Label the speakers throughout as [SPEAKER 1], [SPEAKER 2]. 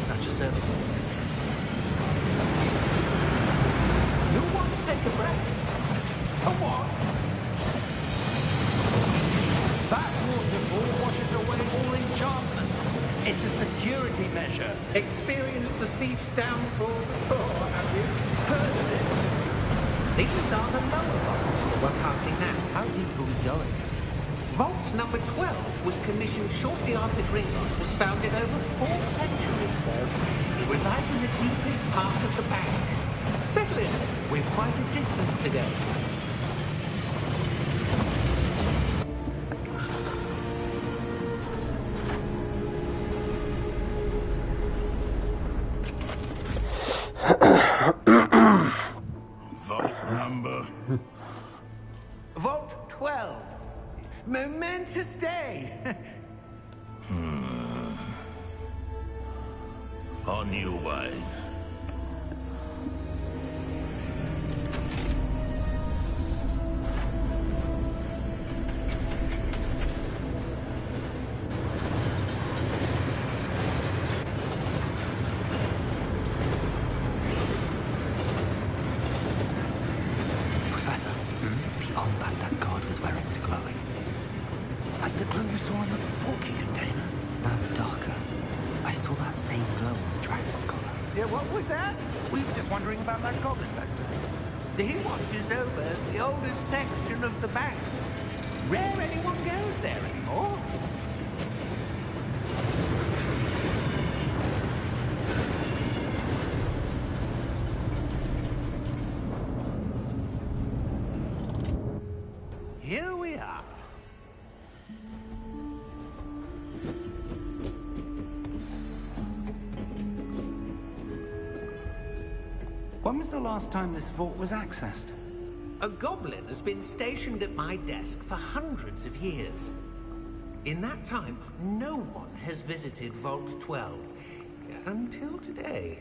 [SPEAKER 1] such a service.
[SPEAKER 2] You want to take a breath? A what? That waterfall washes away all enchantments. It's a security measure. Experienced the thief's downfall before, have you? Heard of it?
[SPEAKER 1] These are the lower vaults that we're passing now. How deep are we going? Vault number 12 was commissioned shortly after Gringotts was founded over 4 centuries ago. It resides in the deepest part of the bank. Settle in. We've quite a distance to go.
[SPEAKER 3] Vault number?
[SPEAKER 2] Vault 12. Momentous day.
[SPEAKER 3] On your way.
[SPEAKER 1] Professor, the armband that guard was wearing was glowing. Like the glow we saw on the porky container. No, darker. I saw that same glow on the dragon's collar.
[SPEAKER 2] Yeah, what was that?
[SPEAKER 4] We were just wondering about that goblin back there.
[SPEAKER 2] He watches over the oldest section of the bank. Rare anyone goes there anymore. Here we are.
[SPEAKER 4] When was the last time this vault was accessed?
[SPEAKER 1] A goblin has been stationed at my desk for hundreds of years. In that time, no one has visited Vault 12. Until today.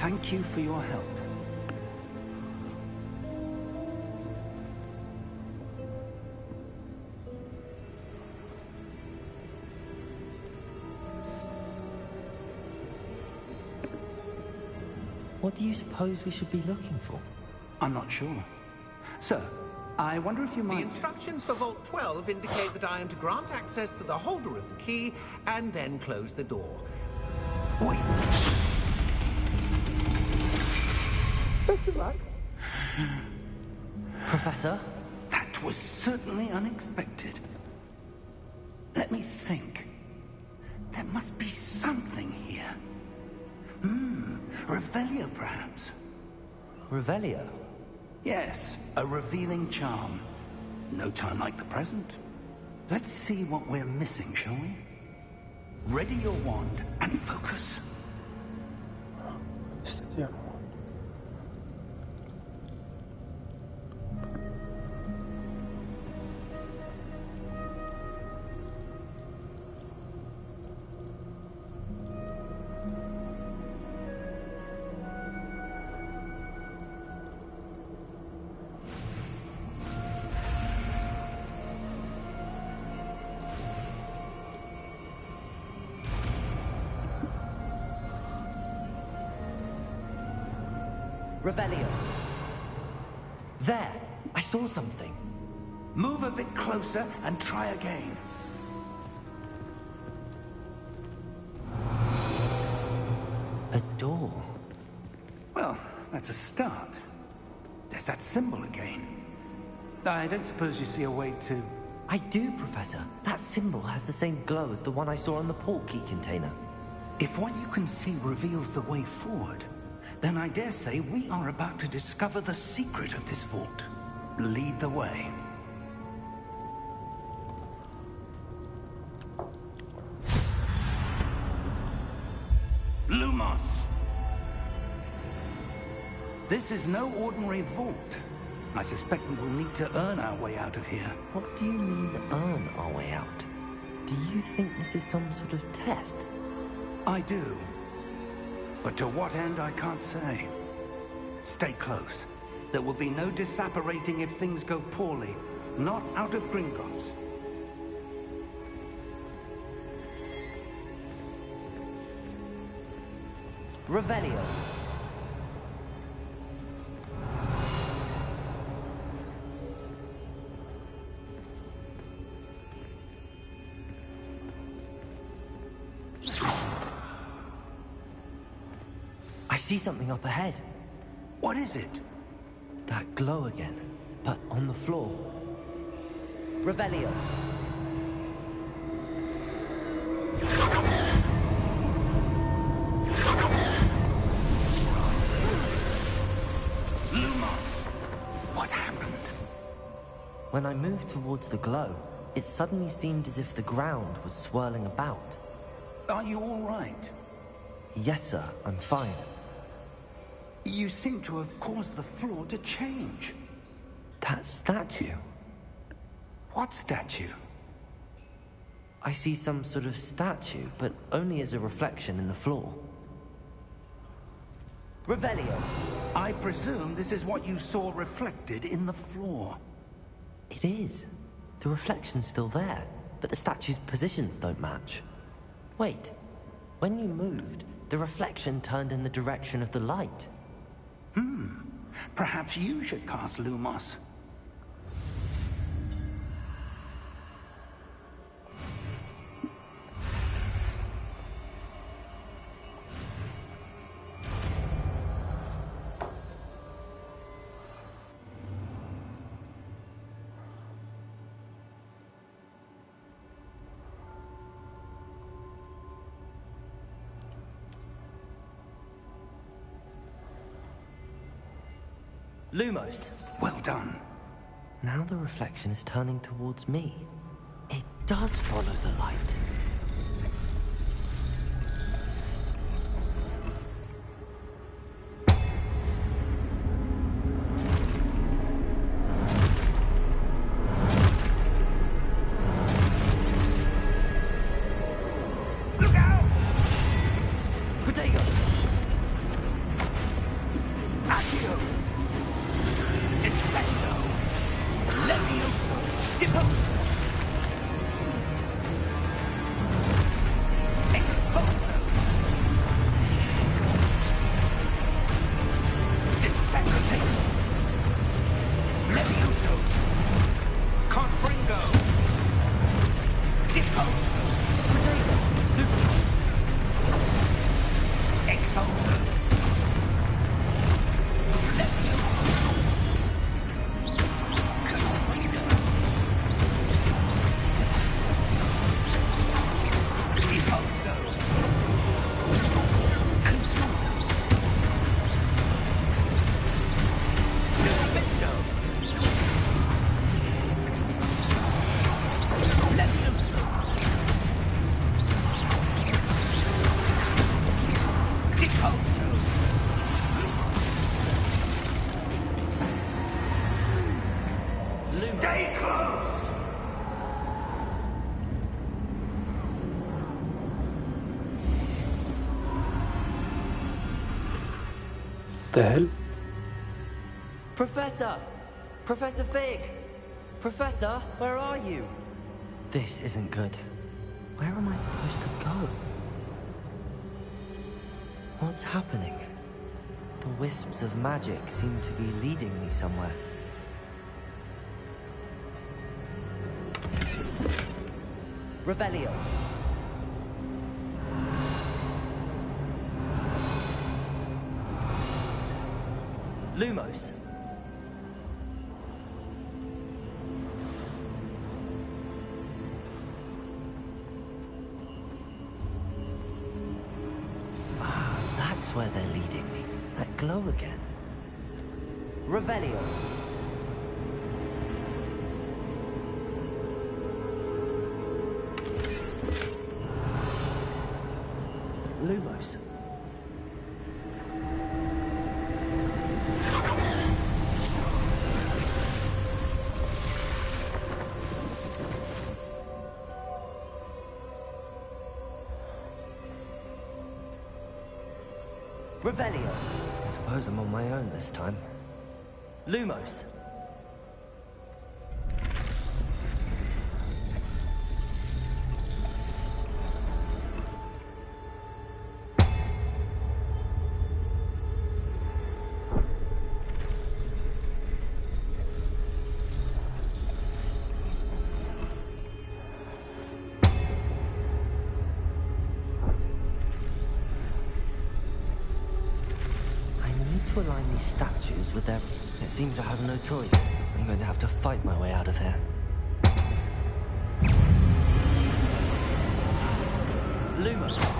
[SPEAKER 4] Thank you for your help.
[SPEAKER 1] What do you suppose we should be looking for?
[SPEAKER 4] I'm not sure. Sir, I wonder if you might...
[SPEAKER 1] The instructions for Vault 12 indicate that I am to grant access to the holder of the key and then close the door.
[SPEAKER 4] Wait.
[SPEAKER 1] Best of luck. Professor?
[SPEAKER 4] That was certainly unexpected. Let me think. There must be something here. Revelio, perhaps.
[SPEAKER 1] Revelio?
[SPEAKER 4] Yes, a revealing charm. No time like the present. Let's see what we're missing, shall we? Ready your wand and focus.
[SPEAKER 5] Revelio. There! I saw something.
[SPEAKER 4] Move a bit closer and try again.
[SPEAKER 5] A door.
[SPEAKER 4] Well, that's a start. There's that symbol again. I don't suppose you see a way to...
[SPEAKER 5] I do, Professor. That symbol has the same glow as the one I saw on the port key container.
[SPEAKER 4] If what you can see reveals the way forward, then I dare say we are about to discover the secret of this vault. Lead the way. Lumos! This is no ordinary vault. I suspect we will need to earn our way out of here.
[SPEAKER 5] What do you mean, earn our way out? Do you think this is some sort of test?
[SPEAKER 4] I do. But to what end, I can't say. Stay close. There will be no disapparating if things go poorly. Not out of Gringotts.
[SPEAKER 5] Revelio. I see something up ahead.
[SPEAKER 4] What is it?
[SPEAKER 5] That glow again, but on the floor. Revelio.
[SPEAKER 4] Lumos! What happened?
[SPEAKER 5] When I moved towards the glow, it suddenly seemed as if the ground was swirling about.
[SPEAKER 4] Are you all right?
[SPEAKER 5] Yes, sir, I'm fine.
[SPEAKER 4] You seem to have caused the floor to change.
[SPEAKER 5] That statue?
[SPEAKER 4] What statue?
[SPEAKER 5] I see some sort of statue, but only as a reflection in the floor. Revelio.
[SPEAKER 4] I presume this is what you saw reflected in the floor.
[SPEAKER 5] It is. The reflection's still there, but the statue's positions don't match. Wait. When you moved, the reflection turned in the direction of the light.
[SPEAKER 4] Perhaps you should cast Lumos.
[SPEAKER 5] Lumos.
[SPEAKER 4] Well done.
[SPEAKER 5] Now the reflection is turning towards me. It does follow the light.
[SPEAKER 4] Look out!
[SPEAKER 5] Protego!
[SPEAKER 4] Accio! Descendo! Levioso! Deposo! Exposo! Desecratate! Levioso! Confringo! Deposo!
[SPEAKER 5] Protego! Stupid!
[SPEAKER 4] Exposo! Levioso! Stay close!
[SPEAKER 6] The hell?
[SPEAKER 5] Professor! Professor Fig! Professor, where are you? This isn't good. Where am I supposed to go? What's happening? The wisps of magic seem to be leading me somewhere. Revelio. Lumos. Ah, that's where they're leading me. That glow again. Revelio. Lumos. Revelio. I suppose I'm on my own this time. Lumos. To align these statues with their... It seems I have no choice. I'm going to have to fight my way out of here. Lumos.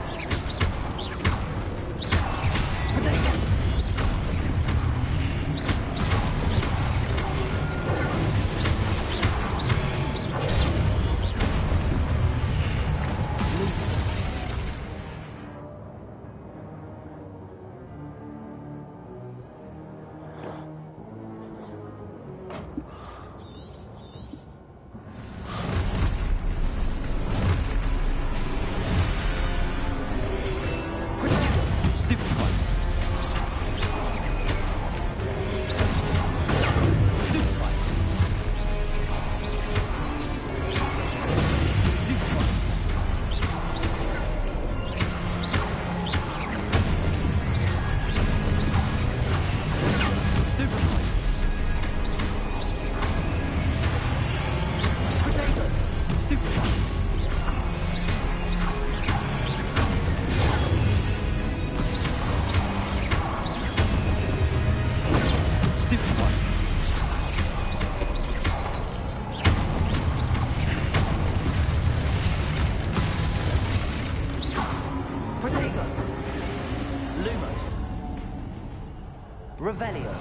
[SPEAKER 5] Revelio.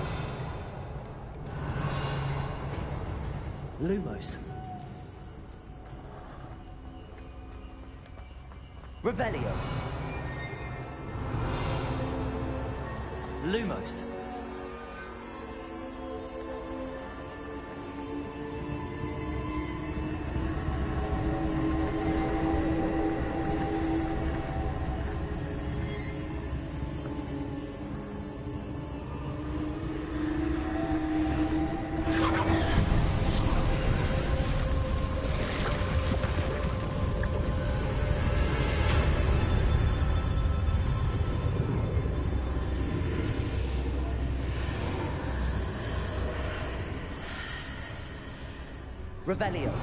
[SPEAKER 5] Lumos. Revelio. Lumos. Revelio.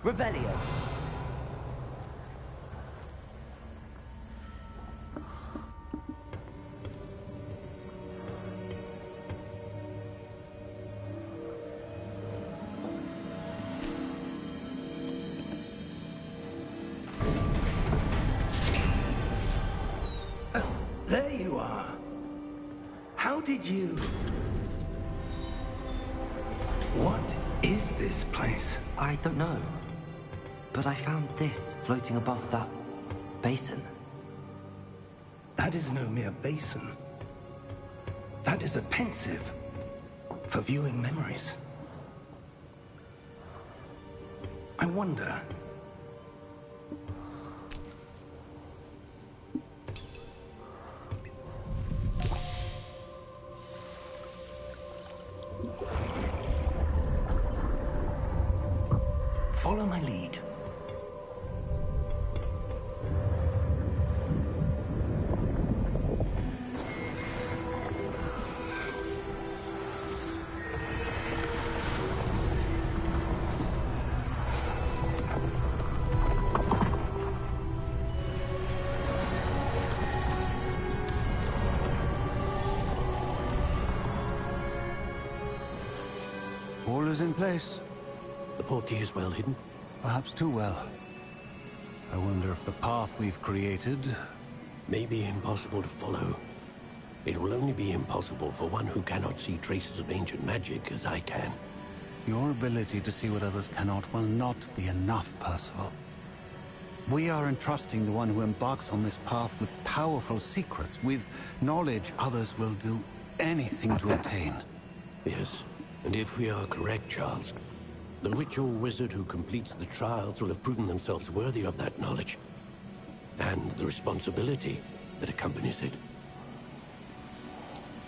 [SPEAKER 5] Revelio.
[SPEAKER 4] you are. How did you... What is this place?
[SPEAKER 5] I don't know. But I found this floating above that basin.
[SPEAKER 4] That is no mere basin. That is a pensive for viewing memories. I wonder... Follow my lead.
[SPEAKER 7] All is in place.
[SPEAKER 8] The portkey is well hidden?
[SPEAKER 7] Perhaps too well. I wonder if the path we've created...
[SPEAKER 8] May be impossible to follow. It will only be impossible for one who cannot see traces of ancient magic as I can.
[SPEAKER 7] Your ability to see what others cannot will not be enough, Percival. We are entrusting the one who embarks on this path with powerful secrets, with knowledge others will do anything to obtain.
[SPEAKER 8] Yes, and if we are correct, Charles, the witch or wizard who completes the trials will have proven themselves worthy of that knowledge, and the responsibility that accompanies it.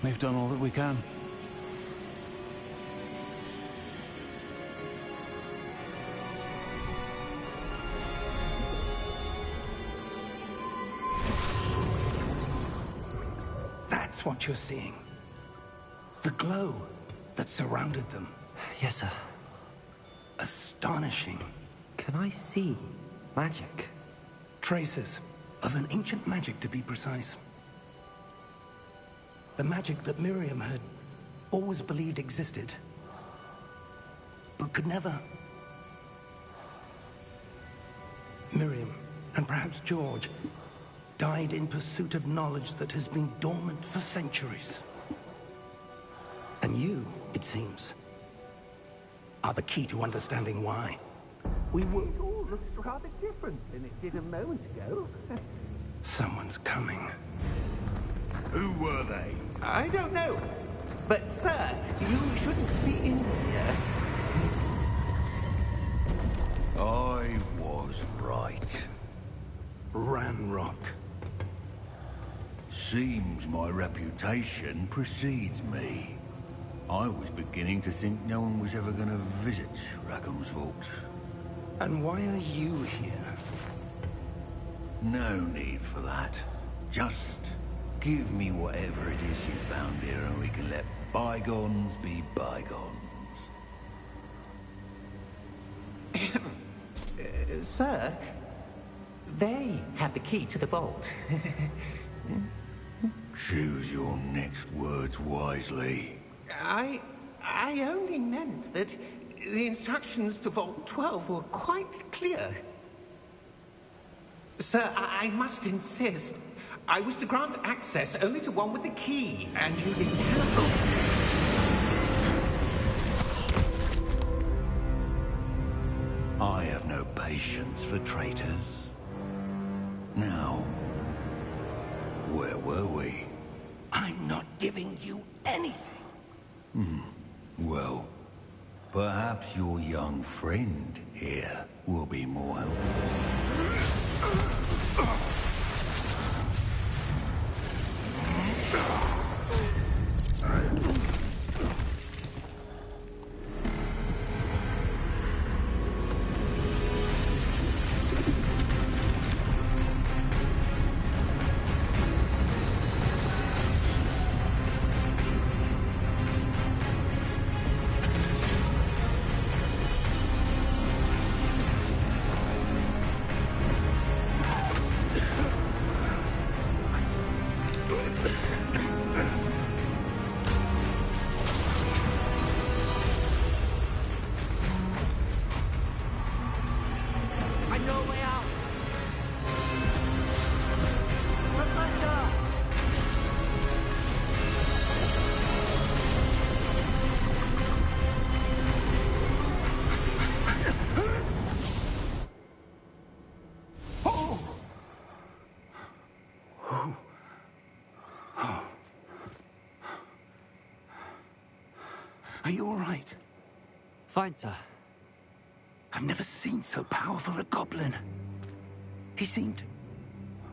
[SPEAKER 7] We've done all that we can.
[SPEAKER 4] That's what you're seeing. The glow that surrounded them.
[SPEAKER 5] Yes, sir.
[SPEAKER 4] Astonishing.
[SPEAKER 5] Can I see magic?
[SPEAKER 4] Traces of an ancient magic, to be precise. The magic that Miriam had always believed existed, but could never. Miriam, and perhaps George, died in pursuit of knowledge that has been dormant for centuries. And you, it seems, are the key to understanding why.
[SPEAKER 2] We will... It all looks rather different than it did a moment ago.
[SPEAKER 4] Someone's coming.
[SPEAKER 3] Who were they?
[SPEAKER 1] I don't know. But, sir, you shouldn't be in here.
[SPEAKER 3] I was right.
[SPEAKER 4] Ranrock.
[SPEAKER 3] Seems my reputation precedes me. I was beginning to think no one was ever going to visit Rackham's vault.
[SPEAKER 4] And why are you here?
[SPEAKER 3] No need for that. Just give me whatever it is you found here and we can let bygones be bygones.
[SPEAKER 1] Sir, they had the key to the vault.
[SPEAKER 3] Choose your next words wisely.
[SPEAKER 1] I only meant that the instructions to Vault 12 were quite clear. Sir, I must insist. I was to grant access only to one with the key, and you didn't have
[SPEAKER 3] I have no patience for traitors. Now, where were we?
[SPEAKER 4] I'm not giving you anything.
[SPEAKER 3] Well, perhaps your young friend here will be more helpful.
[SPEAKER 4] Are you all right?
[SPEAKER 5] Fine, sir.
[SPEAKER 4] I've never seen so powerful a goblin. He seemed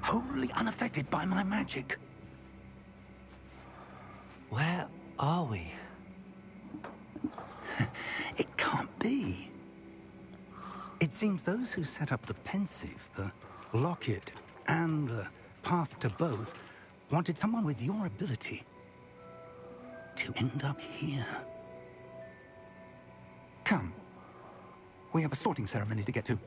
[SPEAKER 4] wholly unaffected by my magic.
[SPEAKER 5] Where are we?
[SPEAKER 4] It can't be. It seems those who set up the pensive, the locket, and the path to both wanted someone with your ability to end up here. Come. We have a sorting ceremony to get to.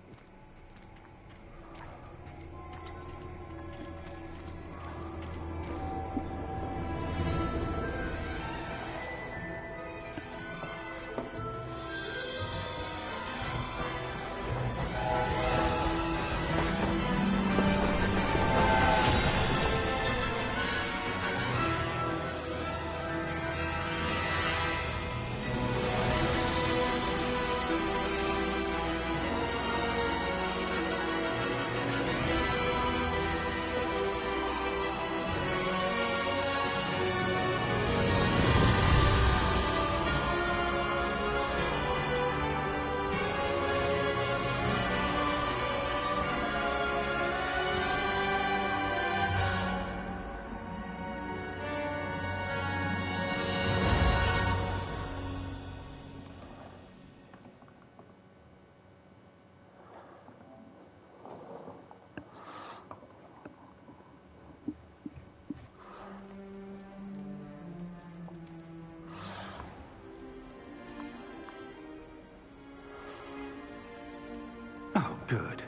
[SPEAKER 4] Oh, good.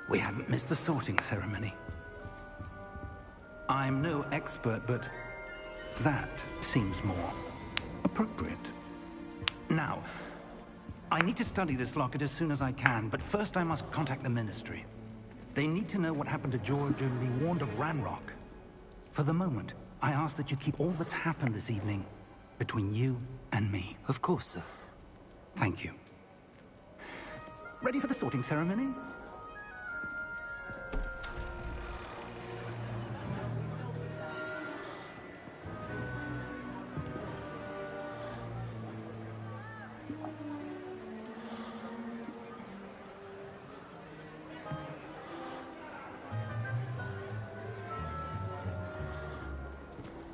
[SPEAKER 4] We haven't missed the sorting ceremony. I'm no expert, but that seems more appropriate. Now, I need to study this locket as soon as I can, but first I must contact the Ministry. They need to know what happened to George and be warned of Ranrock. For the moment, I ask that you keep all that's happened this evening between you and me.
[SPEAKER 5] Of course, sir.
[SPEAKER 4] Thank you. Ready for the sorting ceremony?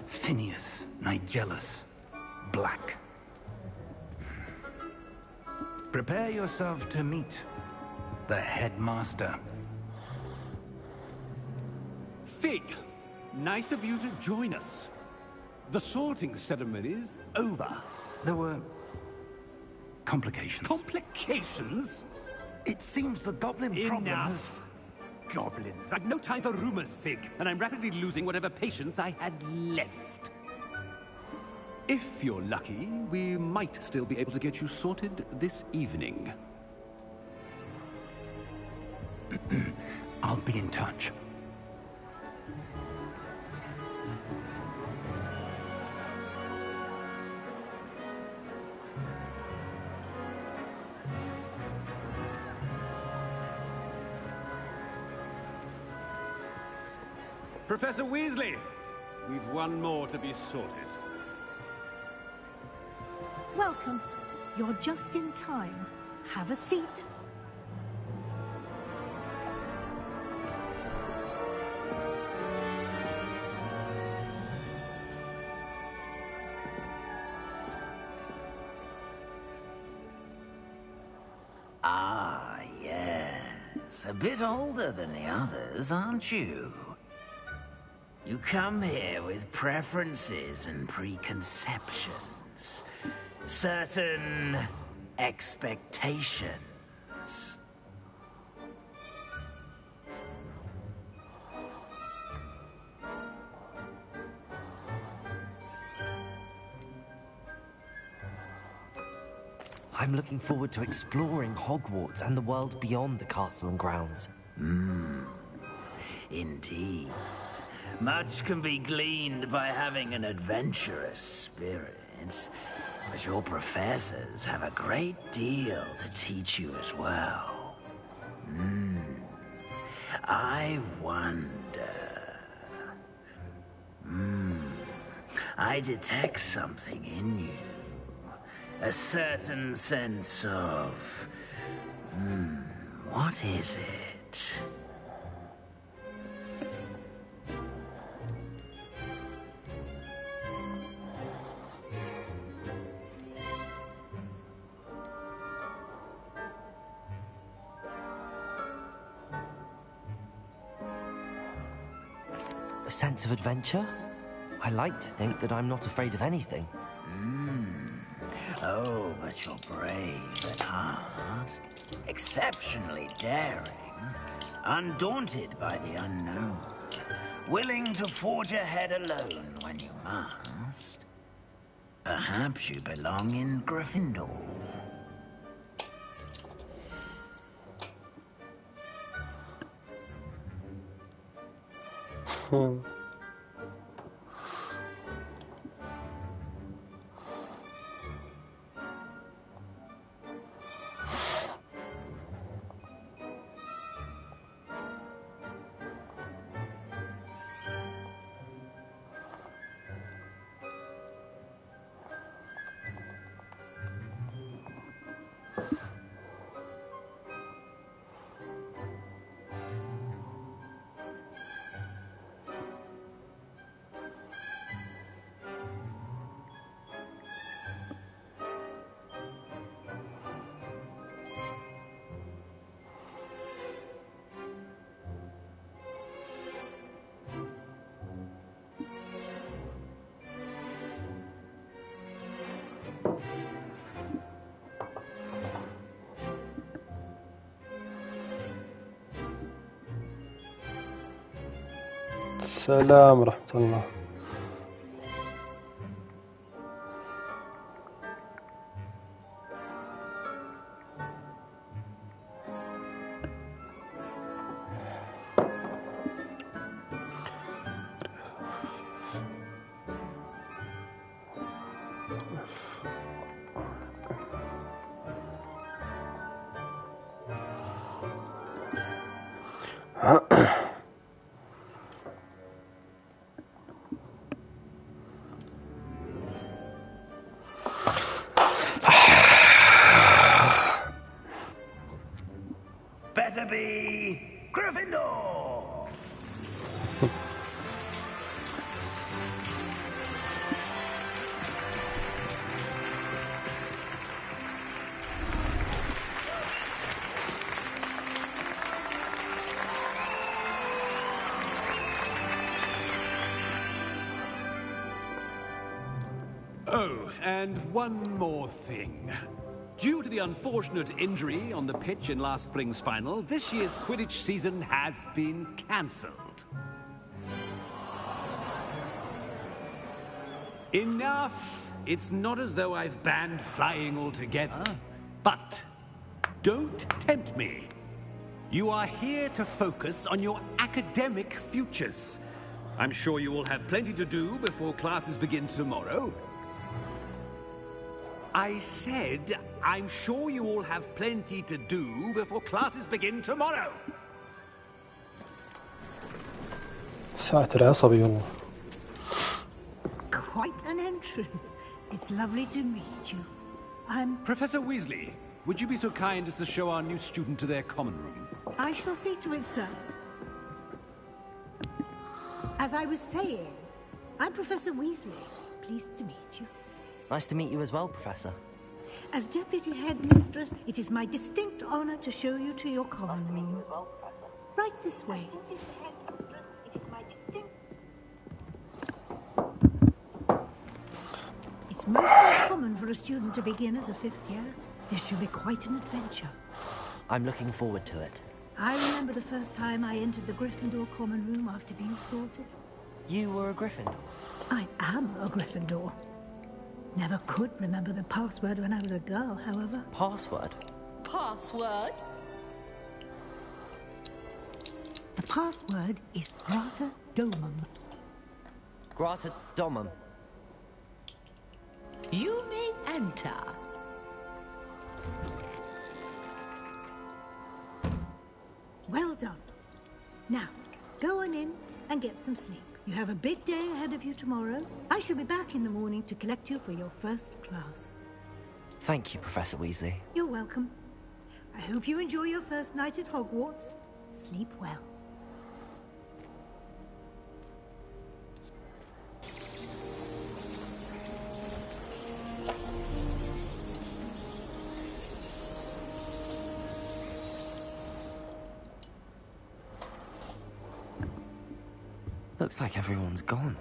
[SPEAKER 4] Phineas, Nigellus, Black. Prepare yourself to meet the headmaster.
[SPEAKER 2] Fig, nice of you to join us. The sorting ceremony's over.
[SPEAKER 4] There were complications.
[SPEAKER 2] Complications?
[SPEAKER 4] It seems the goblin problem has...
[SPEAKER 2] Enough! Goblins. I've no time for rumors, Fig, and I'm rapidly losing whatever patience I had left. If you're lucky, we might still be able to get you sorted this evening.
[SPEAKER 4] I'll be in touch.
[SPEAKER 2] Professor Weasley, we've one more to be sorted.
[SPEAKER 9] Welcome. You're just in time. Have a seat.
[SPEAKER 3] Ah, yes. A bit older than the others, aren't you? You come here with preferences and preconceptions. Certain expectations.
[SPEAKER 5] I'm looking forward to exploring Hogwarts and the world beyond the castle and grounds.
[SPEAKER 3] Indeed. Much can be gleaned by having an adventurous spirit. But your professors have a great deal to teach you as well. I wonder... I detect something in you. A certain sense of... what is it?
[SPEAKER 5] A sense of adventure? I like to think that I'm not afraid of anything.
[SPEAKER 3] Oh, but you're brave at heart. Exceptionally daring. Undaunted by the unknown. Willing to forge ahead alone when you must. Perhaps you belong in Gryffindor.
[SPEAKER 6] السلام ورحمة الله.
[SPEAKER 3] Better be Gryffindor!
[SPEAKER 2] Oh, and one more thing. Due to the unfortunate injury on the pitch in last spring's final, this year's Quidditch season has been cancelled. Enough! It's not as though I've banned flying altogether. But don't tempt me. You are here to focus on your academic futures. I'm sure you will have plenty to do before classes begin tomorrow. I said, I'm sure you all have plenty to do before classes begin tomorrow.
[SPEAKER 6] ساعة العصبي والله.
[SPEAKER 9] Quite an entrance. It's lovely to meet you. I'm...
[SPEAKER 2] Professor Weasley, would you be so kind as to show our new student to their common room?
[SPEAKER 9] I shall see to it, sir. As I was saying, I'm Professor Weasley. Pleased to meet you.
[SPEAKER 5] Nice to meet you as well, Professor.
[SPEAKER 9] As Deputy Headmistress, it is my distinct honor to show you to your common room. Right this way. It's most uncommon for a student to begin as a fifth year. This should be quite an adventure.
[SPEAKER 5] I'm looking forward to it.
[SPEAKER 9] I remember the first time I entered the Gryffindor common room after being sorted.
[SPEAKER 5] You were a Gryffindor?
[SPEAKER 9] I am a Gryffindor. Never could remember the password when I was a girl, however.
[SPEAKER 5] Password?
[SPEAKER 10] Password?
[SPEAKER 9] The password is Grata Domum.
[SPEAKER 5] Grata Domum.
[SPEAKER 10] You may enter.
[SPEAKER 9] Well done. Now, go on in and get some sleep. You have a big day ahead of you tomorrow. I shall be back in the morning to collect you for your first class.
[SPEAKER 5] Thank you, Professor Weasley.
[SPEAKER 9] You're welcome. I hope you enjoy your first night at Hogwarts. Sleep well.
[SPEAKER 5] Looks like everyone's gone.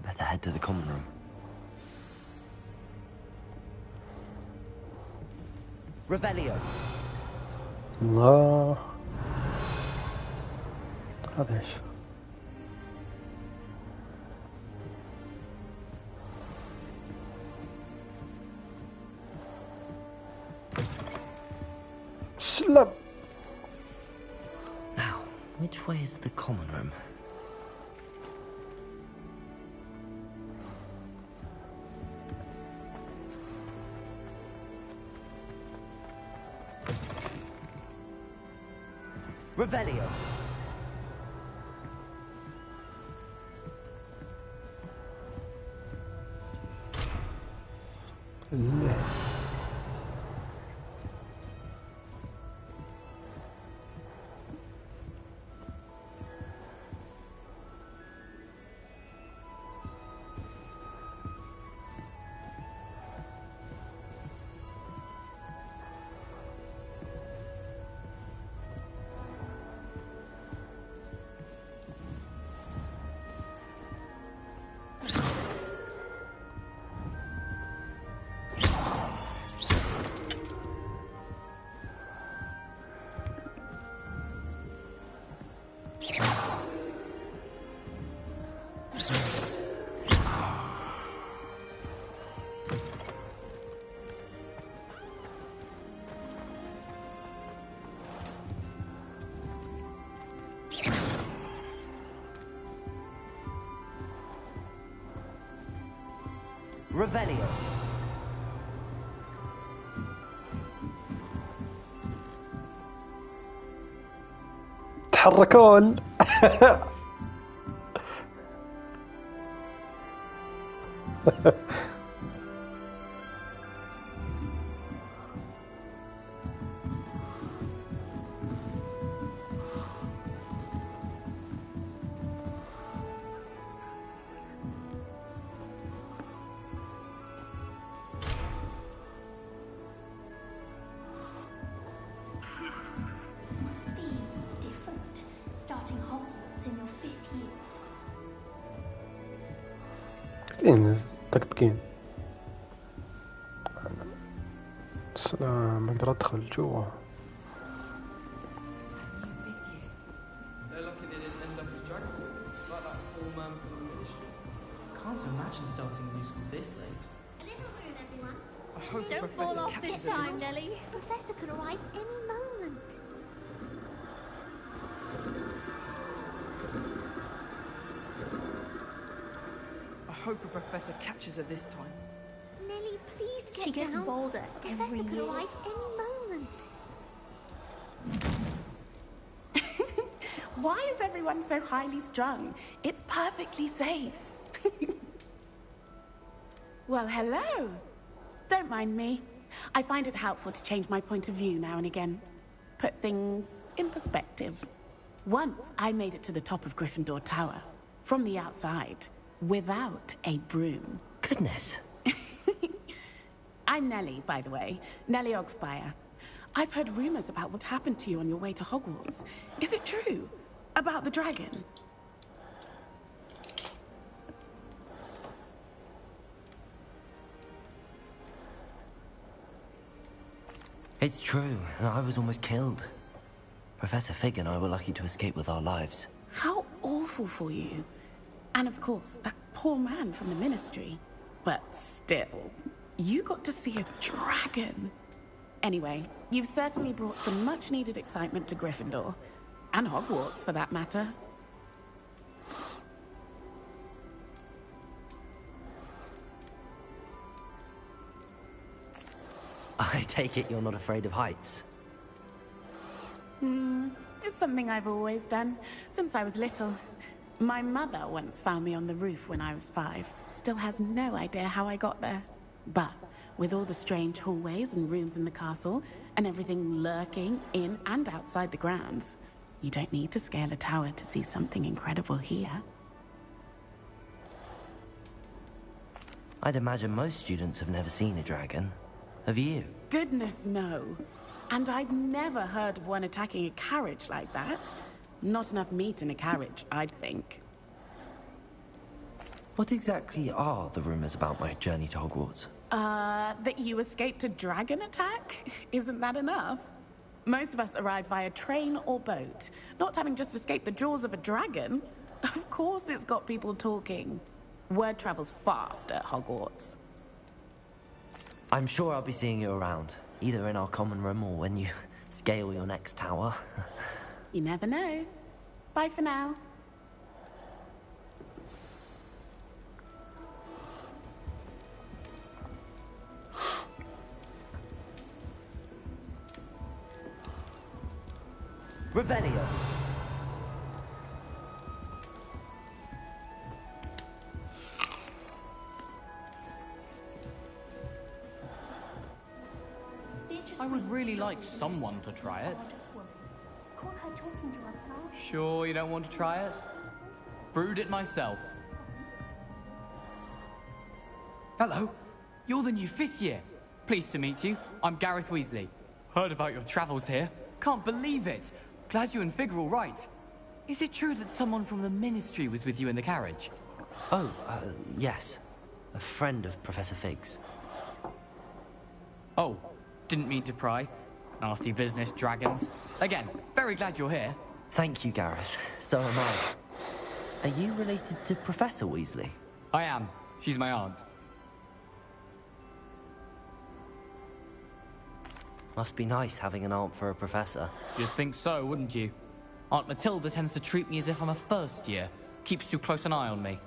[SPEAKER 5] Better head to the common room. Revelio.
[SPEAKER 6] الله. هذا ايش؟ سلم.
[SPEAKER 5] Now, which way is the common room? Revelio. Revelio.
[SPEAKER 6] تحركون. طقطقين. السلام، اقدر ادخل جوا.
[SPEAKER 11] Can't imagine starting a new school this late.
[SPEAKER 12] A little moon, everyone.
[SPEAKER 11] I hope the
[SPEAKER 12] Don't
[SPEAKER 11] professor
[SPEAKER 12] fall off
[SPEAKER 11] catches
[SPEAKER 12] this
[SPEAKER 11] it
[SPEAKER 12] time, Nelly. The professor could arrive any moment.
[SPEAKER 11] I hope the professor catches her this time.
[SPEAKER 12] Nelly, please get
[SPEAKER 10] She gets
[SPEAKER 12] down.
[SPEAKER 10] bolder
[SPEAKER 12] The
[SPEAKER 10] every
[SPEAKER 12] professor could
[SPEAKER 10] year.
[SPEAKER 12] arrive any moment.
[SPEAKER 13] Why is everyone so highly strung? It's perfectly safe. Well, hello. Don't mind me. I find it helpful to change my point of view now and again. Put things in perspective. Once I made it to the top of Gryffindor Tower, from the outside, without a broom.
[SPEAKER 5] Goodness.
[SPEAKER 13] I'm Nellie, by the way. Nellie Ogspire. I've heard rumors about what happened to you on your way to Hogwarts. Is it true? About the dragon?
[SPEAKER 5] It's true, and I was almost killed. Professor Fig and I were lucky to escape with our lives.
[SPEAKER 13] How awful for you. And of course, that poor man from the Ministry. But still, you got to see a dragon. Anyway, you've certainly brought some much-needed excitement to Gryffindor. And Hogwarts, for that matter.
[SPEAKER 5] I take it you're not afraid of heights?
[SPEAKER 13] It's something I've always done, since I was little. My mother once found me on the roof when I was 5. Still has no idea how I got there. But With all the strange hallways and rooms in the castle, and everything lurking in and outside the grounds, you don't need to scale a tower to see something incredible here.
[SPEAKER 5] I'd imagine most students have never seen a dragon. Have you?
[SPEAKER 13] Goodness, no. And I've never heard of one attacking a carriage like that. Not enough meat in a carriage, I'd think.
[SPEAKER 5] What exactly are the rumors about my journey to Hogwarts?
[SPEAKER 13] That you escaped a dragon attack? Isn't that enough? Most of us arrive via train or boat, not having just escaped the jaws of a dragon. Of course it's got people talking. Word travels fast at Hogwarts.
[SPEAKER 5] I'm sure I'll be seeing you around, either in our common room or when you scale your next tower.
[SPEAKER 13] You never know. Bye for now.
[SPEAKER 5] Revelio.
[SPEAKER 14] I would really like someone to try it. Sure you don't want to try it? Brewed it myself. Hello, you're the new 5th year. Pleased to meet you. I'm Gareth Weasley. Heard about your travels here. Can't believe it. Glad you and Fig are all right. Is it true that someone from the Ministry was with you in the carriage?
[SPEAKER 5] Oh, yes. A friend of Professor Fig's.
[SPEAKER 14] Oh, didn't mean to pry. Nasty business, dragons. Again, very glad you're here.
[SPEAKER 5] Thank you, Gareth. So am I. Are you related to Professor Weasley?
[SPEAKER 14] I am. She's my aunt.
[SPEAKER 5] Must be nice having an aunt for a professor.
[SPEAKER 14] You'd think so, wouldn't you? Aunt Matilda tends to treat me as if I'm a first year. Keeps too close an eye on me.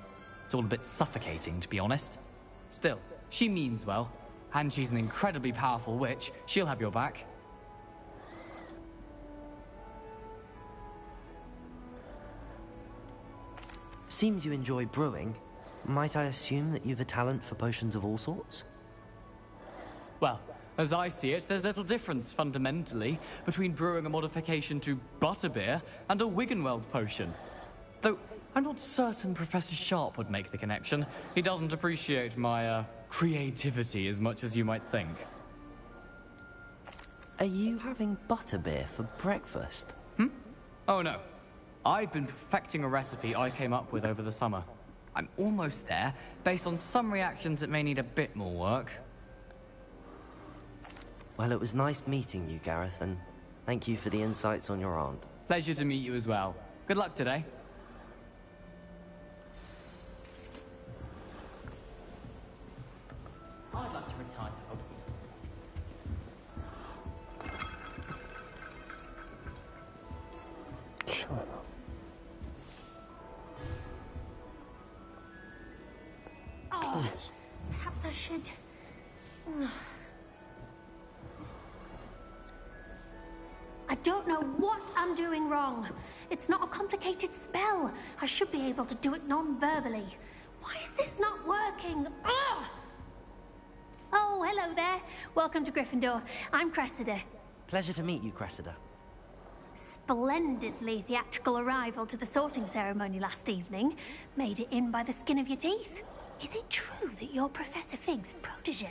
[SPEAKER 14] It's all a bit suffocating, to be honest. Still, she means well. And she's an incredibly powerful witch. She'll have your back.
[SPEAKER 5] Seems you enjoy brewing. Might I assume that you've a talent for potions of all sorts?
[SPEAKER 14] Well, as I see it, there's little difference, fundamentally, between brewing a modification to butterbeer and a Wiggenweld potion. Though, I'm not certain Professor Sharp would make the connection. He doesn't appreciate my, creativity as much as you might think.
[SPEAKER 5] Are you having butterbeer for breakfast?
[SPEAKER 14] Oh no. I've been perfecting a recipe I came up with over the summer. I'm almost there, based on some reactions that may need a bit more work.
[SPEAKER 5] Well, it was nice meeting you, Gareth, and thank you for the insights on your aunt.
[SPEAKER 14] Pleasure to meet you as well. Good luck today.
[SPEAKER 15] I'd like to retire to Hogwarts.
[SPEAKER 12] Oh, perhaps I should. I don't know what I'm doing wrong. It's not a complicated spell. I should be able to do it non-verbally. Why is this not working? Ugh! Oh, hello there. Welcome to Gryffindor. I'm Cressida.
[SPEAKER 5] Pleasure to meet you, Cressida.
[SPEAKER 12] Splendidly theatrical arrival to the sorting ceremony last evening. Made it in by the skin of your teeth. Is it true that you're Professor Fig's protege?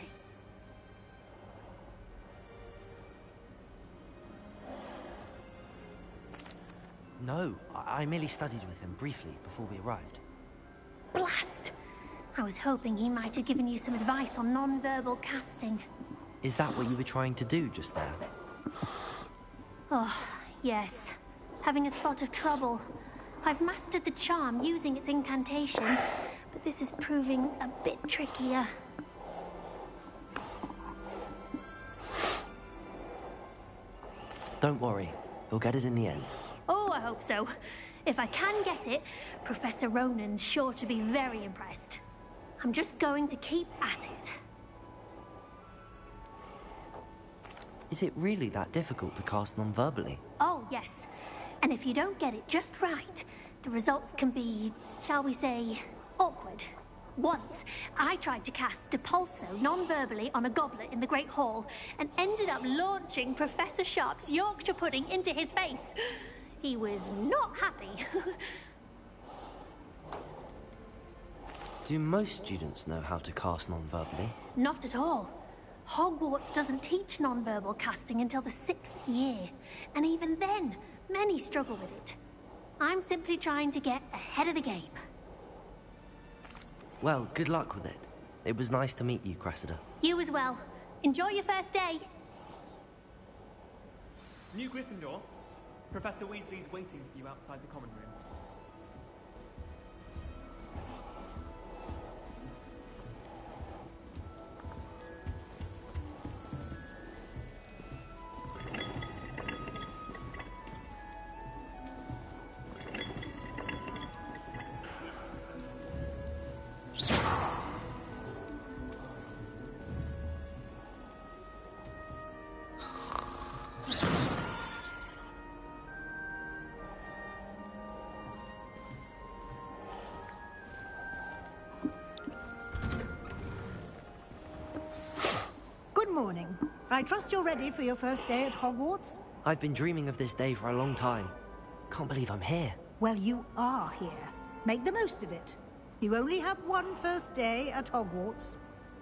[SPEAKER 5] No, I merely studied with him briefly before we arrived.
[SPEAKER 12] Blast! I was hoping he might have given you some advice on non-verbal casting.
[SPEAKER 5] Is that what you were trying to do just there?
[SPEAKER 12] Oh, yes. Having a spot of trouble. I've mastered the charm using its incantation, but this is proving a bit trickier.
[SPEAKER 5] Don't worry, you'll get it in the end.
[SPEAKER 12] Oh, I hope so. If I can get it, Professor Ronan's sure to be very impressed. I'm just going to keep at it.
[SPEAKER 5] Is it really that difficult to cast non-verbally?
[SPEAKER 12] Oh, yes. And if you don't get it just right, the results can be, shall we say, awkward. Once, I tried to cast Depulso non-verbally on a goblet in the Great Hall and ended up launching Professor Sharp's Yorkshire pudding into his face. He was not happy.
[SPEAKER 5] Do most students know how to cast non-verbally?
[SPEAKER 12] Not at all. Hogwarts doesn't teach non-verbal casting until the 6th year, and even then, many struggle with it. I'm simply trying to get ahead of the game.
[SPEAKER 5] Well, good luck with it. It was nice to meet you, Cressida.
[SPEAKER 12] You as well. Enjoy your first day.
[SPEAKER 15] New Gryffindor. Professor Weasley's waiting for you outside the common room.
[SPEAKER 9] Good morning. I trust you're ready for your first day at Hogwarts?
[SPEAKER 5] I've been dreaming of this day for a long time. Can't believe I'm here.
[SPEAKER 9] Well, you are here. Make the most of it. You only have one first day at Hogwarts.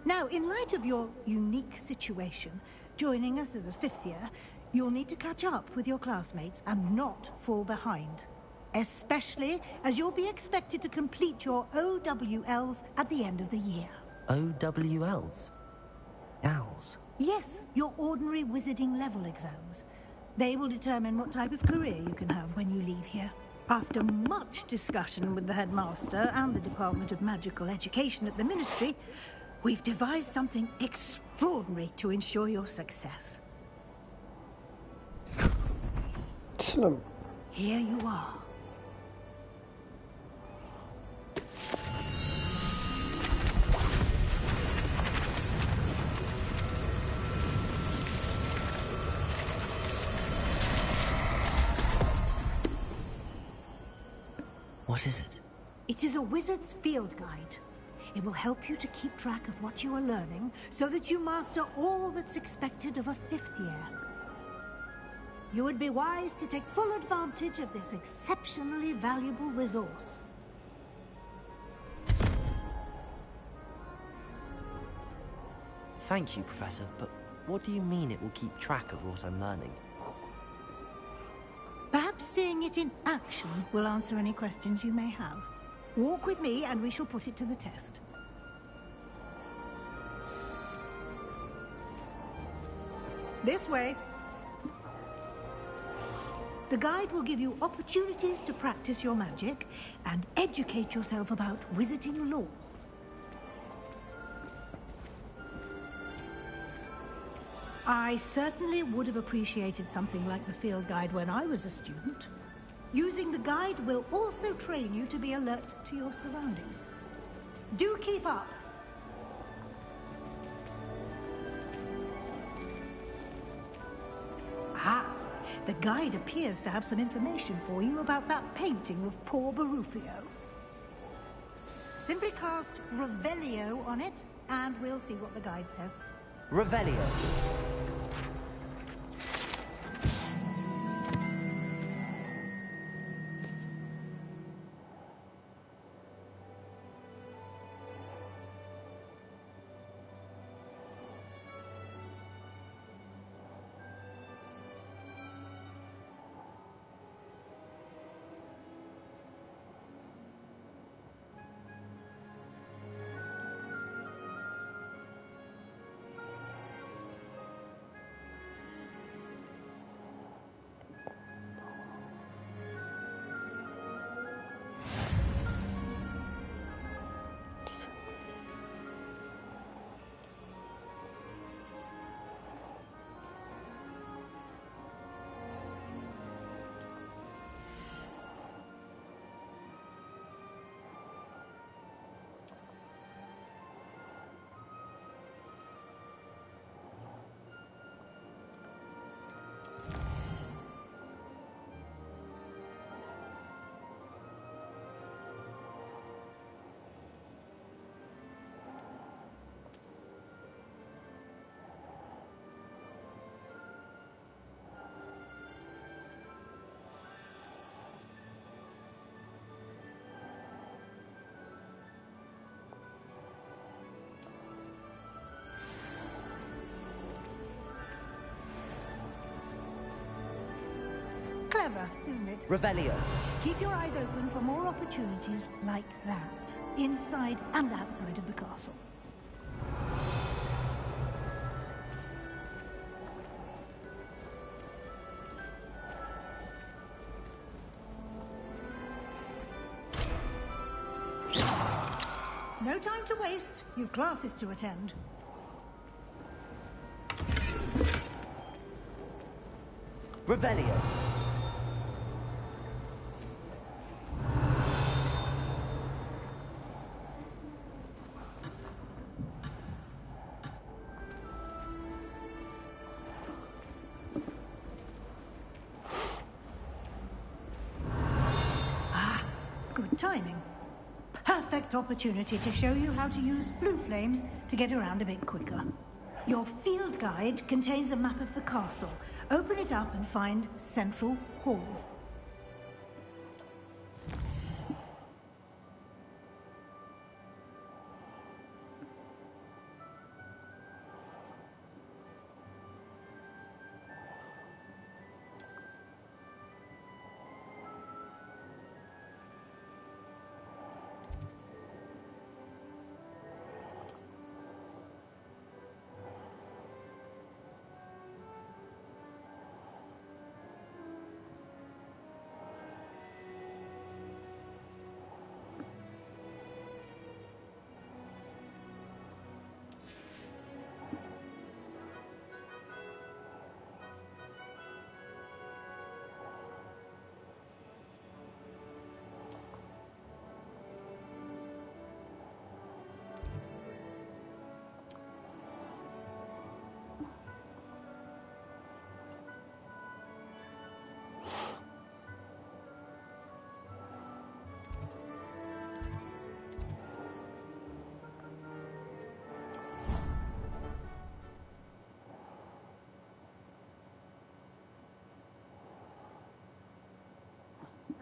[SPEAKER 9] Now, in light of your unique situation, joining us as a 5th year, you'll need to catch up with your classmates and not fall behind. Especially as you'll be expected to complete your OWLs at the end of the year.
[SPEAKER 5] OWLs? Owls?
[SPEAKER 9] Yes, your ordinary wizarding level exams. They will determine what type of career you can have when you leave here. After much discussion with the headmaster and the Department of Magical Education at the Ministry, we've devised something extraordinary to ensure your success. Here you are.
[SPEAKER 5] What is it?
[SPEAKER 9] It is a wizard's field guide. It will help you to keep track of what you are learning so that you master all that's expected of a 5th year. You would be wise to take full advantage of this exceptionally valuable resource.
[SPEAKER 5] Thank you, Professor, but what do you mean it will keep track of what I'm learning?
[SPEAKER 9] Perhaps seeing it in action will answer any questions you may have. Walk with me and we shall put it to the test. This way. The guide will give you opportunities to practice your magic and educate yourself about wizarding lore. I certainly would have appreciated something like the field guide when I was a student. Using the guide will also train you to be alert to your surroundings. Do keep up! Ah, the guide appears to have some information for you about that painting of poor Barufio. Simply cast Revelio on it, and we'll see what the guide says.
[SPEAKER 5] Revelio.
[SPEAKER 9] Clever, isn't it?
[SPEAKER 5] Revelio.
[SPEAKER 9] Keep your eyes open for more opportunities like that, inside and outside of the castle. No time to waste. You've classes to attend.
[SPEAKER 5] Revelio.
[SPEAKER 9] Ah, good timing. Perfect opportunity to show you how to use flue flames to get around a bit quicker. Your field guide contains a map of the castle. Open it up and find Central Hall.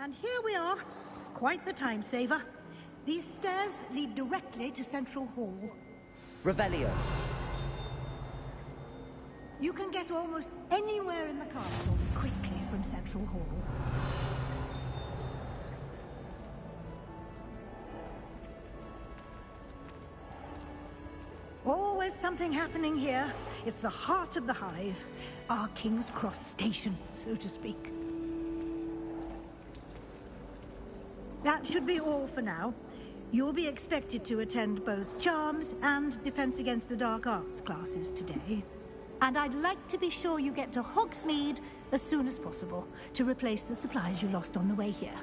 [SPEAKER 9] And here we are. Quite the time saver. These stairs lead directly to Central Hall.
[SPEAKER 5] Revelio.
[SPEAKER 9] You can get almost anywhere in the castle quickly from Central Hall. Always something happening here. It's the heart of the hive. Our King's Cross station, so to speak. That should be all for now. You'll be expected to attend both Charms and Defense Against the Dark Arts classes today. And I'd like to be sure you get to Hogsmeade as soon as possible to replace the supplies you lost on the way here.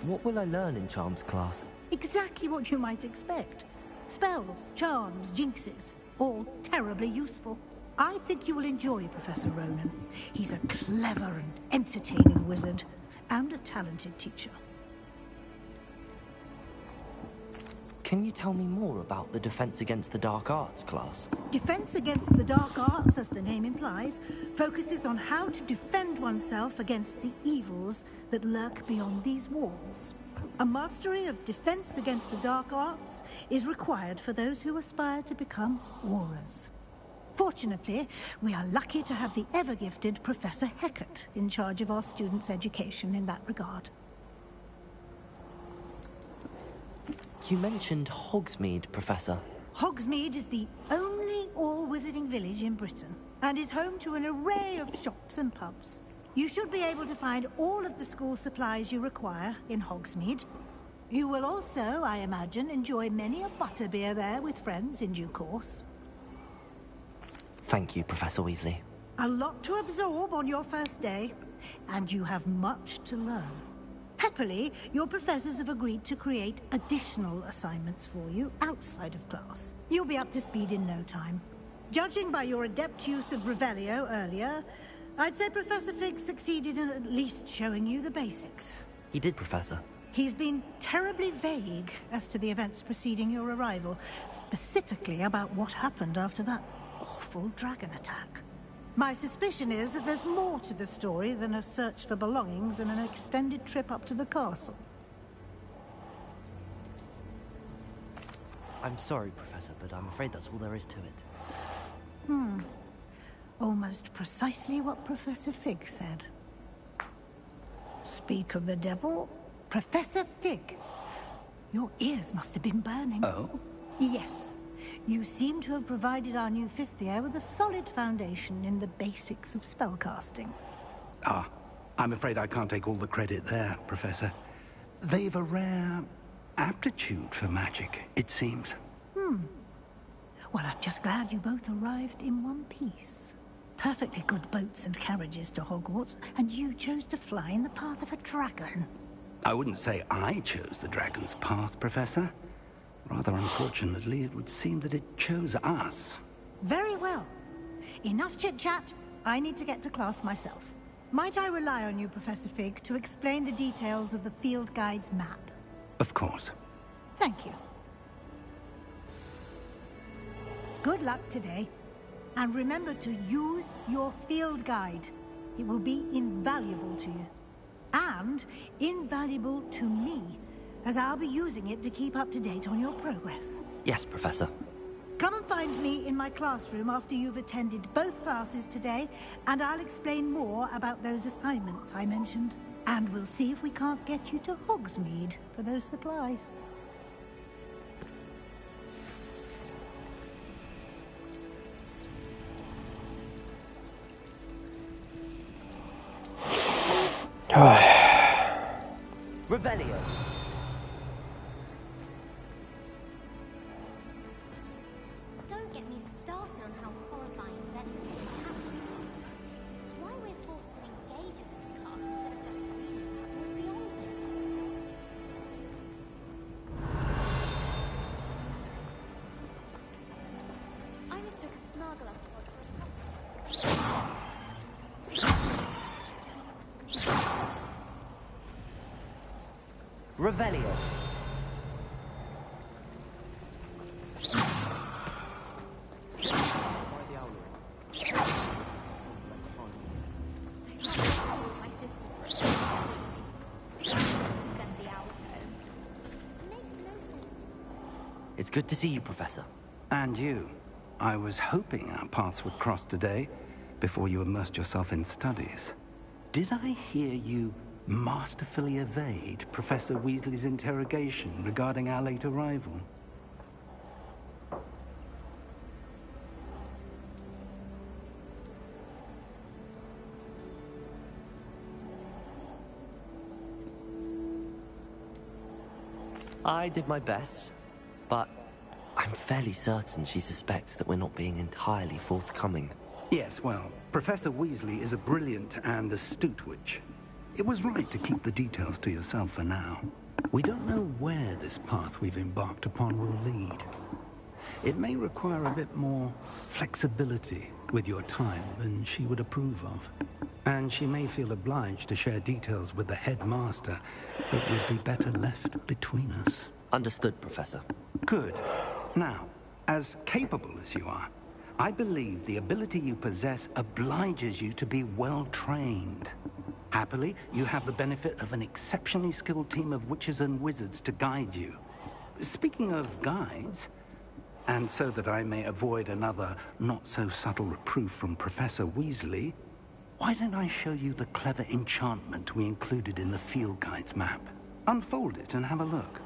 [SPEAKER 5] What will I learn in Charms class?
[SPEAKER 9] Exactly what you might expect. Spells, charms, jinxes, all terribly useful. I think you will enjoy Professor Ronan. He's a clever and entertaining wizard, and a talented teacher.
[SPEAKER 5] Can you tell me more about the Defense Against the Dark Arts class?
[SPEAKER 9] Defense Against the Dark Arts, as the name implies, focuses on how to defend oneself against the evils that lurk beyond these walls. A mastery of Defense Against the Dark Arts is required for those who aspire to become Aurors. Fortunately, we are lucky to have the ever-gifted Professor Hecat in charge of our students' education in that regard.
[SPEAKER 5] You mentioned Hogsmeade, Professor.
[SPEAKER 9] Hogsmeade is the only all-wizarding village in Britain, and is home to an array of shops and pubs. You should be able to find all of the school supplies you require in Hogsmeade. You will also, I imagine, enjoy many a butterbeer there with friends in due course.
[SPEAKER 5] Thank you, Professor Weasley.
[SPEAKER 9] A lot to absorb on your first day, and you have much to learn. Happily, your professors have agreed to create additional assignments for you outside of class. You'll be up to speed in no time. Judging by your adept use of Revelio earlier, I'd say Professor Fig succeeded in at least showing you the basics.
[SPEAKER 5] He did, Professor.
[SPEAKER 9] He's been terribly vague as to the events preceding your arrival, specifically about what happened after that awful dragon attack. My suspicion is that there's more to the story than a search for belongings and an extended trip up to the castle.
[SPEAKER 5] I'm sorry, Professor, but I'm afraid that's all there is to it.
[SPEAKER 9] Almost precisely what Professor Fig said. Speak of the devil, Professor Fig. Your ears must have been burning.
[SPEAKER 4] Oh?
[SPEAKER 9] Yes. You seem to have provided our new fifth year with a solid foundation in the basics of spellcasting.
[SPEAKER 4] Ah, I'm afraid I can't take all the credit there, Professor. They've a rare aptitude for magic, it seems.
[SPEAKER 9] Well, I'm just glad you both arrived in one piece. Perfectly good boats and carriages to Hogwarts, and you chose to fly in the path of a dragon.
[SPEAKER 4] I wouldn't say I chose the dragon's path, Professor. Rather unfortunately, it would seem that it chose us.
[SPEAKER 9] Very well. Enough chit-chat. I need to get to class myself. Might I rely on you, Professor Fig, to explain the details of the field guide's map?
[SPEAKER 4] Of course.
[SPEAKER 9] Thank you. Good luck today. And remember to use your field guide. It will be invaluable to you. And invaluable to me, as I'll be using it to keep up to date on your progress.
[SPEAKER 5] Yes, Professor.
[SPEAKER 9] Come and find me in my classroom after you've attended both classes today, and I'll explain more about those assignments I mentioned. And we'll see if we can't get you to Hogsmeade for those supplies.
[SPEAKER 5] Revelio.
[SPEAKER 12] Don't get me started on how horrifying events happen. Why we're forced to engage with the class instead of just reading happens beyond me. I mistook a Snargle pod for a
[SPEAKER 5] Revelio. It's good to see you, Professor.
[SPEAKER 4] And you. I was hoping our paths would cross today, before you immersed yourself in studies. Did I hear you masterfully evade Professor Weasley's interrogation regarding our late arrival?
[SPEAKER 5] I did my best, but I'm fairly certain she suspects that we're not being entirely forthcoming.
[SPEAKER 4] Yes, well, Professor Weasley is a brilliant and astute witch. It was right to keep the details to yourself for now. We don't know where this path we've embarked upon will lead. It may require a bit more flexibility with your time than she would approve of. And she may feel obliged to share details with the headmaster that would be better left between us.
[SPEAKER 5] Understood, Professor.
[SPEAKER 4] Good. Now, as capable as you are, I believe the ability you possess obliges you to be well-trained. Happily, you have the benefit of an exceptionally skilled team of witches and wizards to guide you. Speaking of guides, and so that I may avoid another not-so-subtle reproof from Professor Weasley, why don't I show you the clever enchantment we included in the field guide's map? Unfold it and have a look.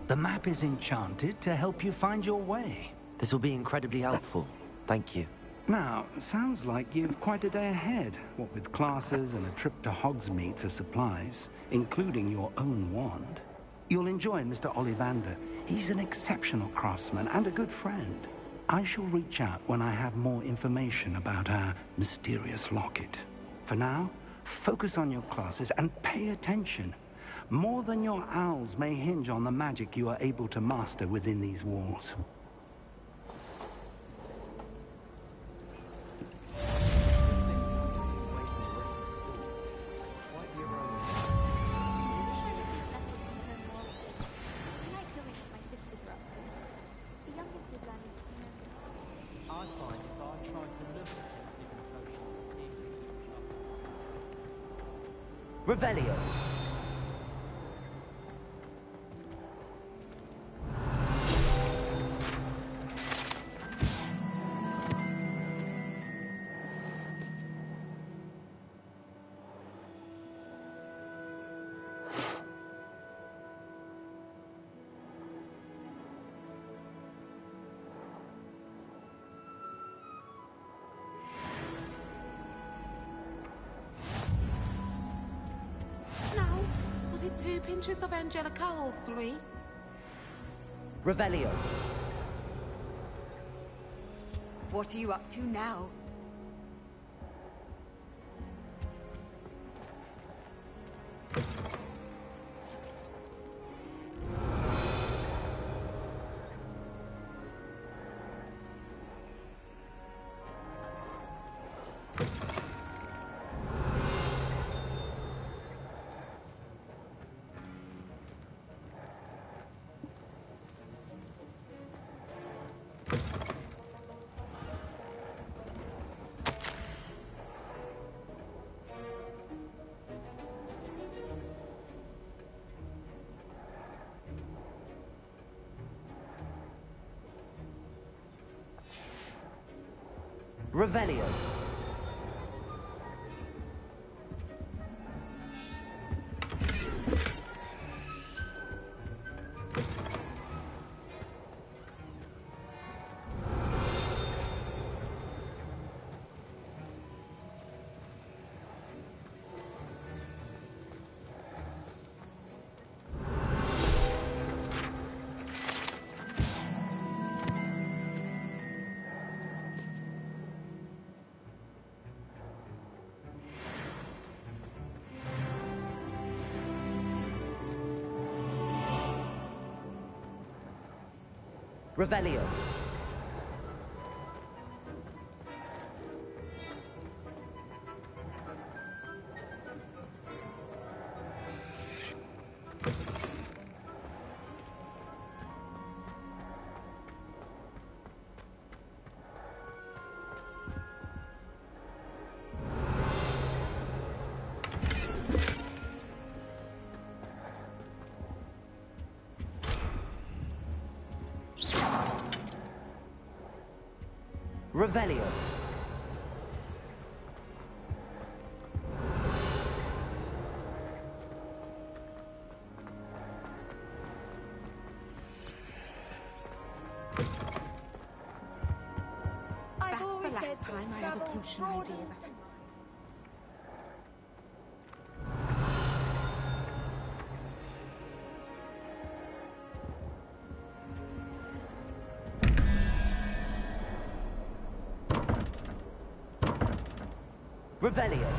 [SPEAKER 4] The map is enchanted to help you find your way.
[SPEAKER 5] This will be incredibly helpful. Thank you.
[SPEAKER 4] Now, sounds like you've quite a day ahead, what with classes and a trip to Hogsmeade for supplies, including your own wand. You'll enjoy Mr. Ollivander. He's an exceptional craftsman and a good friend. I shall reach out when I have more information about our mysterious locket. For now, focus on your classes and pay attention. More than your owls may hinge on the magic you are able to master within these walls.
[SPEAKER 5] Revelio.
[SPEAKER 16] Was it 2 pinches of Angelica or 3?
[SPEAKER 5] Revelio.
[SPEAKER 17] What are you up to now?
[SPEAKER 5] Revelio. Revelio. Revelio.
[SPEAKER 16] That's the last time I had a potion idea that
[SPEAKER 5] Revelio.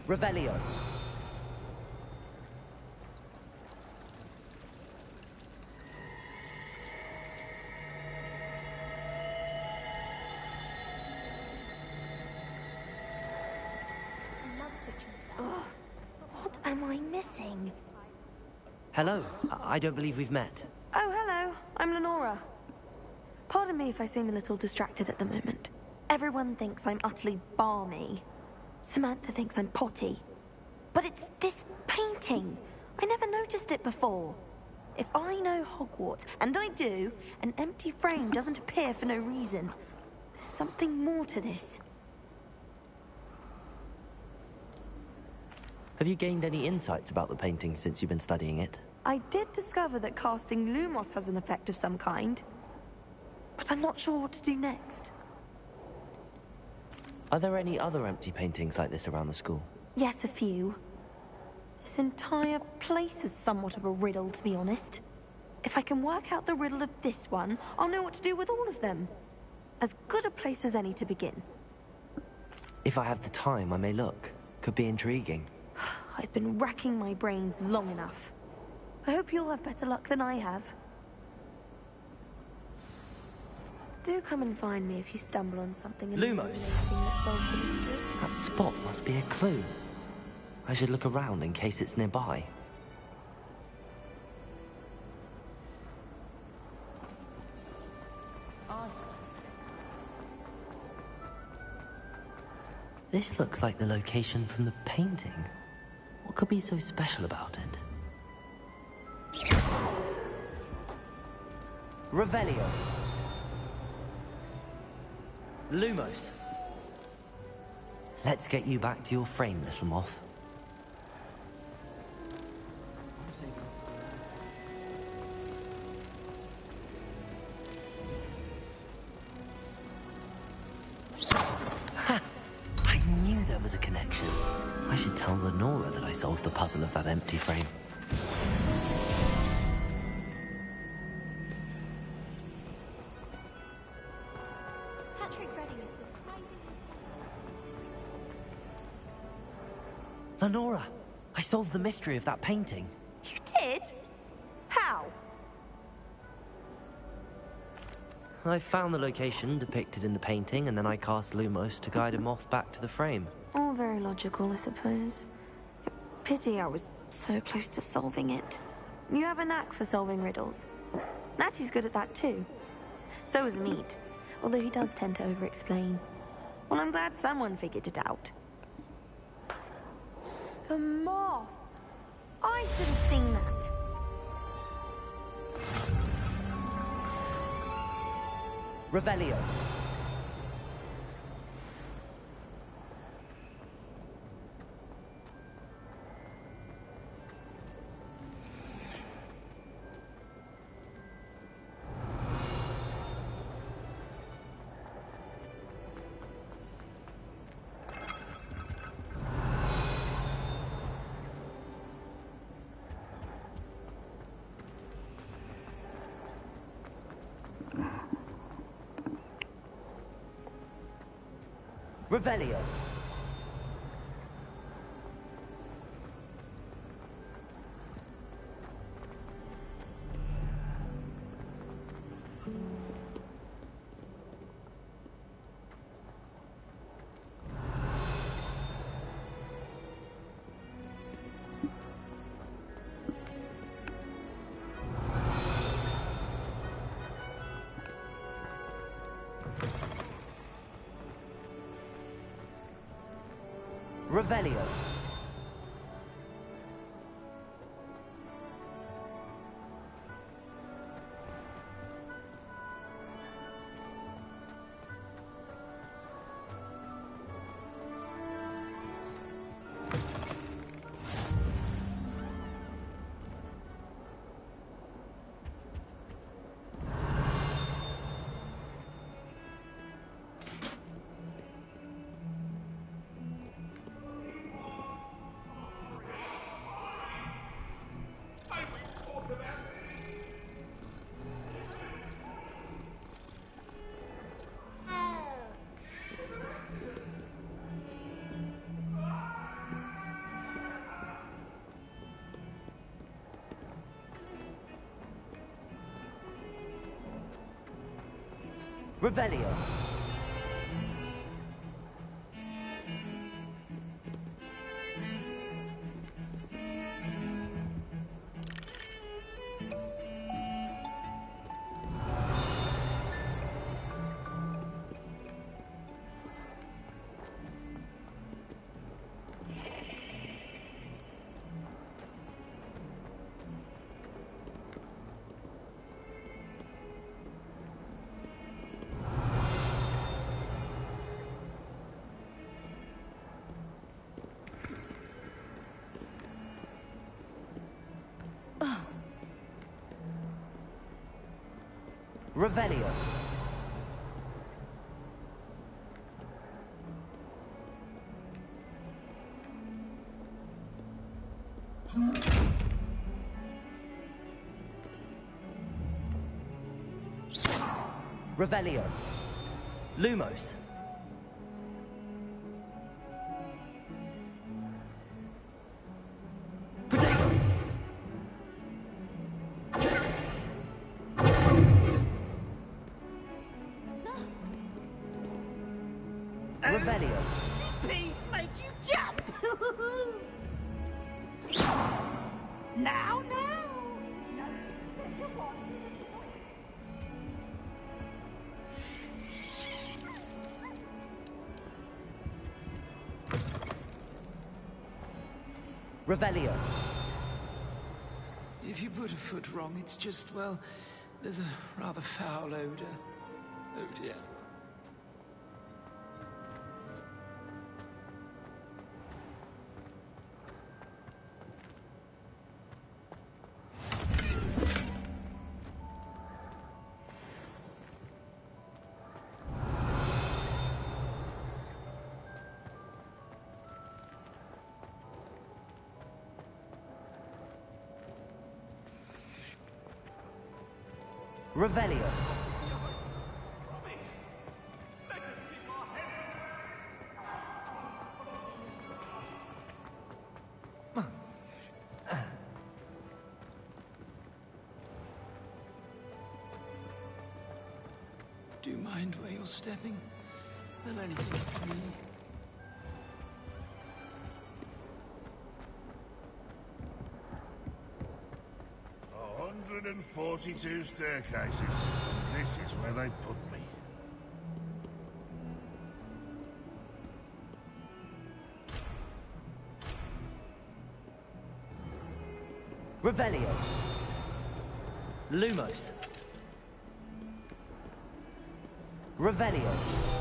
[SPEAKER 5] Revelio.
[SPEAKER 18] am I missing?
[SPEAKER 5] Hello. I don't believe we've met.
[SPEAKER 18] Oh, hello. I'm Lenora. Pardon me if I seem a little distracted at the moment. Everyone thinks I'm utterly balmy. Samantha thinks I'm potty. But it's this painting. I never noticed it before. If I know Hogwarts, and I do, an empty frame doesn't appear for no reason. There's something more to this.
[SPEAKER 5] Have you gained any insights about the painting since you've been studying it?
[SPEAKER 18] I did discover that casting Lumos has an effect of some kind. But I'm not sure what to do next.
[SPEAKER 5] Are there any other empty paintings like this around the school?
[SPEAKER 18] Yes, a few. This entire place is somewhat of a riddle, to be honest. If I can work out the riddle of this one, I'll know what to do with all of them. As good a place as any to begin.
[SPEAKER 5] If I have the time, I may look. Could be intriguing.
[SPEAKER 18] I've been racking my brains long enough. I hope you'll have better luck than I have. Do come and find me if you stumble on something
[SPEAKER 5] Lumos! That spot must be a clue. I should look around in case it's nearby. This looks like the location from the painting. What could be so special about it? Revelio. Lumos. Let's get you back to your frame, little moth. Ha! I knew there was a connection. I should tell Lenora that I solved the puzzle of that empty frame. Lenora, I solved the mystery of that painting.
[SPEAKER 18] You did? How?
[SPEAKER 5] I found the location depicted in the painting, and then I cast Lumos to guide a moth back to the frame.
[SPEAKER 18] All very logical, I suppose. Pity I was so close to solving it. You have a knack for solving riddles. Natty's good at that too. So is Meat, although he does tend to over-explain. Well, I'm glad someone figured it out. The moth! I should have seen that.
[SPEAKER 5] Revelio. Revelio. Revelio. Revelio. Revelio. Revelio. Lumos. Revelio.
[SPEAKER 3] Beats make you jump! Now!
[SPEAKER 5] Revelio.
[SPEAKER 19] If you put a foot wrong, it's just, well, there's a rather foul odor. Oh dear.
[SPEAKER 5] Revelio.
[SPEAKER 19] Do you mind where you're stepping? They'll only think it's me.
[SPEAKER 20] 142 staircases. This is where they put me.
[SPEAKER 5] Revelio. Lumos. Revelio.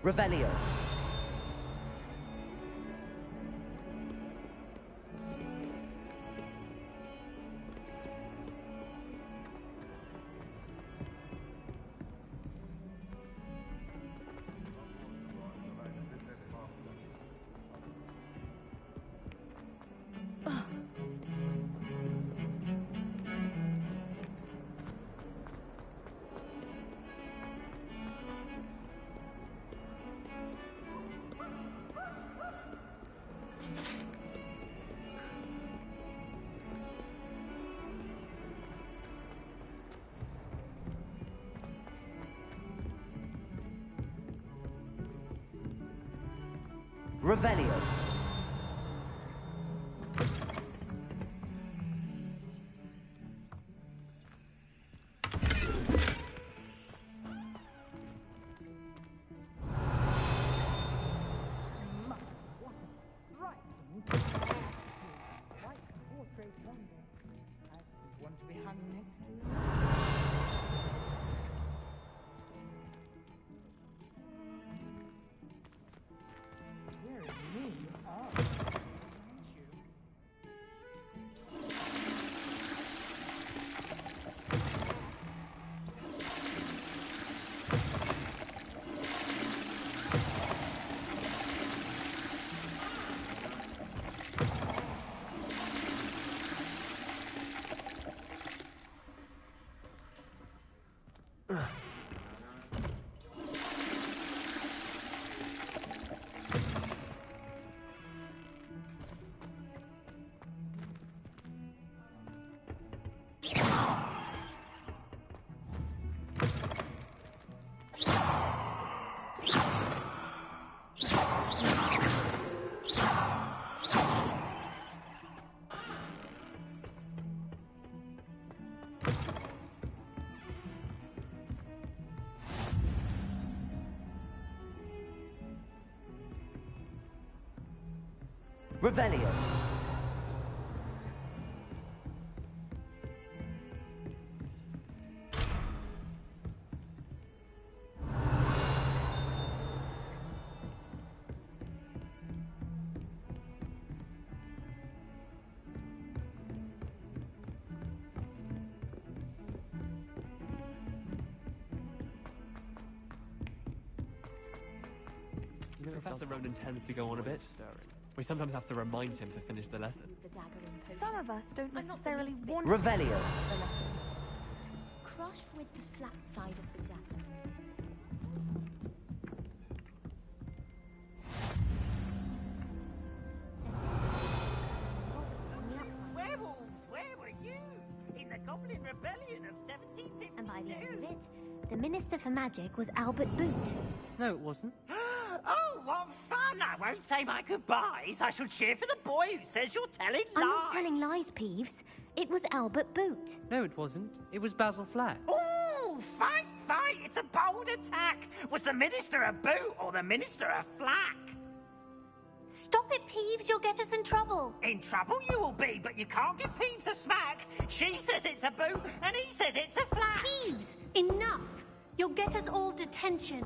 [SPEAKER 5] Revelio. Revelio.
[SPEAKER 21] Want to be hung next to you? Dear me, you are, aren't you?
[SPEAKER 5] Revelio.
[SPEAKER 15] You know, Professor Ronan tends to go on a bit. We sometimes have to remind him to finish the lesson.
[SPEAKER 18] Some of us don't necessarily want
[SPEAKER 5] Revelio.
[SPEAKER 18] the lesson.
[SPEAKER 22] Crush with the flat side of the dagger.
[SPEAKER 3] Werewolves, where were you? In the Goblin Rebellion of 1752.
[SPEAKER 12] And by the end of it, the Minister for Magic was Albert Boot.
[SPEAKER 14] No, it wasn't.
[SPEAKER 3] Oh, what fun! I won't say my goodbyes. I shall cheer for the boy who says you're telling lies.
[SPEAKER 12] I'm not telling lies, Peeves. It was Albert Boot.
[SPEAKER 14] No, it wasn't. It was Basil Flack.
[SPEAKER 3] Ooh, fight, fight! It's a bold attack. Was the Minister a boot or the Minister a flack?
[SPEAKER 12] Stop it, Peeves. You'll get us in trouble.
[SPEAKER 3] In trouble you will be, but you can't give Peeves a smack. She says it's a boot, and he says it's a flack.
[SPEAKER 12] Peeves, enough. You'll get us all detention.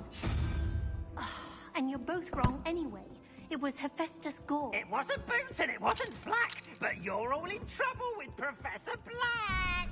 [SPEAKER 12] And you're both wrong anyway. It was Hephaestus Gore.
[SPEAKER 3] It wasn't Boot and it wasn't Flack, but you're all in trouble with Professor Black.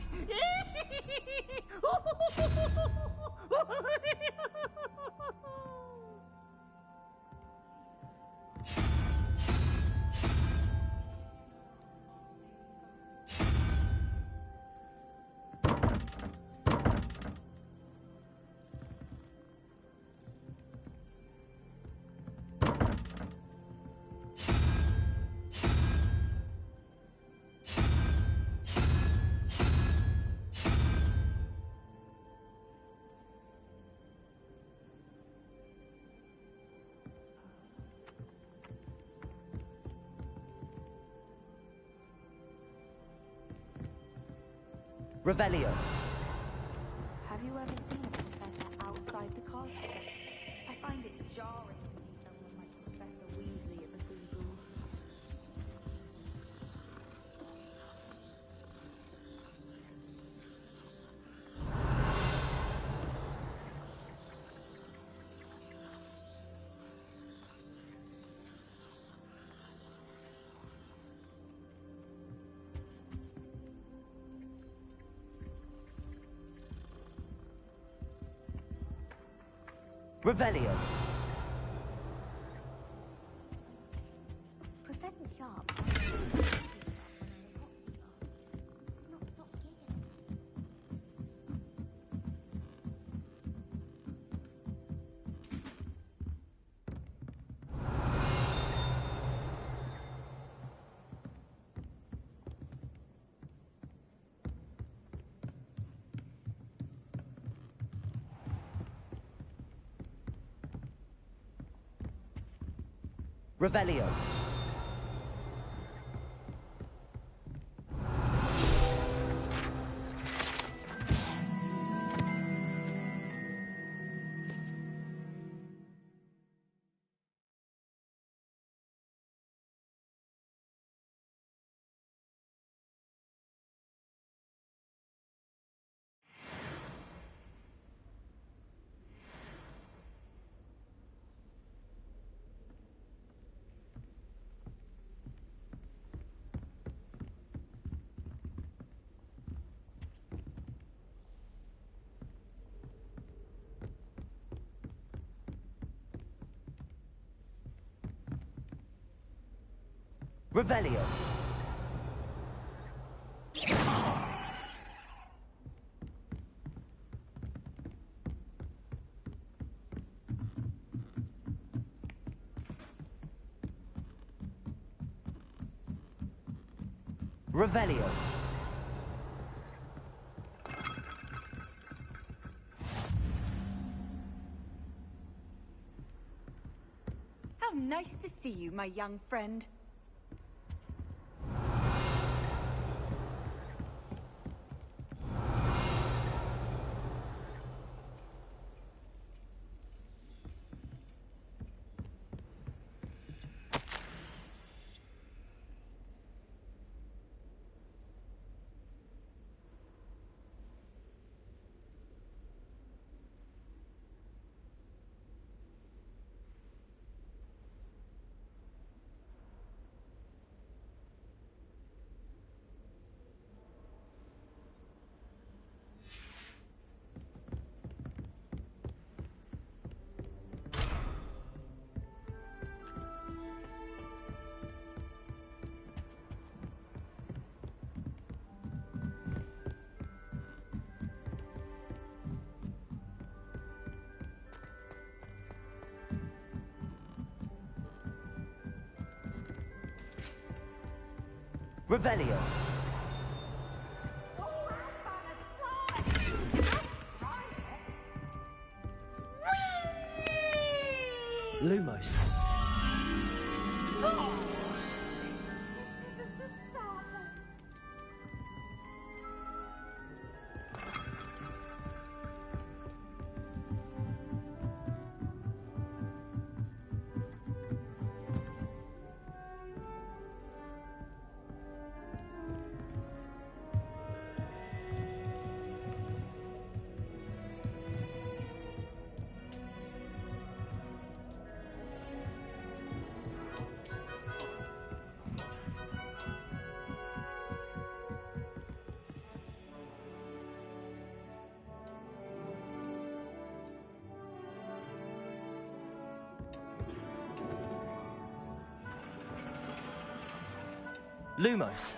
[SPEAKER 5] Revelio.
[SPEAKER 18] Have you ever seen a professor outside the castle? I find it jarring to see someone like Professor Weasley at the Free Ball.
[SPEAKER 5] Revelio.
[SPEAKER 22] Professor Sharp.
[SPEAKER 5] Revelio. Revelio. Revelio.
[SPEAKER 17] How nice to see you, my young friend.
[SPEAKER 5] Revelio. Lumos. Lumos.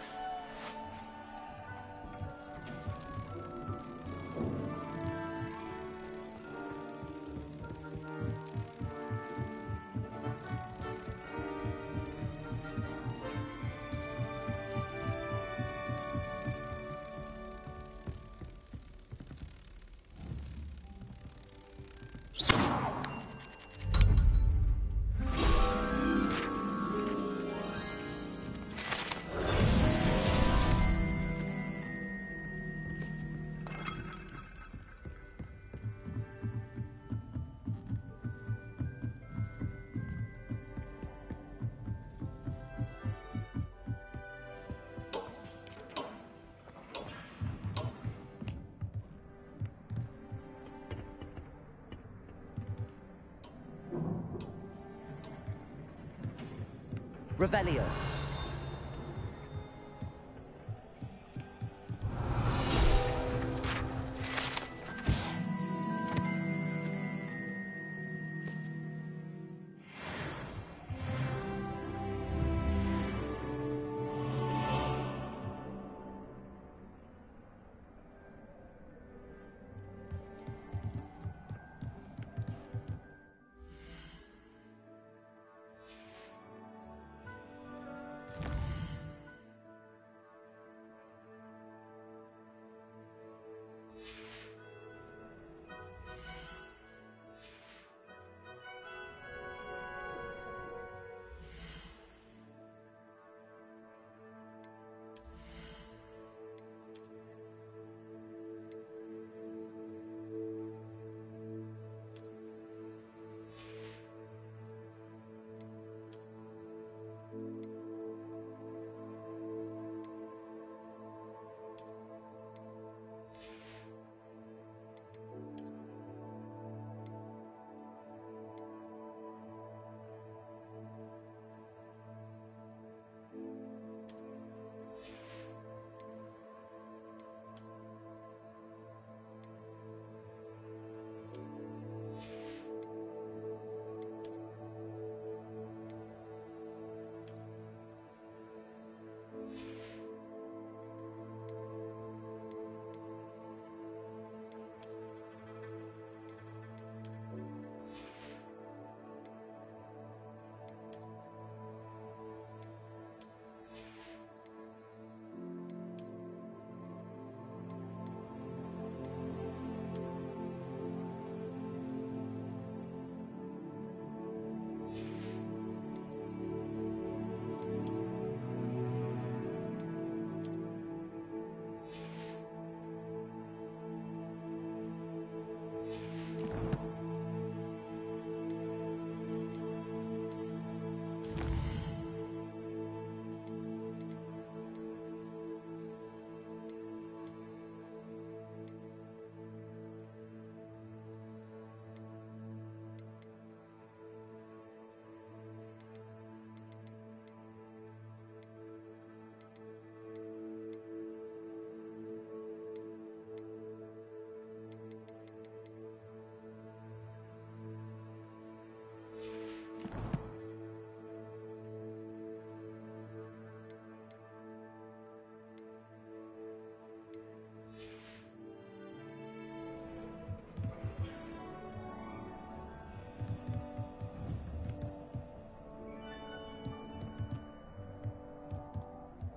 [SPEAKER 5] Revelio.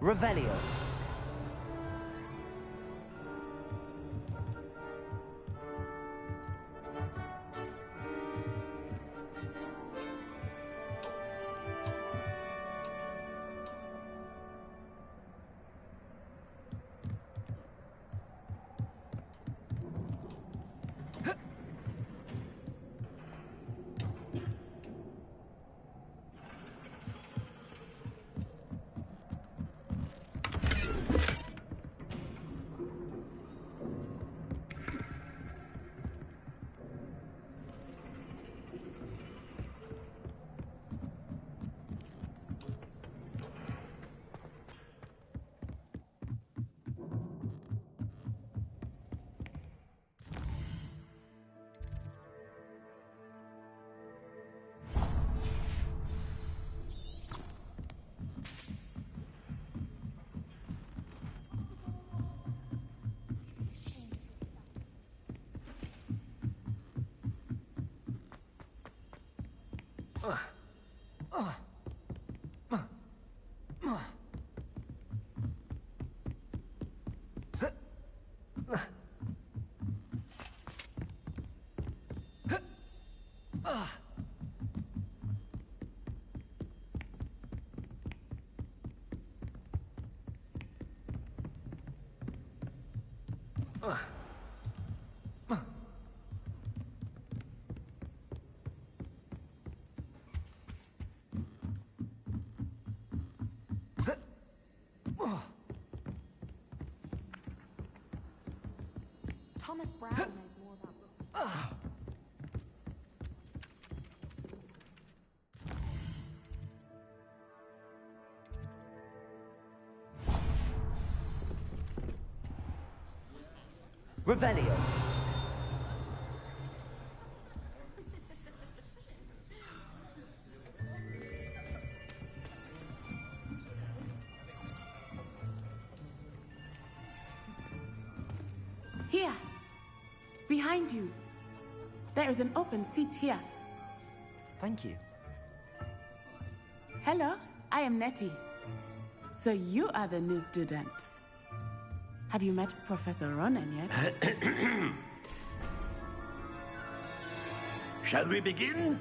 [SPEAKER 5] Revelio.
[SPEAKER 18] Thomas Brown knows more about
[SPEAKER 5] Revelio.
[SPEAKER 13] Here. Behind you. There is an open seat here.
[SPEAKER 5] Thank you.
[SPEAKER 13] Hello, I am Nettie. So you are the new student. Have you met Professor Ronan yet?
[SPEAKER 7] Shall we begin?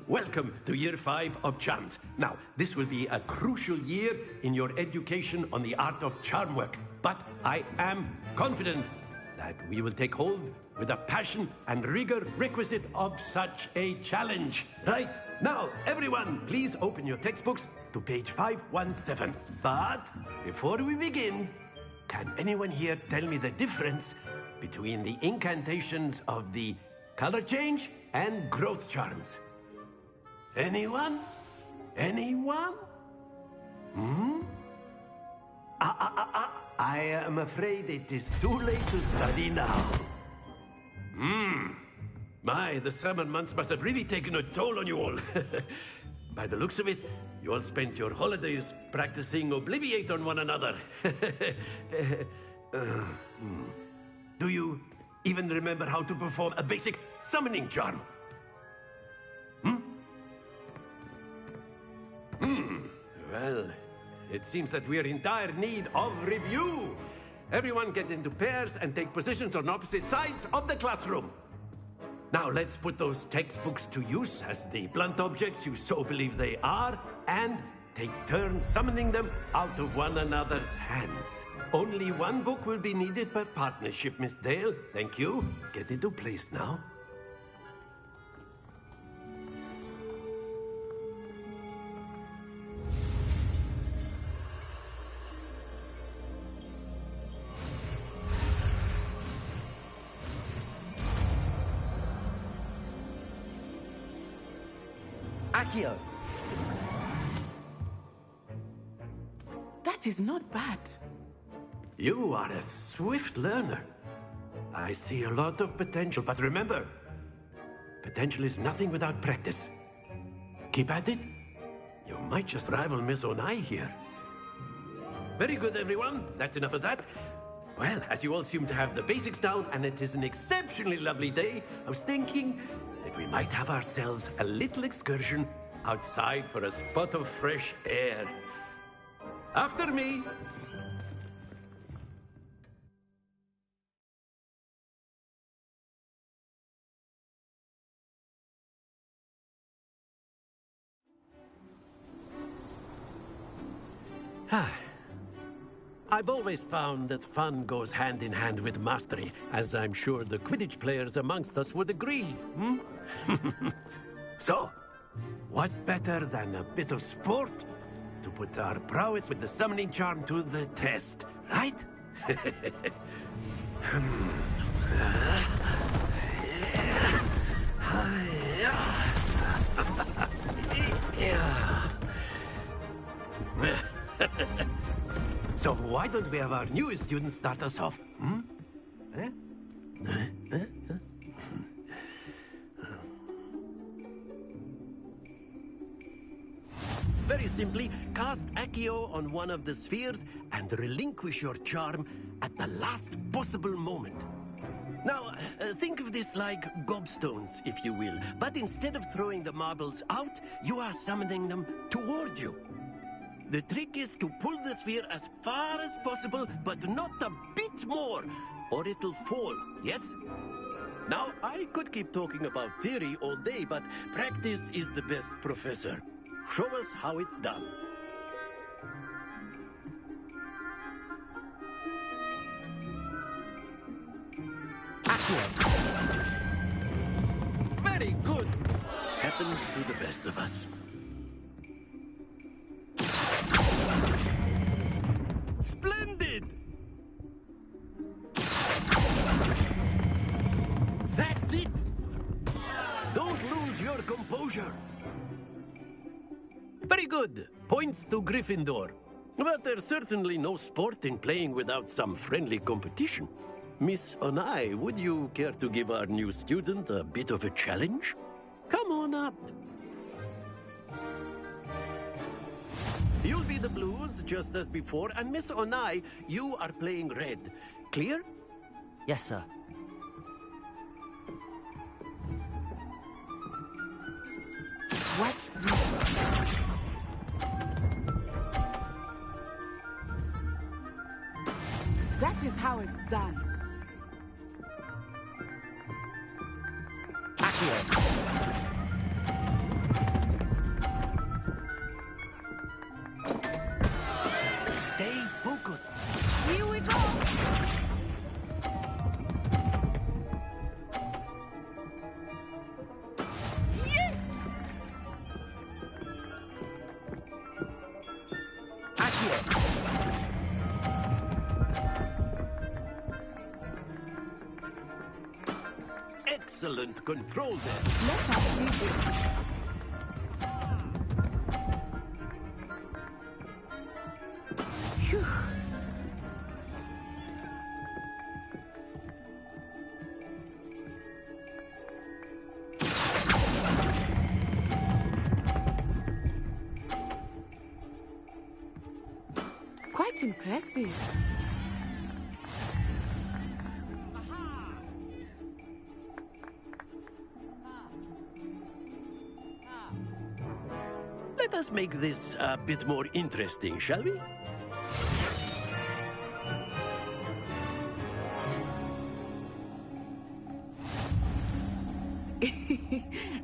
[SPEAKER 7] Welcome to Year 5 of Charms. Now, this will be a crucial year in your education on the art of charm work. But I am confident that we will take hold with the passion and rigor requisite of such a challenge. Right, now, everyone, please open your textbooks to page 517. But before we begin, can anyone here tell me the difference between the incantations of the color change and growth charms? Anyone? Anyone? I am afraid it is too late to study now. My, the summer months must have really taken a toll on you all. By the looks of it, you all spent your holidays practicing Obliviate on one another. Do you even remember how to perform a basic summoning charm? Well, it seems that we are in dire need of review. Everyone get into pairs and take positions on opposite sides of the classroom. Now let's put those textbooks to use as the blunt objects you so believe they are, and take turns summoning them out of one another's hands. Only one book will be needed per partnership, Miss Dale. Thank you. Get into place now.
[SPEAKER 5] Accio.
[SPEAKER 13] That is not bad.
[SPEAKER 7] You are a swift learner. I see a lot of potential, but remember, potential is nothing without practice. Keep at it. You might just rival Miss Onai here. Very good, everyone. That's enough of that. Well, as you all seem to have the basics down, and it is an exceptionally lovely day, I was thinking that we might have ourselves a little excursion outside for a spot of fresh air. After me. I've always found that fun goes hand in hand with mastery, as I'm sure the Quidditch players amongst us would agree. So, what better than a bit of sport to put our prowess with the summoning charm to the test, right? So why don't we have our newest student start us off? Very simply, cast Accio on one of the spheres and relinquish your charm at the last possible moment. Now, think of this like gobstones, if you will. But instead of throwing the marbles out, you are summoning them toward you. The trick is to pull the sphere as far as possible, but not a bit more, or it'll fall, yes? Now, I could keep talking about theory all day, but practice is the best professor. Show us how it's done. Very good. Happens to the best of us. Splendid! That's it! Don't lose your composure. Very good. Points to Gryffindor. But there's certainly no sport in playing without some friendly competition. Miss Onai, would you care to give our new student a bit of a challenge? Come on up. You'll be the blues, just as before, and Miss Onai, you are playing red. Clear?
[SPEAKER 5] Yes, sir.
[SPEAKER 13] Watch this. That is how it's done.
[SPEAKER 7] Stay focused.
[SPEAKER 13] Here we go. Yes!
[SPEAKER 7] Excellent control there.
[SPEAKER 13] Let us do this. Phew. Quite impressive.
[SPEAKER 7] Let us make this a bit more interesting, shall we?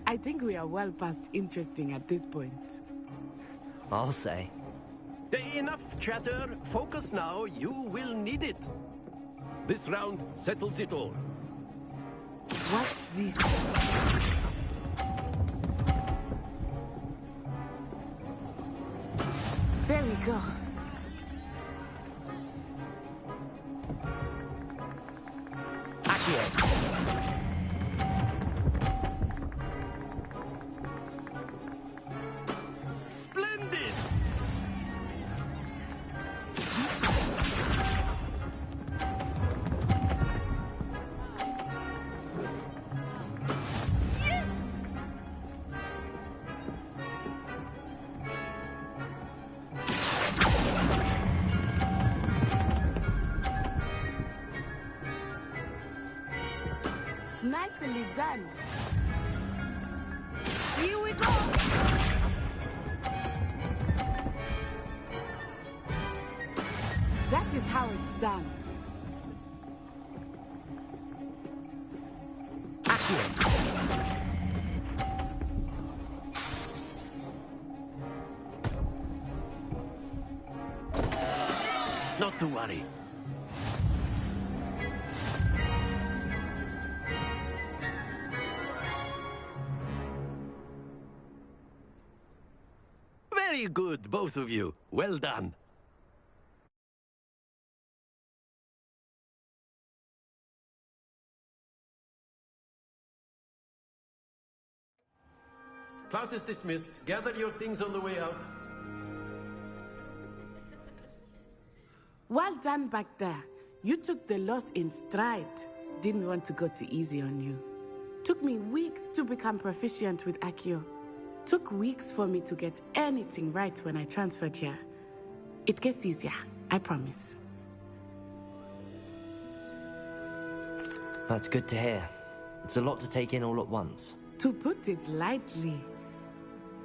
[SPEAKER 13] I think we are well past interesting at this point.
[SPEAKER 5] I'll say.
[SPEAKER 7] Enough chatter. Focus now. You will need it. This round settles it all.
[SPEAKER 13] Watch this. There we go.
[SPEAKER 7] Splendid!
[SPEAKER 13] Nicely done. Here we go.
[SPEAKER 7] Not to worry. Very good, both of you. Well done. Class is dismissed. Gather your things on the way out.
[SPEAKER 13] Well done back there. You took the loss in stride. Didn't want to go too easy on you. Took me weeks to become proficient with Accio. Took weeks for me to get anything right when I transferred here. It gets easier, I promise.
[SPEAKER 5] That's good to hear. It's a lot to take in all at once.
[SPEAKER 13] To put it lightly,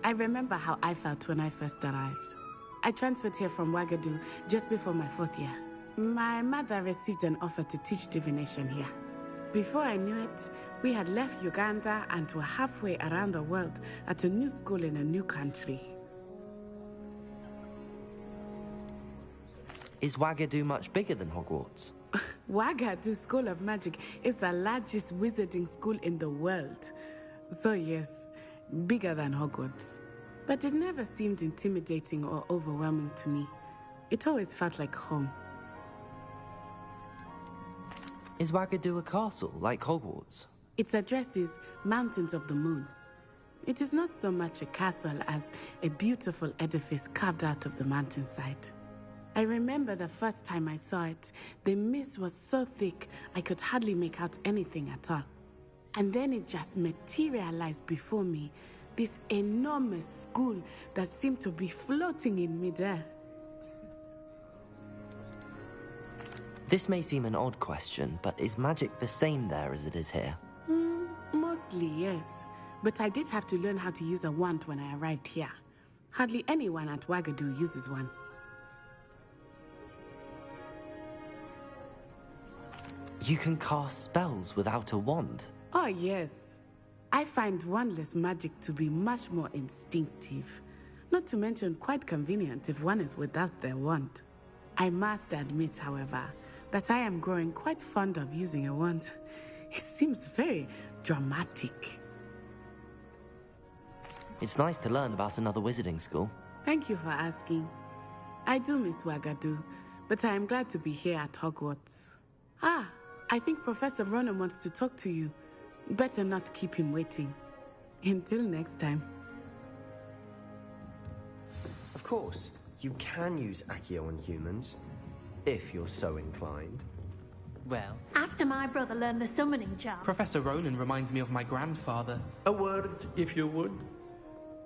[SPEAKER 13] I remember how I felt when I first arrived. I transferred here from Wagadu just before my 4th year. My mother received an offer to teach divination here. Before I knew it, we had left Uganda and were halfway around the world at a new school in a new country.
[SPEAKER 5] Is Wagadu much bigger than Hogwarts?
[SPEAKER 13] Wagadu School of Magic is the largest wizarding school in the world. So yes, bigger than Hogwarts. But it never seemed intimidating or overwhelming to me. It always felt like home.
[SPEAKER 5] Is Wagadu a castle, like Hogwarts?
[SPEAKER 13] Its address is Mountains of the Moon. It is not so much a castle as a beautiful edifice carved out of the mountainside. I remember the first time I saw it, the mist was so thick I could hardly make out anything at all. And then it just materialized before me, this enormous school that seemed to be floating in midair.
[SPEAKER 5] This may seem an odd question, but is magic the same there as it is here?
[SPEAKER 13] Mostly, yes. But I did have to learn how to use a wand when I arrived here. Hardly anyone at Wagadu uses one.
[SPEAKER 5] You can cast spells without a wand?
[SPEAKER 13] Oh, yes. I find wandless magic to be much more instinctive. Not to mention quite convenient if one is without their wand. I must admit, however, that I am growing quite fond of using a wand. It seems very dramatic.
[SPEAKER 5] It's nice to learn about another wizarding school.
[SPEAKER 13] Thank you for asking. I do miss Wagadu, but I am glad to be here at Hogwarts. Ah, I think Professor Ronan wants to talk to you. Better not keep him waiting. Until next time.
[SPEAKER 1] Of course, you can use Accio on humans, if you're so inclined.
[SPEAKER 14] Well,
[SPEAKER 12] After my brother learned the summoning charm.
[SPEAKER 8] Professor Ronan reminds me of my grandfather.
[SPEAKER 7] A word, if you would.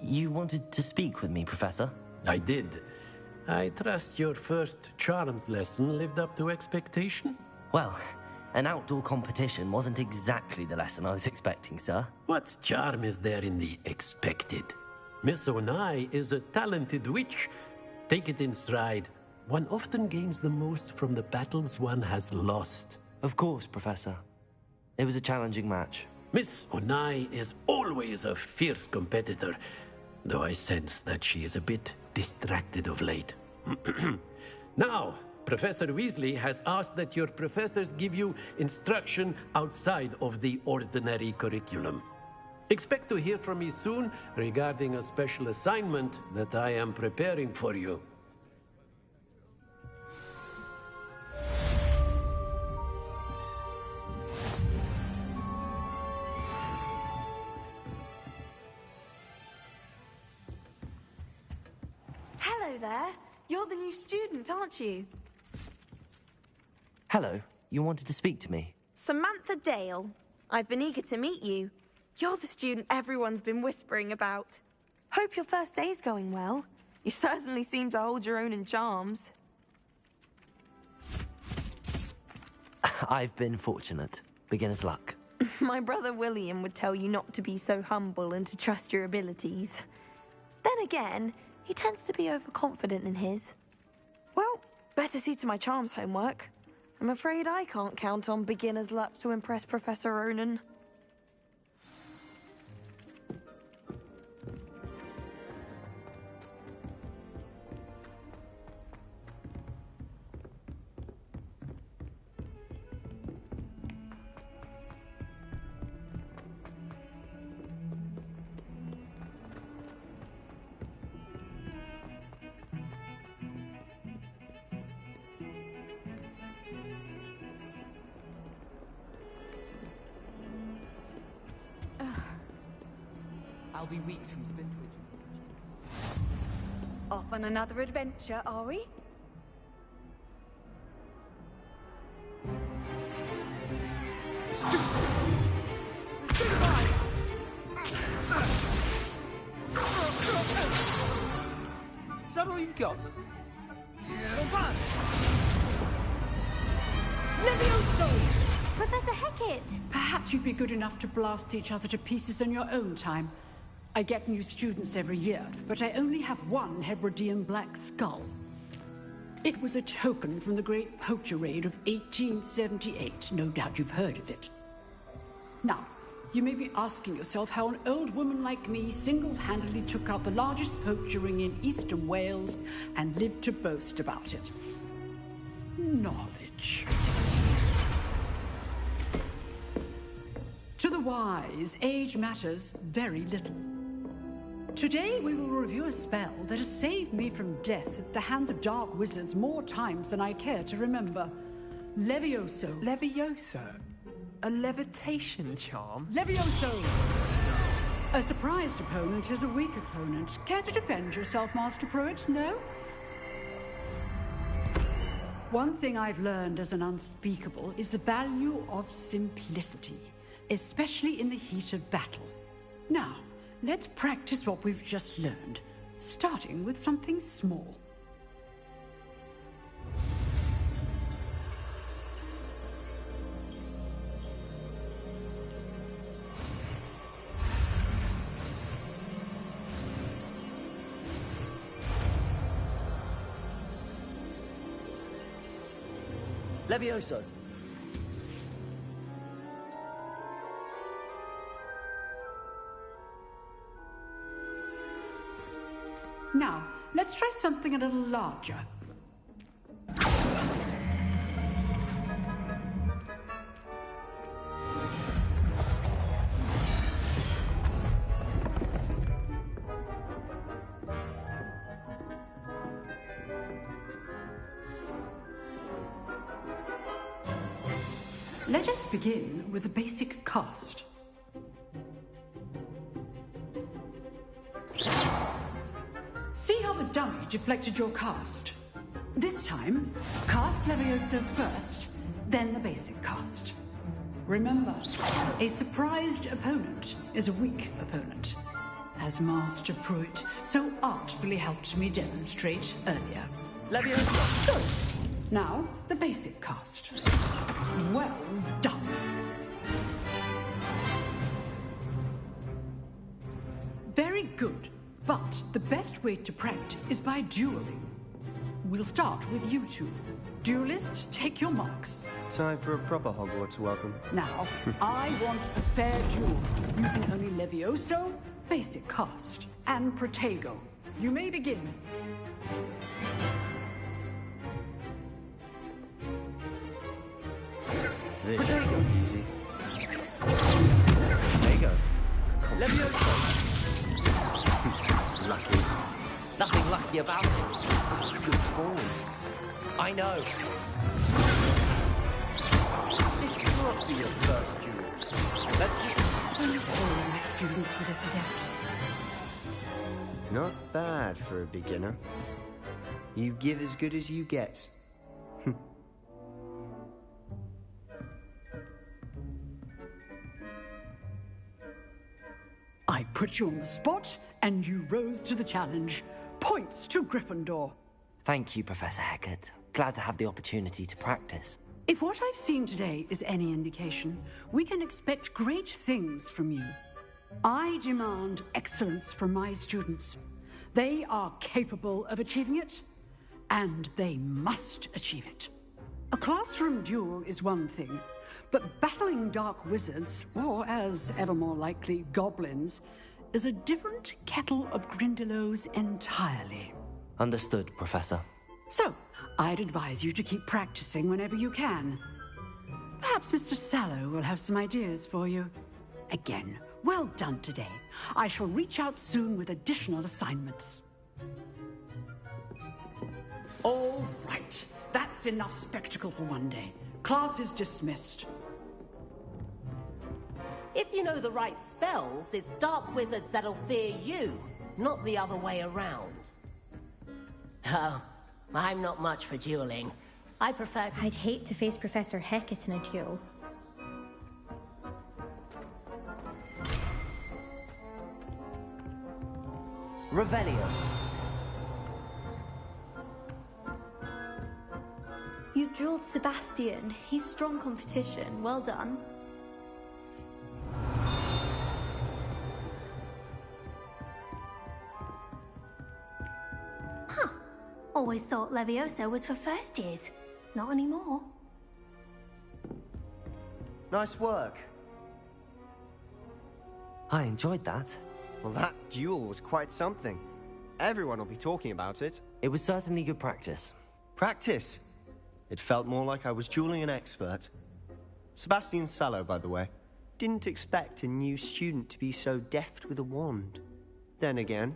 [SPEAKER 5] You wanted to speak with me, Professor?
[SPEAKER 7] I did. I trust your first charms lesson lived up to expectation?
[SPEAKER 5] Well, an outdoor competition wasn't exactly the lesson I was expecting, sir.
[SPEAKER 7] What charm is there in the expected? Miss Onai is a talented witch. Take it in stride. One often gains the most from the battles one has lost.
[SPEAKER 5] Of course, Professor. It was a challenging match.
[SPEAKER 7] Miss Onai is always a fierce competitor, though I sense that she is a bit distracted of late. Now, Professor Weasley has asked that your professors give you instruction outside of the ordinary curriculum. Expect to hear from me soon regarding a special assignment that I am preparing for you.
[SPEAKER 18] Hello there. You're the new student, aren't you?
[SPEAKER 5] Hello, you wanted to speak to me?
[SPEAKER 18] Samantha Dale. I've been eager to meet you. You're the student everyone's been whispering about. Hope your first day's going well. You certainly seem to hold your own in charms.
[SPEAKER 5] I've been fortunate. Beginner's luck.
[SPEAKER 18] My brother William would tell you not to be so humble and to trust your abilities. Then again, he tends to be overconfident in his. Well, better see to my charms homework. I'm afraid I can't count on beginner's luck to impress Professor Ronan.
[SPEAKER 21] I'll be weeks from Spintridge.
[SPEAKER 17] Off on another adventure, are we?
[SPEAKER 2] Is that all you've got?
[SPEAKER 6] Levioso!
[SPEAKER 12] Professor Hecat!
[SPEAKER 6] Perhaps you'd be good enough to blast each other to pieces in your own time. I get new students every year, but I only have one Hebridean black skull. It was a token from the Great Poacher Raid of 1878. No doubt you've heard of it. Now, you may be asking yourself how an old woman like me single-handedly took out the largest poacher ring in eastern Wales and lived to boast about it. Knowledge. To the wise, age matters very little. Today we will review a spell that has saved me from death at the hands of dark wizards more times than I care to remember. Levioso.
[SPEAKER 2] Levioso? A levitation charm?
[SPEAKER 6] Levioso! A surprised opponent is a weak opponent. Care to defend yourself, Master Pruitt? No? One thing I've learned as an unspeakable is the value of simplicity, especially in the heat of battle. Now, let's practice what we've just learned, starting with something small.
[SPEAKER 2] Levioso.
[SPEAKER 6] Now, let's try something a little larger. Let us begin with the basic cast. See how the dummy deflected your cast? This time, cast Levioso first, then the basic cast. Remember, a surprised opponent is a weak opponent, as Master Pruitt so artfully helped me demonstrate earlier.
[SPEAKER 2] Levioso!
[SPEAKER 6] Good. Now, the basic cast. Well done. Very good. But the best way to practice is by dueling. We'll start with you two. Duelists, take your marks.
[SPEAKER 1] Time for a proper Hogwarts welcome.
[SPEAKER 6] Now, I want a fair duel, using only Levioso, basic cast, and Protego. You may begin.
[SPEAKER 1] This should be easy. Protego.
[SPEAKER 2] Levioso!
[SPEAKER 1] Lucky.
[SPEAKER 2] Nothing lucky about it.
[SPEAKER 1] Good form.
[SPEAKER 2] I know.
[SPEAKER 1] This cannot be your first duel.
[SPEAKER 6] All my students were this adept.
[SPEAKER 1] Not bad for a beginner. You give as good as you get.
[SPEAKER 6] I put you on the spot, and you rose to the challenge. Points to Gryffindor.
[SPEAKER 5] Thank you, Professor Hecat. Glad to have the opportunity to practice.
[SPEAKER 6] If what I've seen today is any indication, we can expect great things from you. I demand excellence from my students. They are capable of achieving it, and they must achieve it. A classroom duel is one thing, but battling dark wizards, or as ever more likely, goblins, is a different kettle of Grindylows entirely.
[SPEAKER 5] Understood, Professor.
[SPEAKER 6] So, I'd advise you to keep practicing whenever you can. Perhaps Mr. Sallow will have some ideas for you. Again, well done today. I shall reach out soon with additional assignments. All right. That's enough spectacle for one day. Class is dismissed.
[SPEAKER 10] If you know the right spells, it's dark wizards that'll fear you, not the other way around. Oh, I'm not much for dueling. I prefer to...
[SPEAKER 11] I'd hate to face Professor Hecat in a duel.
[SPEAKER 2] Revelio.
[SPEAKER 11] You drilled Sebastian. He's strong competition. Well done.
[SPEAKER 12] Huh. Always thought Levioso was for first years. Not anymore.
[SPEAKER 1] Nice work.
[SPEAKER 5] I enjoyed that.
[SPEAKER 1] Well, that duel was quite something. Everyone will be talking about it.
[SPEAKER 5] It was certainly good practice.
[SPEAKER 1] Practice? It felt more like I was dueling an expert. Sebastian Sallow, by the way. Didn't expect a new student to be so deft with a wand. Then again,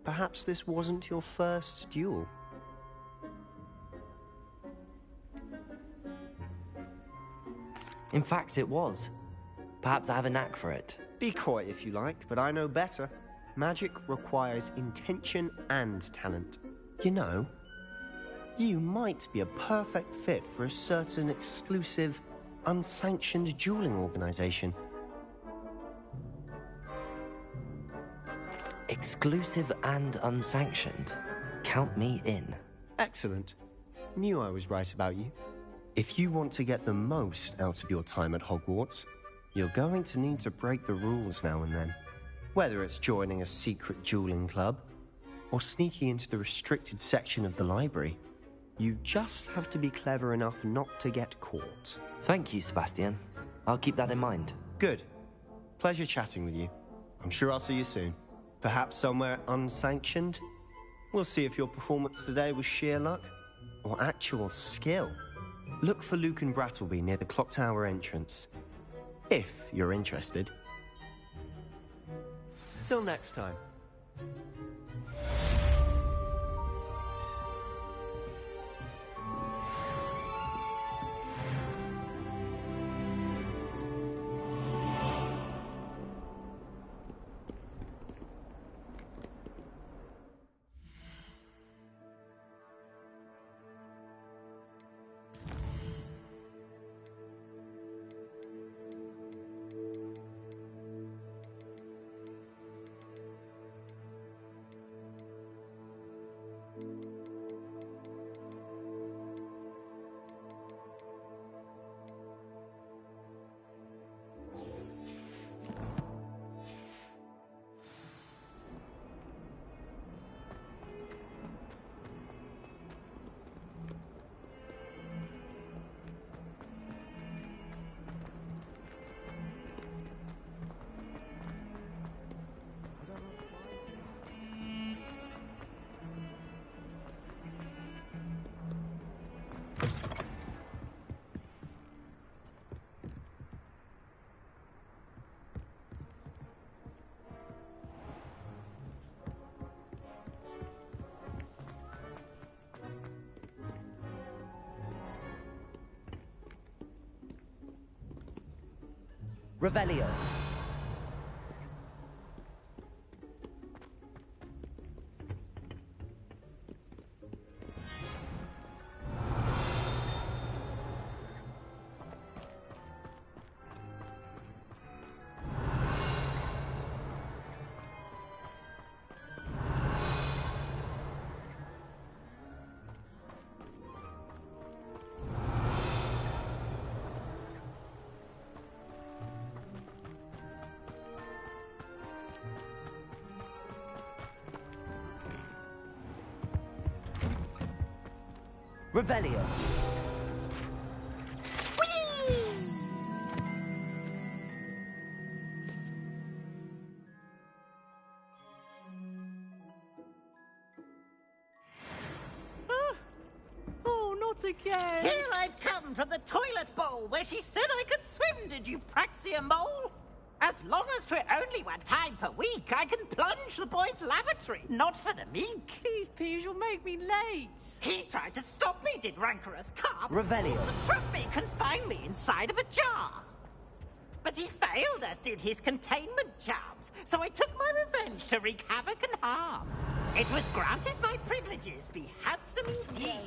[SPEAKER 1] perhaps this wasn't your first duel.
[SPEAKER 5] In fact, it was. Perhaps I have a knack for it.
[SPEAKER 1] Be coy if you like, but I know better. Magic requires intention and talent. You know, you might be a perfect fit for a certain exclusive, unsanctioned dueling organization.
[SPEAKER 5] Exclusive and unsanctioned. Count me in.
[SPEAKER 1] Excellent. Knew I was right about you. If you want to get the most out of your time at Hogwarts, you're going to need to break the rules now and then. Whether it's joining a secret dueling club, or sneaking into the restricted section of the library, you just have to be clever enough not to get caught.
[SPEAKER 5] Thank you, Sebastian. I'll keep that in mind.
[SPEAKER 1] Good. Pleasure chatting with you. I'm sure I'll see you soon. Perhaps somewhere unsanctioned? We'll see if your performance today was sheer luck, or actual skill. Look for Luke and Brattleby near the clock tower entrance. If you're interested. Till next time.
[SPEAKER 2] Revelio. Revelio.
[SPEAKER 10] Oh, not again! Here I've come from the toilet bowl where she said I could swim, did you praxia mole? As long as 'twere only one time per week, I can plunge the boy's lavatory, not for the meek.
[SPEAKER 6] These peas will make me late.
[SPEAKER 10] He tried to stop me, did rancorous carp.
[SPEAKER 2] Revelio.
[SPEAKER 10] To trap me, confine me inside of a jar. But he failed, as did his containment charms, so I took my revenge to wreak havoc and harm. It was granted my privileges be handsome indeed,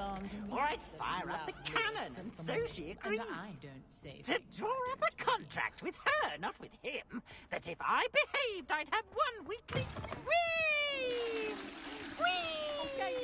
[SPEAKER 10] or I'd fire up the cannon, and so she agreed.
[SPEAKER 4] I don't say
[SPEAKER 10] To draw up a contract with her, not with him, that if I behaved, I'd have one weekly swing! Whee! Okay.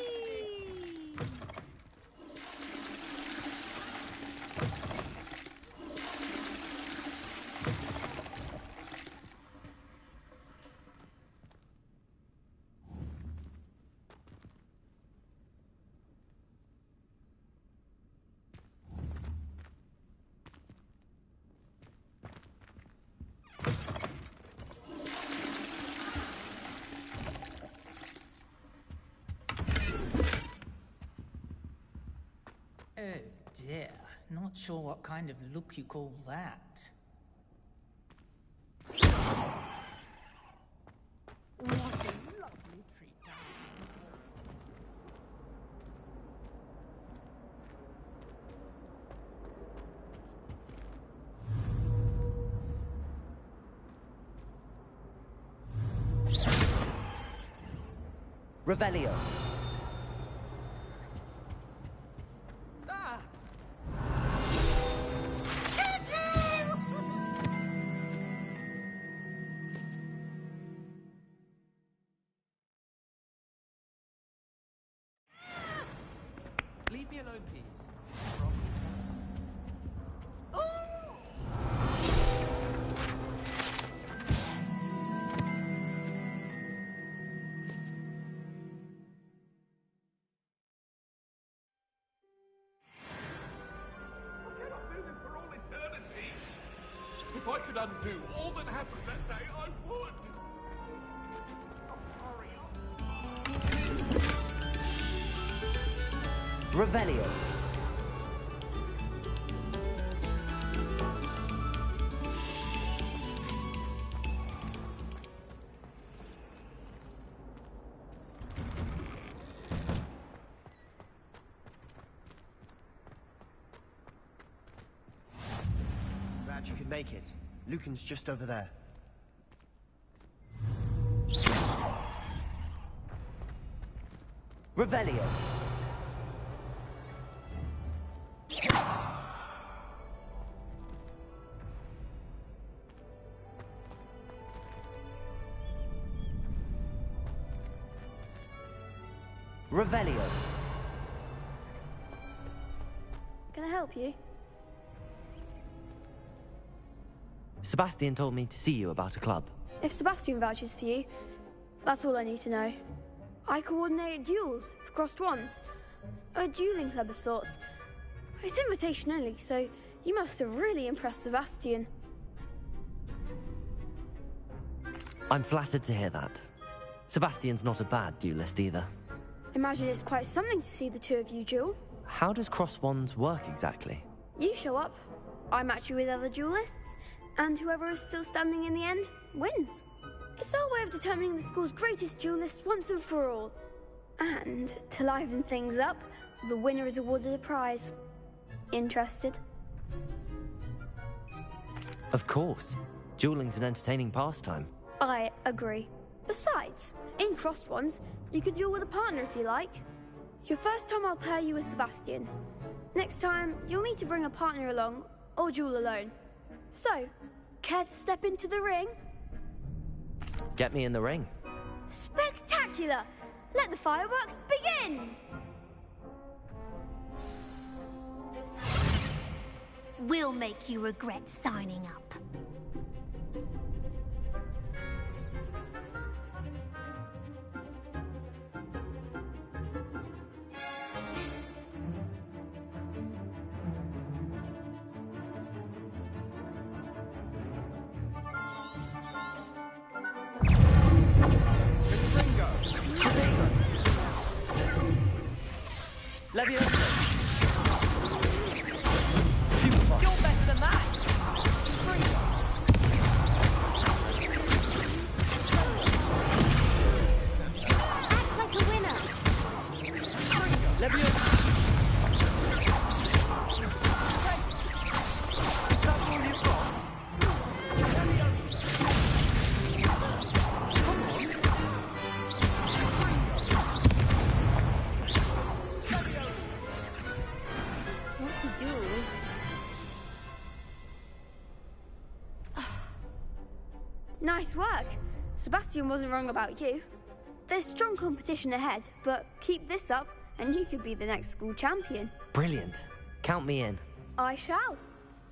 [SPEAKER 4] Oh dear, not sure what kind of look you call that. What a lovely treat.
[SPEAKER 2] Revelio.
[SPEAKER 21] Leave me alone, please.
[SPEAKER 20] If I could undo all that happened that day, I would!
[SPEAKER 2] Revelio.
[SPEAKER 1] Glad you could make it. Lucan's just over there.
[SPEAKER 2] Revelio. Revelio.
[SPEAKER 11] Can I help you?
[SPEAKER 5] Sebastian told me to see you about a club.
[SPEAKER 11] If Sebastian vouches for you, that's all I need to know. I coordinate duels for crossed wands. A dueling club of sorts. It's invitation only, so you must have really impressed Sebastian.
[SPEAKER 5] I'm flattered to hear that. Sebastian's not a bad duelist either.
[SPEAKER 11] Imagine it's quite something to see the two of you duel.
[SPEAKER 5] How does cross wands work exactly?
[SPEAKER 11] You show up, I match you with other duelists, and whoever is still standing in the end wins. It's our way of determining the school's greatest duelist once and for all. And to liven things up, the winner is awarded a prize. Interested?
[SPEAKER 5] Of course. Dueling's an entertaining pastime.
[SPEAKER 11] I agree. Besides, in crossed ones, you can duel with a partner if you like. Your first time I'll pair you with Sebastian. Next time, you'll need to bring a partner along, or duel alone. So, care to step into the ring?
[SPEAKER 5] Get me in the ring.
[SPEAKER 11] Spectacular! Let the fireworks begin!
[SPEAKER 12] We'll make you regret signing up.
[SPEAKER 2] Leviosa. You're better than that.
[SPEAKER 12] Act like a winner.
[SPEAKER 2] Leviosa. Is that all you've got?
[SPEAKER 11] Nice work. Sebastian wasn't wrong about you. There's strong competition ahead, but keep this up and you could be the next school champion.
[SPEAKER 5] Brilliant. Count me in.
[SPEAKER 11] I shall.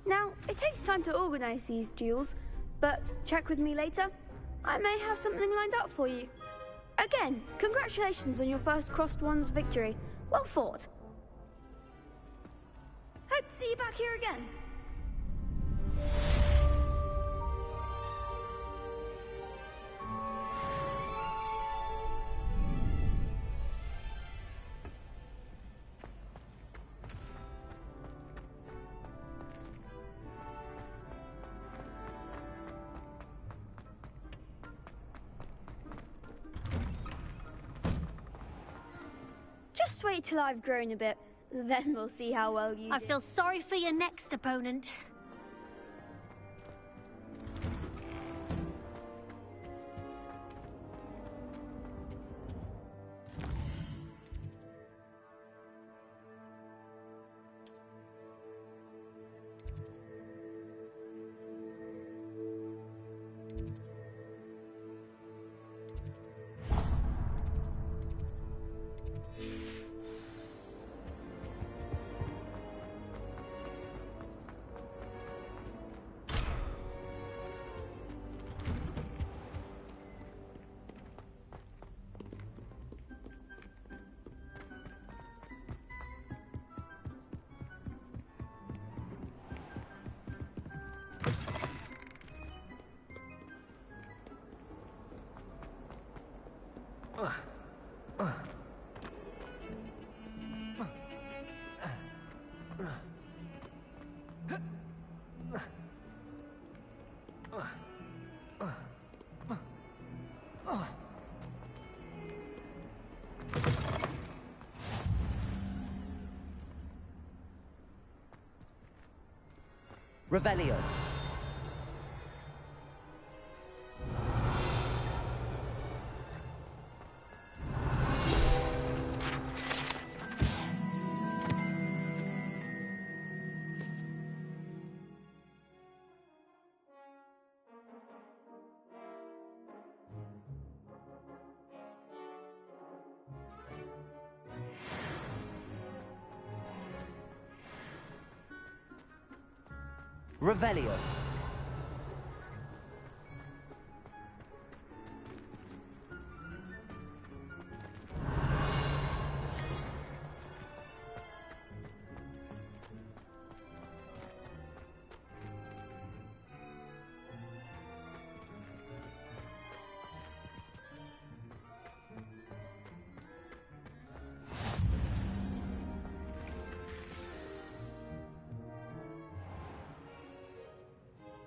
[SPEAKER 11] Now, it takes time to organise these duels, but check with me later. I may have something lined up for you. Again, congratulations on your first Crossed Wands victory. Well fought. Hope to see you back here again. Just wait till I've grown a bit. Then we'll see how well you
[SPEAKER 12] I
[SPEAKER 11] do.
[SPEAKER 12] feel sorry for your next opponent.
[SPEAKER 2] Revelio. Revelio.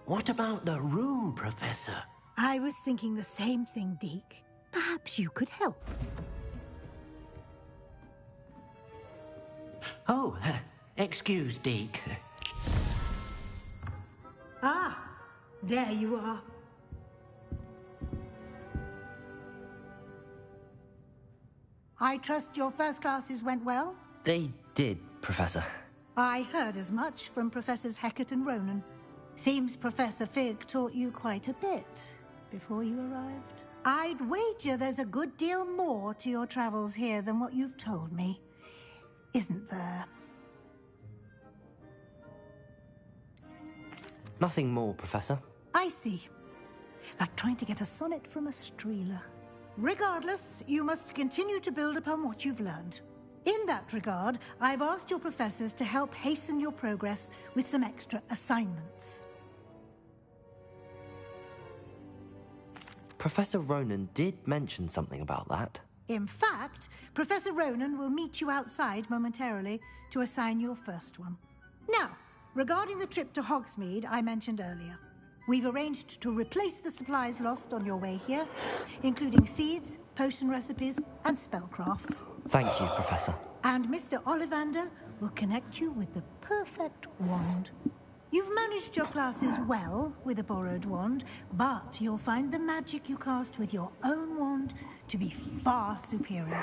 [SPEAKER 7] What about the room, Professor?
[SPEAKER 9] I was thinking the same thing, Deke. Perhaps you could help.
[SPEAKER 7] Oh, excuse, Deke.
[SPEAKER 9] Ah, there you are. I trust your first classes went well?
[SPEAKER 5] They did, Professor.
[SPEAKER 9] I heard as much from Professors Hecat and Ronan. Seems Professor Fig taught you quite a bit before you arrived. I'd wager there's a good deal more to your travels here than what you've told me. Isn't there?
[SPEAKER 5] Nothing more, Professor.
[SPEAKER 9] I see. Like trying to get a sonnet from a streeler. Regardless, you must continue to build upon what you've learned. In that regard, I've asked your professors to help hasten your progress with some extra assignments.
[SPEAKER 5] Professor Ronan did mention something about that.
[SPEAKER 9] In fact, Professor Ronan will meet you outside momentarily to assign your first one. Now, regarding the trip to Hogsmeade I mentioned earlier, we've arranged to replace the supplies lost on your way here, including seeds, potion recipes, and spellcrafts.
[SPEAKER 5] Thank you, Professor.
[SPEAKER 9] And Mr. Ollivander will connect you with the perfect wand. You've managed your classes well with a borrowed wand, but you'll find the magic you cast with your own wand to be far superior.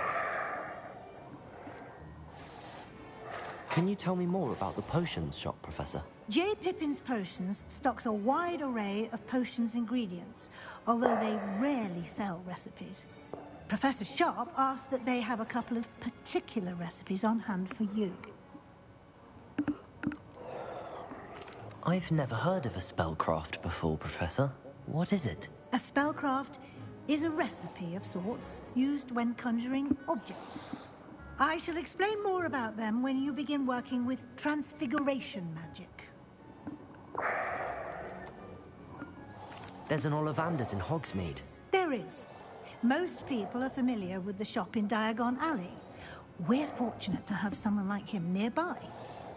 [SPEAKER 5] Can you tell me more about the potions shop, Professor?
[SPEAKER 9] J. Pippin's Potions stocks a wide array of potions ingredients, although they rarely sell recipes. Professor Sharp asked that they have a couple of particular recipes on hand for you.
[SPEAKER 5] I've never heard of a spellcraft before, Professor. What is it?
[SPEAKER 9] A spellcraft is a recipe of sorts used when conjuring objects. I shall explain more about them when you begin working with transfiguration magic.
[SPEAKER 5] There's an Ollivander's in Hogsmeade.
[SPEAKER 9] There is. Most people are familiar with the shop in Diagon Alley. We're fortunate to have someone like him nearby.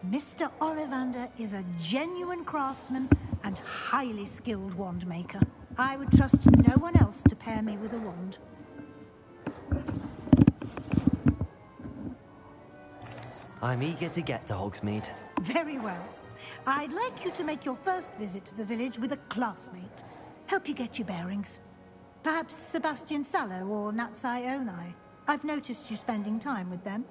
[SPEAKER 9] Mr. Ollivander is a genuine craftsman and highly skilled wand maker. I would trust no one else to pair me with a wand.
[SPEAKER 5] I'm eager to get to Hogsmeade.
[SPEAKER 9] Very well. I'd like you to make your first visit to the village with a classmate. Help you get your bearings. Perhaps Sebastian Sallow or Natsai Onai. I've noticed you spending time with them.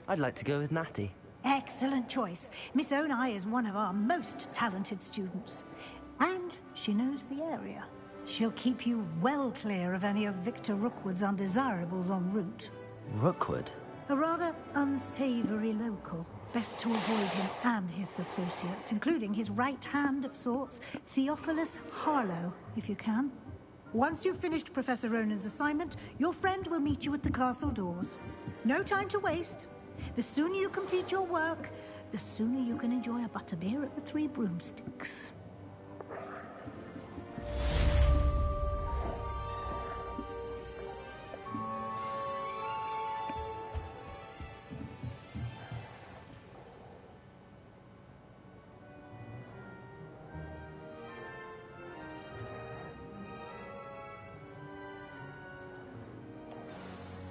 [SPEAKER 5] I'd like to go with Natty.
[SPEAKER 9] Excellent choice. Miss Onai is one of our most talented students. And she knows the area. She'll keep you well clear of any of Victor Rookwood's undesirables en route.
[SPEAKER 5] Rookwood?
[SPEAKER 9] A rather unsavory local. Best to avoid him and his associates, including his right hand of sorts, Theophilus Harlow, if you can. Once you've finished Professor Ronan's assignment, your friend will meet you at the castle doors. No time to waste. The sooner you complete your work, the sooner you can enjoy a butterbeer at the Three Broomsticks.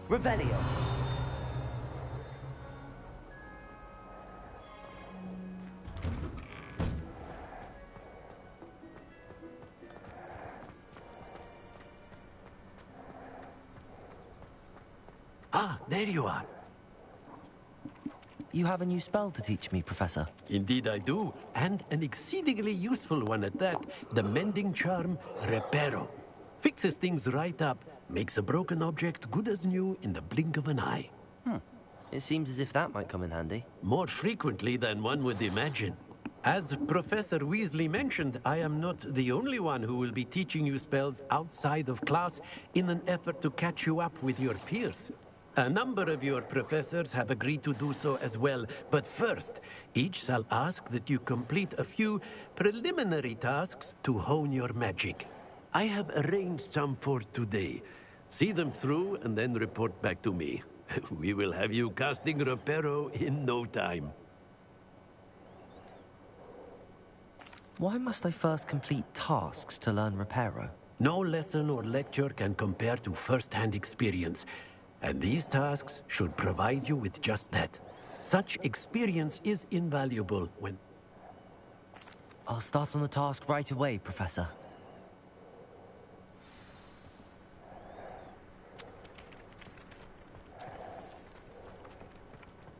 [SPEAKER 2] Revelio.
[SPEAKER 7] Ah, there you are.
[SPEAKER 5] You have a new spell to teach me, Professor.
[SPEAKER 7] Indeed I do, and an exceedingly useful one at that. The mending charm, Reparo. Fixes things right up, makes a broken object good as new in the blink of an eye.
[SPEAKER 5] It seems as if that might come in handy.
[SPEAKER 7] More frequently than one would imagine. As Professor Weasley mentioned, I am not the only one who will be teaching you spells outside of class in an effort to catch you up with your peers. A number of your professors have agreed to do so as well, but first, each shall ask that you complete a few preliminary tasks to hone your magic. I have arranged some for today. See them through and then report back to me. We will have you casting Reparo in no time.
[SPEAKER 5] Why must I first complete tasks to learn Reparo?
[SPEAKER 7] No lesson or lecture can compare to first-hand experience, and these tasks should provide you with just that. Such experience is invaluable when...
[SPEAKER 5] I'll start on the task right away, Professor.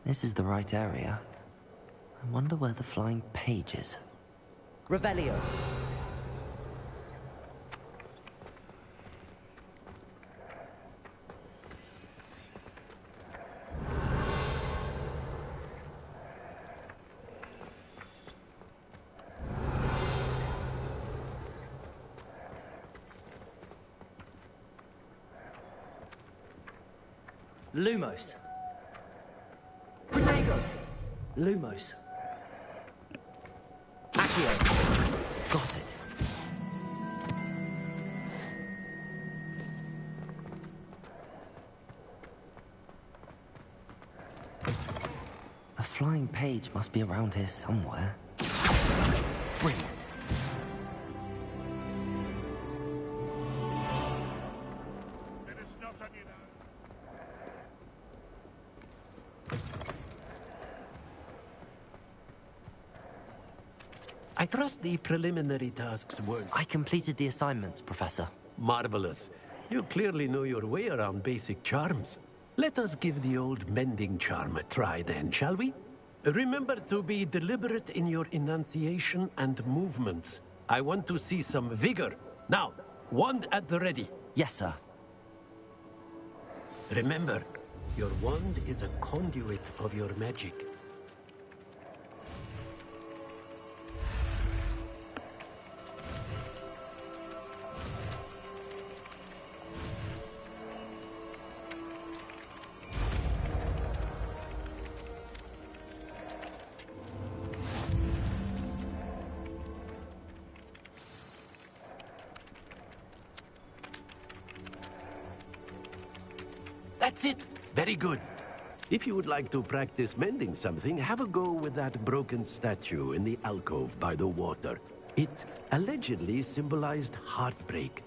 [SPEAKER 5] This is the right area. I wonder where the flying page is.
[SPEAKER 2] Revelio.
[SPEAKER 5] Lumos. Protego. Lumos. Accio. Got it. A flying page must be around here somewhere. Brilliant.
[SPEAKER 7] I trust the preliminary tasks weren't...
[SPEAKER 5] I completed the assignments, Professor.
[SPEAKER 7] Marvelous. You clearly know your way around basic charms. Let us give the old mending charm a try then, shall we? Remember to be deliberate in your enunciation and movements. I want to see some vigor. Now, wand at the ready.
[SPEAKER 5] Yes, sir.
[SPEAKER 7] Remember, your wand is a conduit of your magic. That's it. Very good. If you would like to practice mending something, have a go with that broken statue in the alcove by the water. It allegedly symbolized heartbreak.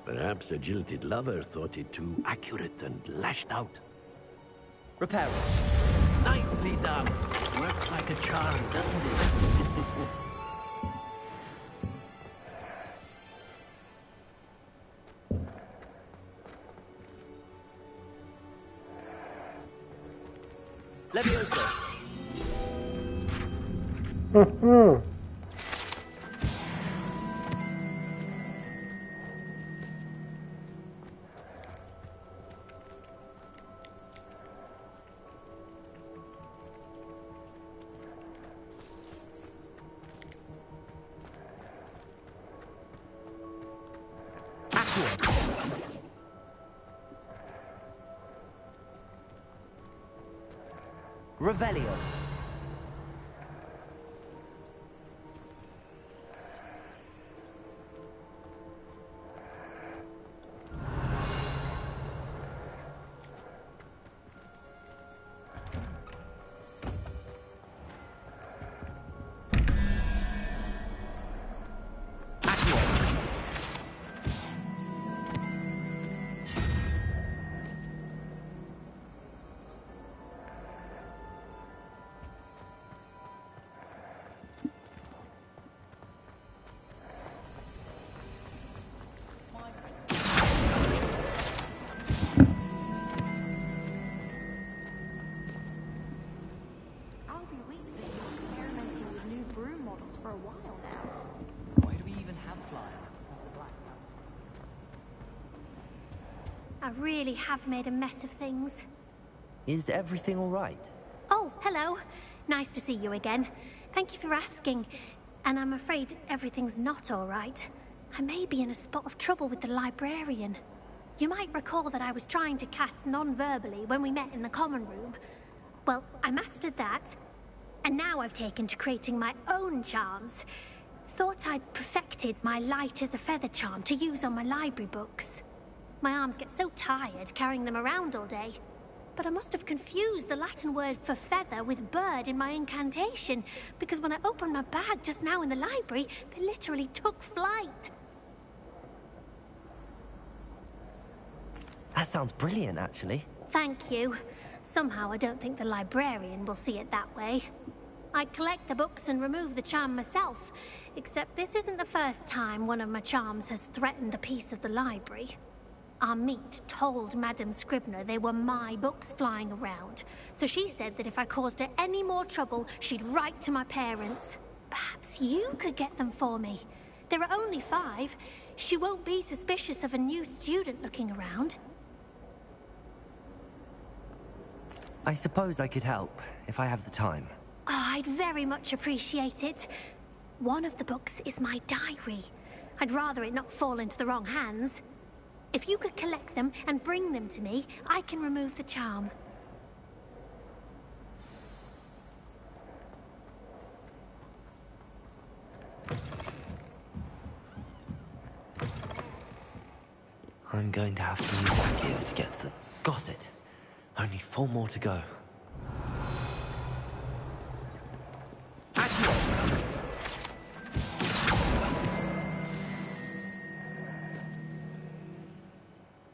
[SPEAKER 7] Perhaps a jilted lover thought it too accurate and lashed out.
[SPEAKER 2] Repair it.
[SPEAKER 7] Nicely done. Works like a charm, doesn't it?
[SPEAKER 2] Levioso. Revelio.
[SPEAKER 12] I really have made a mess of things.
[SPEAKER 5] Is everything all right?
[SPEAKER 12] Oh, hello. Nice to see you again. Thank you for asking. And I'm afraid everything's not all right. I may be in a spot of trouble with the librarian. You might recall that I was trying to cast non-verbally when we met in the common room. Well, I mastered that. And now I've taken to creating my own charms. Thought I'd perfected my light as a feather charm to use on my library books. My arms get so tired carrying them around all day. But I must have confused the Latin word for feather with bird in my incantation, because when I opened my bag just now in the library, they literally took flight.
[SPEAKER 5] That sounds brilliant, actually.
[SPEAKER 12] Thank you. Somehow I don't think the librarian will see it that way. I collect the books and remove the charm myself, except this isn't the first time one of my charms has threatened the peace of the library. Our meet told Madame Scribner they were my books flying around, so she said that if I caused her any more trouble, she'd write to my parents. Perhaps you could get them for me. There are only 5. She won't be suspicious of a new student looking around.
[SPEAKER 5] I suppose I could help, if I have the time.
[SPEAKER 12] Oh, I'd very much appreciate it. One of the books is my diary. I'd rather it not fall into the wrong hands. If you could collect them and bring them to me, I can remove the charm.
[SPEAKER 5] I'm going to have to use Accio to get to the... Got it. Only 4 more to go.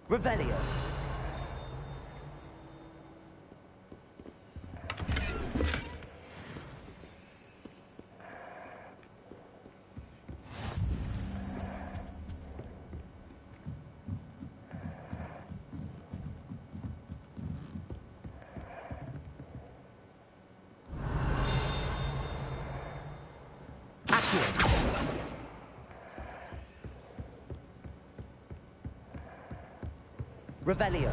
[SPEAKER 2] Revelio. Revelio.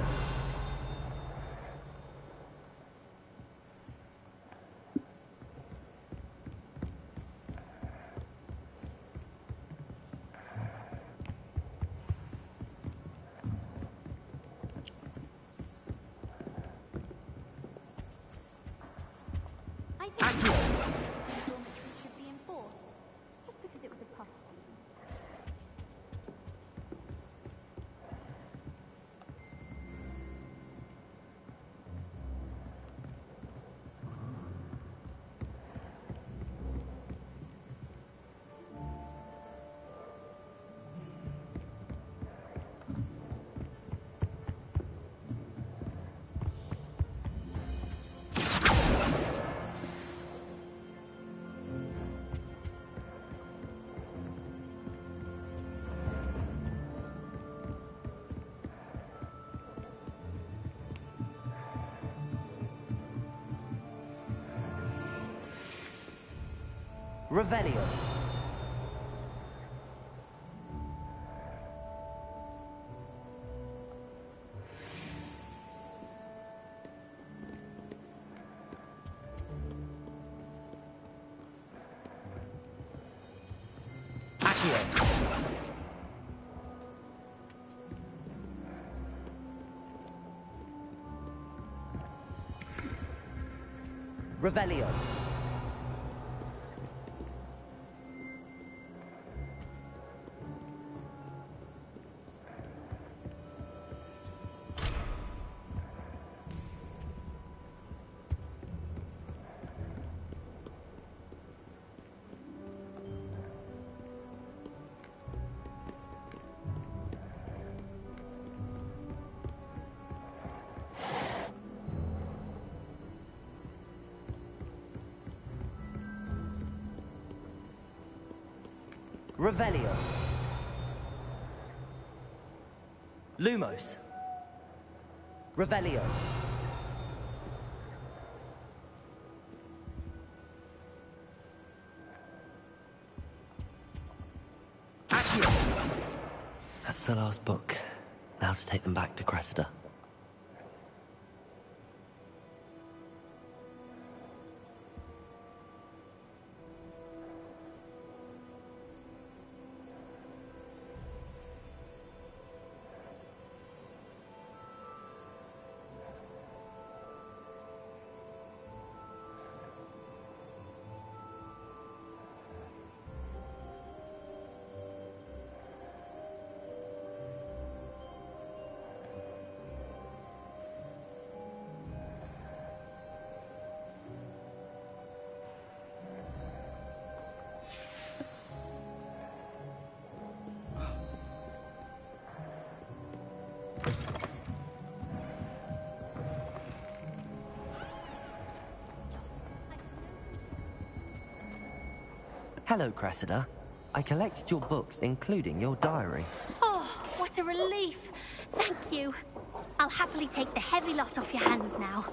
[SPEAKER 22] Should be enforced, just because it was a puff.
[SPEAKER 2] Revelio. Revelio. Revelio. Lumos. Revelio.
[SPEAKER 5] That's the last book. Now to take them back to Cressida. Hello, Cressida. I collected your books, including your diary.
[SPEAKER 12] Oh, what a relief. Thank you. I'll happily take the heavy lot off your hands now.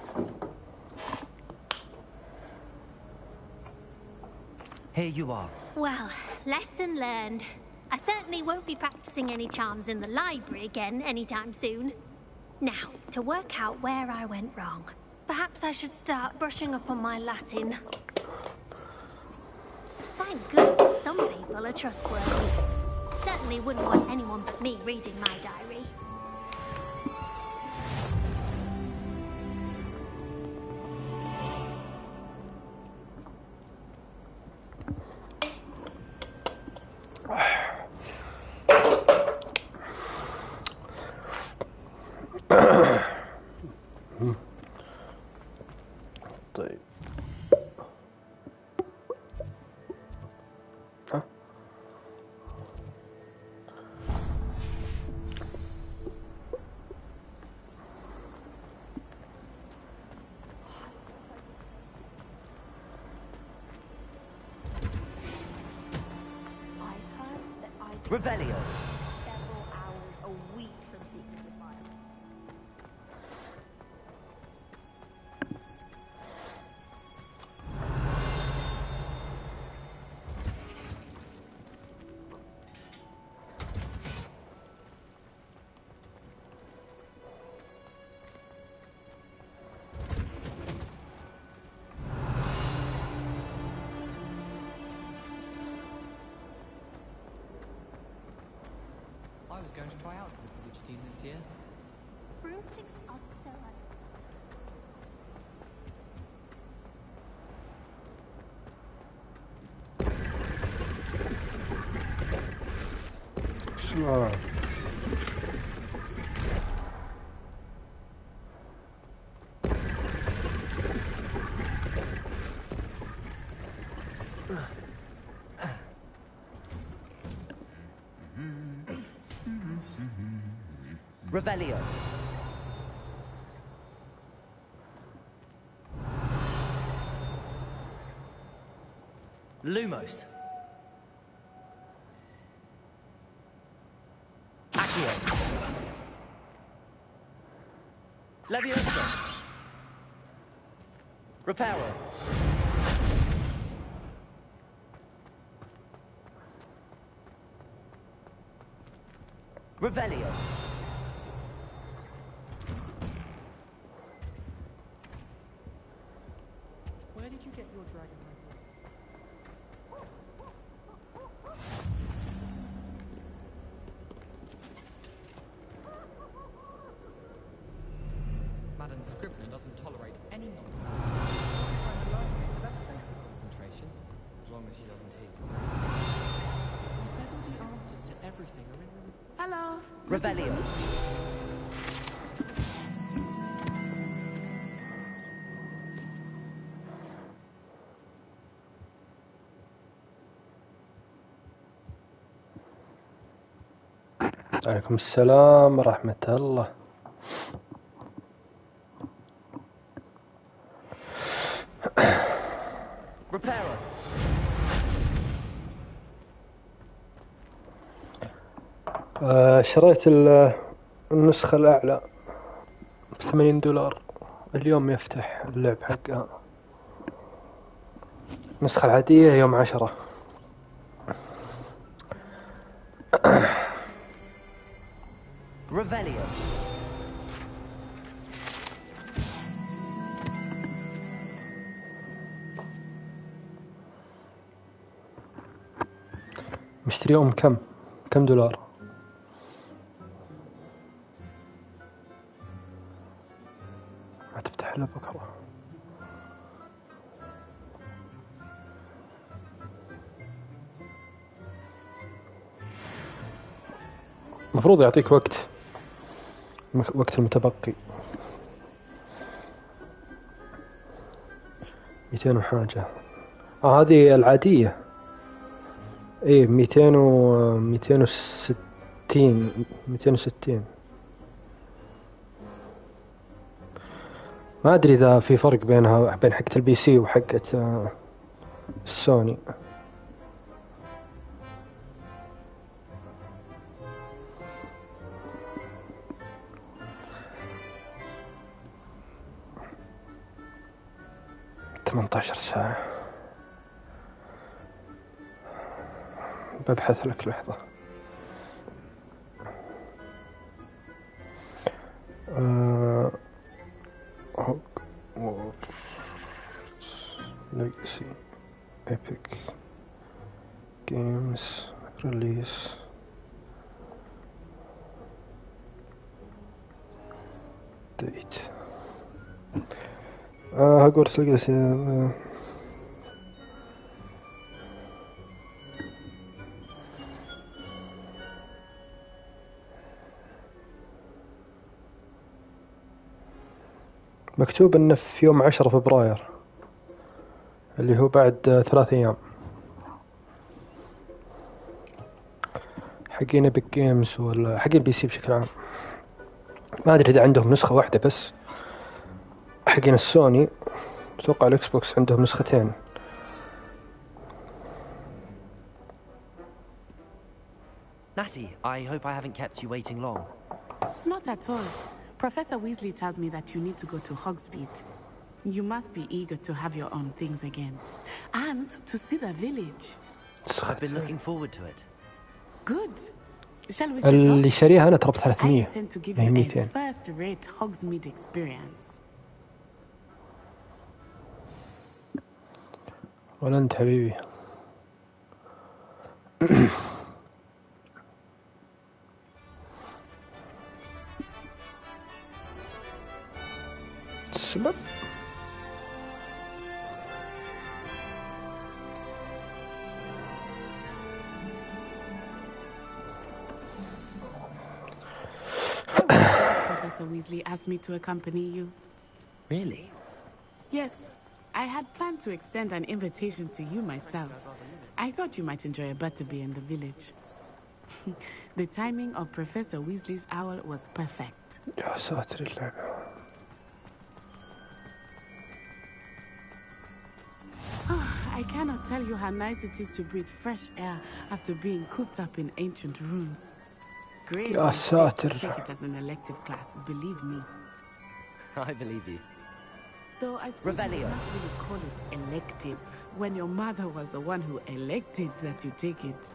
[SPEAKER 5] Here you are.
[SPEAKER 12] Well, lesson learned. I certainly won't be practicing any charms in the library again anytime soon. Now, to work out where I went wrong. Perhaps I should start brushing up on my Latin. Thank goodness some people are trustworthy. Certainly wouldn't want anyone but me reading my diary.
[SPEAKER 16] طيب
[SPEAKER 2] Revelio.
[SPEAKER 17] Several hours a week from secretive file.
[SPEAKER 14] I was going to try out for the Quidditch team this year.
[SPEAKER 12] Broomsticks are so
[SPEAKER 16] Sure.
[SPEAKER 2] Revelio.
[SPEAKER 5] Lumos.
[SPEAKER 2] Accio. Leviosa. Reparo. Revelio.
[SPEAKER 15] Where did you get your dragon rifle?
[SPEAKER 14] Madam Scrivener doesn't tolerate any nonsense. Find the library is the best place for concentration, as long as she doesn't hear.
[SPEAKER 15] Whether the answers to everything are in the...
[SPEAKER 13] Hello.
[SPEAKER 2] Revelio.
[SPEAKER 16] عليكم السلام ورحمة الله.
[SPEAKER 2] Reparo.
[SPEAKER 16] شريت النسخة الأعلى $80. اليوم يفتح اللعب حقها. النسخة العادية يوم 10.
[SPEAKER 2] Revelio.
[SPEAKER 16] مشتريهم كم $؟ ما تفتح إلا بكرة. المفروض يعطيك وقت المتبقي 200 وحاجة. هذه العادية. ايه 260. ما ادري اذا في فرق بينها بين حقة البي سي وحقة السوني. ثمانية ساعة. ببحث لك لحظة. Hogwarts Legacy Epic Games Release Date. Hogwarts Legacy مكتوب انه في يوم 10 فبراير اللي هو بعد 3 أيام. حقين ايبك جيمز ولا حقين بي سي بشكل عام. ما ادري اذا عندهم نسخة واحدة بس. حقين السوني اتوقع الاكس بوكس عندهم نسختين.
[SPEAKER 5] Natty, I hope I haven't kept you waiting long.
[SPEAKER 13] Not at all. Professor Weasley tells me that you need to go to Hogsmeade. You must be eager to have your own things again. And to see the village.
[SPEAKER 5] I've been looking forward to it.
[SPEAKER 13] Good. Shall we set
[SPEAKER 16] اللي
[SPEAKER 13] off?
[SPEAKER 16] شاريها انا ترى ب
[SPEAKER 13] I
[SPEAKER 16] 300.
[SPEAKER 13] intend to give
[SPEAKER 16] هي
[SPEAKER 13] you a
[SPEAKER 16] 200.
[SPEAKER 13] first-rate Hogsmeade experience.
[SPEAKER 16] ولا انت حبيبي.
[SPEAKER 13] Professor Weasley asked me to accompany you.
[SPEAKER 5] Really?
[SPEAKER 13] Yes, I had planned to extend an invitation to you myself. I thought you might enjoy a butterbeer in the village. The timing of Professor Weasley's owl was perfect.
[SPEAKER 16] يا ساتر اللعبة.
[SPEAKER 13] I cannot tell you how nice it is to breathe fresh air after being cooped up in ancient rooms. Great
[SPEAKER 16] يا
[SPEAKER 13] mistake to
[SPEAKER 16] ساتر.
[SPEAKER 13] take it as an elective class, believe me.
[SPEAKER 5] I believe you.
[SPEAKER 13] Though I suppose you
[SPEAKER 2] Revelio.
[SPEAKER 13] would not really call it elective when your mother was the one who elected that you take it.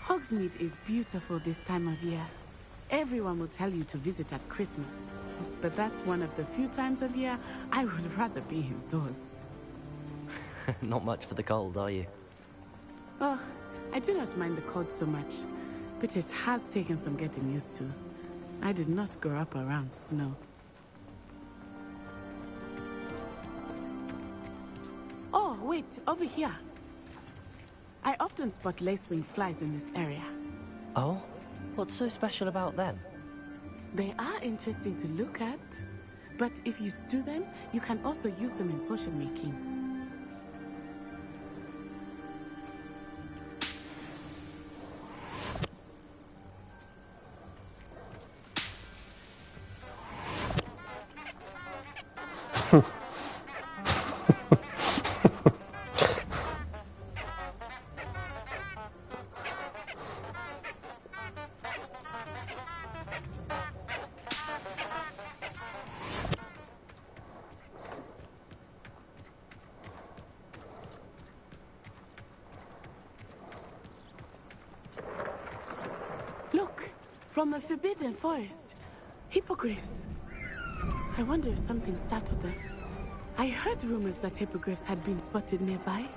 [SPEAKER 13] Hogsmeade is beautiful this time of year. Everyone will tell you to visit at Christmas. But that's one of the few times of year I would rather be indoors.
[SPEAKER 5] Not much for the cold, are you?
[SPEAKER 13] Oh, I do not mind the cold so much, but it has taken some getting used to. I did not grow up around snow. Oh, wait, over here. I often spot lacewing flies in this area.
[SPEAKER 5] Oh? What's so special about them?
[SPEAKER 13] They are interesting to look at, but if you stew them, you can also use them in potion making. Look, from the Forbidden Forest. Hippogriffs. I wonder if something startled them. I heard rumors that hippogriffs had been spotted nearby.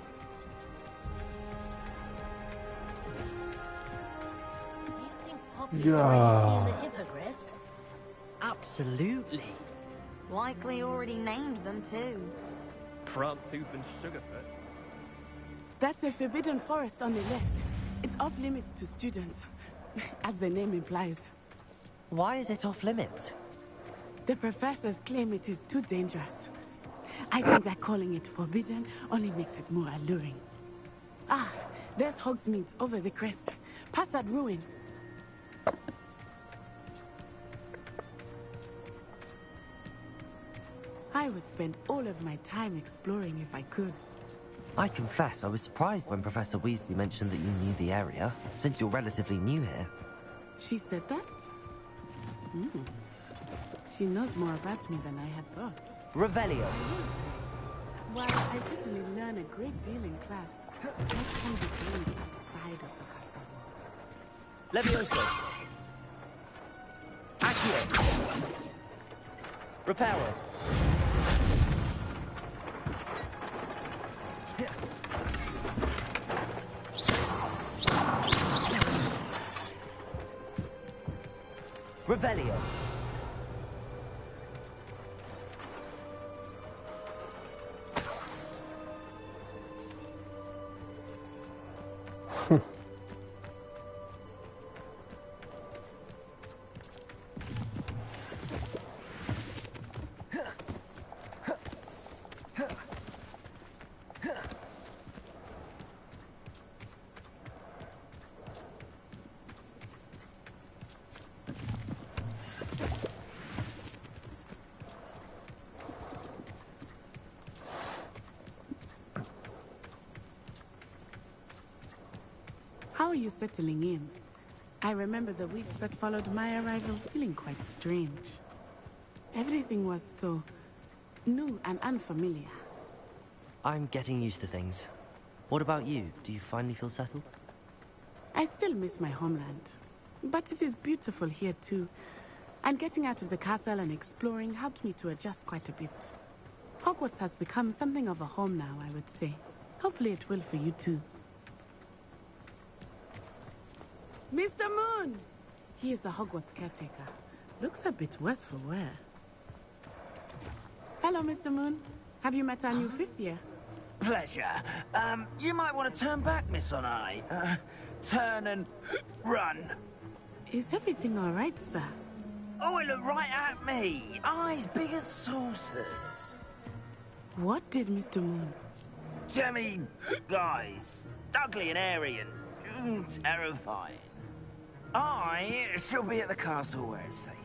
[SPEAKER 16] Yeah.
[SPEAKER 10] The hippogriffs?
[SPEAKER 2] Absolutely.
[SPEAKER 10] Likely already named them too.
[SPEAKER 15] Prance, Hoof, and Sugarfoot.
[SPEAKER 13] That's the Forbidden Forest on the left. It's off limits to students, as the name implies.
[SPEAKER 5] Why is it off limits?
[SPEAKER 13] The professors claim it is too dangerous. I think that calling it forbidden only makes it more alluring. Ah, there's Hogsmeade over the crest. Past that ruin. I would spend all of my time exploring if I could.
[SPEAKER 5] I confess I was surprised when Professor Weasley mentioned that you knew the area, since you're relatively new here.
[SPEAKER 13] She said that? She knows more about me than I had thought.
[SPEAKER 2] Revelio.
[SPEAKER 13] While I certainly learn a great deal in class, what can be gained outside of the castle walls?
[SPEAKER 2] Levioso. Accio. Reparo. Revelio.
[SPEAKER 13] How are you settling in? I remember the weeks that followed my arrival feeling quite strange. Everything was so new and unfamiliar.
[SPEAKER 5] I'm getting used to things. What about you? Do you finally feel settled?
[SPEAKER 13] I still miss my homeland, but it is beautiful here too. And getting out of the castle and exploring helped me to adjust quite a bit. Hogwarts has become something of a home now, I would say. Hopefully it will for you too. Mr. Moon! He is the Hogwarts caretaker. Looks a bit worse for wear. Hello, Mr. Moon. Have you met our new fifth year?
[SPEAKER 3] Pleasure. You might want to turn back, Miss Onai. Turn and run.
[SPEAKER 13] Is everything all right, sir?
[SPEAKER 3] Oh, it looked right at me. Eyes big as saucers.
[SPEAKER 13] What did Mr. Moon?
[SPEAKER 3] Jemmy guys. Ugly and airy and terrifying. I shall be at the castle where it's safe.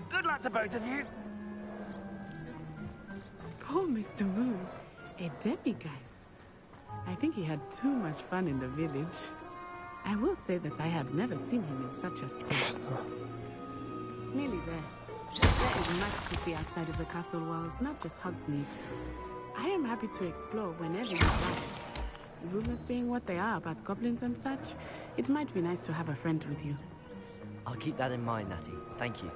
[SPEAKER 3] Good luck to both of you.
[SPEAKER 13] Poor Mr. Moon. A demiguise. I think he had too much fun in the village. I will say that I have never seen him in such a state. Nearly there. There is much to see outside of the castle walls, not just Hogsmeade. I am happy to explore whenever you like. Rumors being what they are about goblins and such, it might be nice to have a friend with you.
[SPEAKER 5] I'll keep that in mind, Natty. Thank you.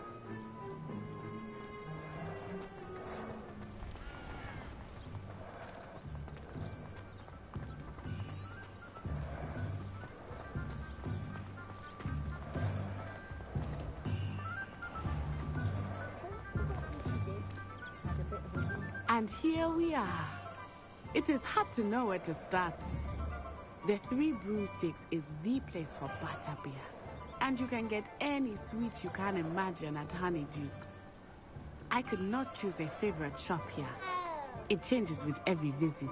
[SPEAKER 13] And here we are. It is hard to know where to start. The Three Broomsticks is the place for butterbeer. And you can get any sweet you can imagine at Honeydukes. I could not choose a favorite shop here. It changes with every visit.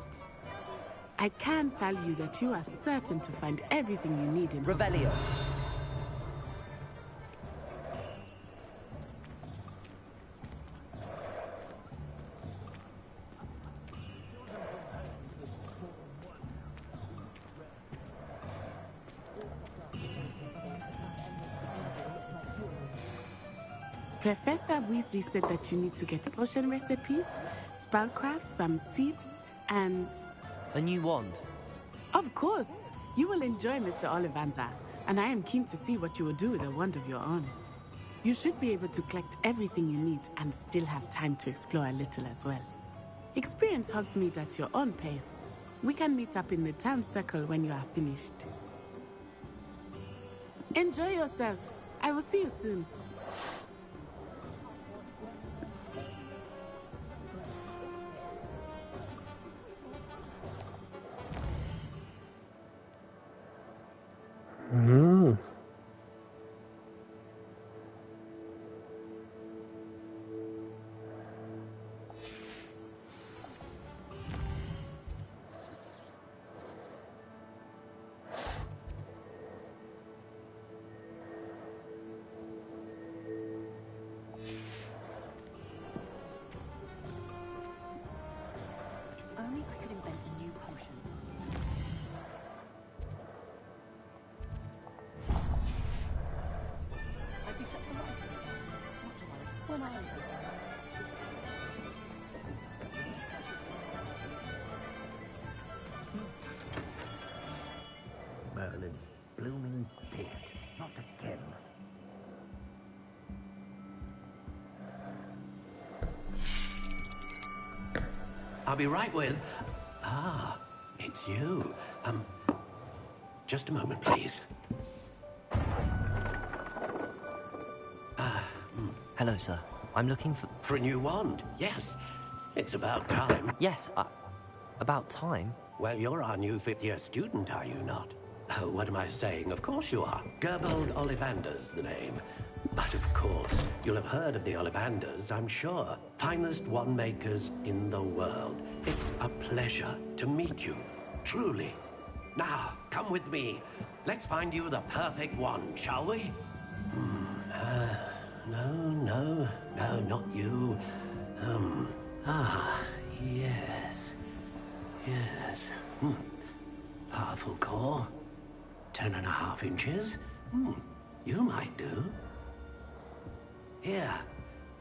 [SPEAKER 13] I can tell you that you are certain to find everything you need in
[SPEAKER 5] Revelio.
[SPEAKER 13] Professor Weasley said that you need to get potion recipes, spellcraft, some seeds, and...
[SPEAKER 5] a new wand.
[SPEAKER 13] Of course! You will enjoy Mr. Ollivander, and I am keen to see what you will do with a wand of your own. You should be able to collect everything you need and still have time to explore a little as well. Experience Hogsmeade at your own pace. We can meet up in the town circle when you are finished. Enjoy yourself. I will see you soon.
[SPEAKER 7] Merlin's blooming beard, not again. I'll be right with... Ah, it's you. Just a moment, please.
[SPEAKER 5] Hello, sir. I'm looking for...
[SPEAKER 7] For a new wand, yes. It's about time.
[SPEAKER 5] Yes, about time?
[SPEAKER 7] Well, you're our new fifth-year student, are you not? Oh, what am I saying? Of course you are. Gerbold Ollivander's the name. But of course, you'll have heard of the Ollivanders, I'm sure. Finest wand makers in the world. It's a pleasure to meet you, truly. Now, come with me. Let's find you the perfect wand, shall we? No, not you. Yes. Powerful core. 10.5 inches. You might do. Here,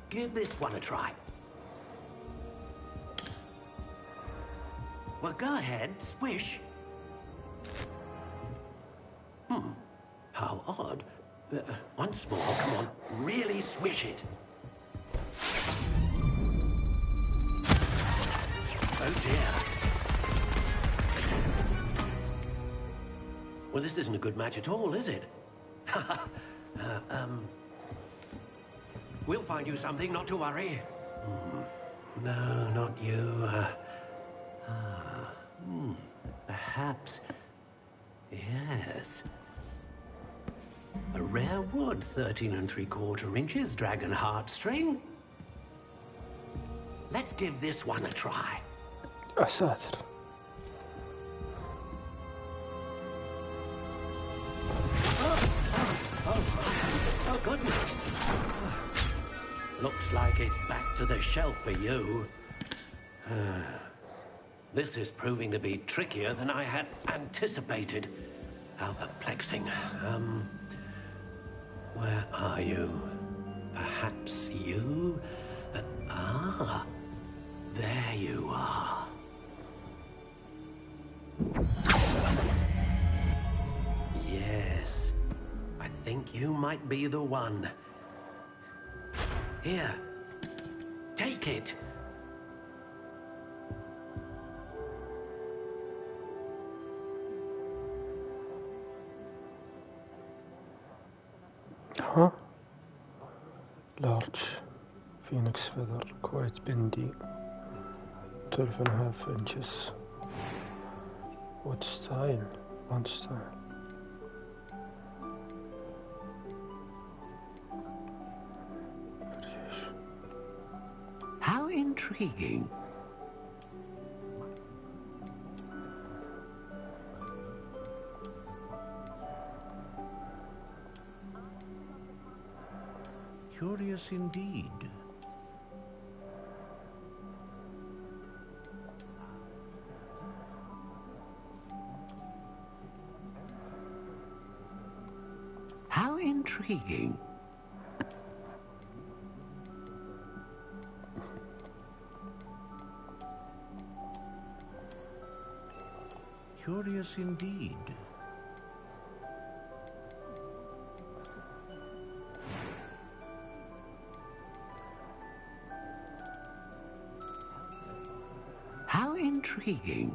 [SPEAKER 7] give this one a try. Well, go ahead, swish. How odd. Once more, come on, really swish it. Oh dear. Well, this isn't a good match at all, is it? We'll find you something, not to worry. No, not you. Perhaps. Yes. A rare wood, 13 3/4 inches, dragon heartstring. Let's give this one a try.
[SPEAKER 16] يا ساتر.
[SPEAKER 7] Oh, goodness. Looks like it's back to the shelf for you. This is proving to be trickier than I had anticipated. How perplexing. Where are you? Perhaps you? There you are. Yes. I think you might be the one. Here. Take it.
[SPEAKER 16] Huh? Large phoenix feather, quite bendy, 12.5 inches. What style? What style?
[SPEAKER 7] How intriguing. Curious indeed. How intriguing. Curious indeed. How intriguing.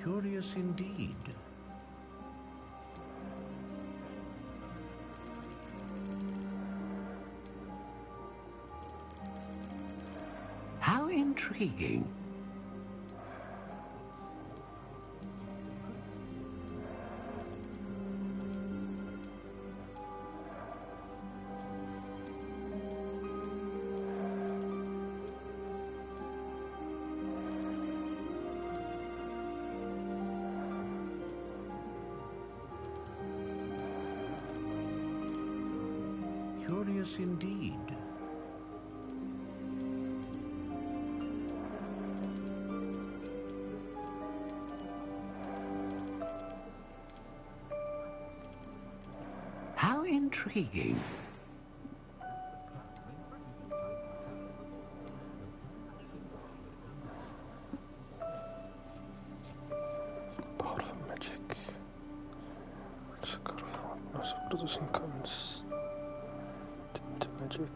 [SPEAKER 7] Curious indeed. How intriguing. Curious indeed. How intriguing.
[SPEAKER 16] Powerful magic. Most producing comes. Magic.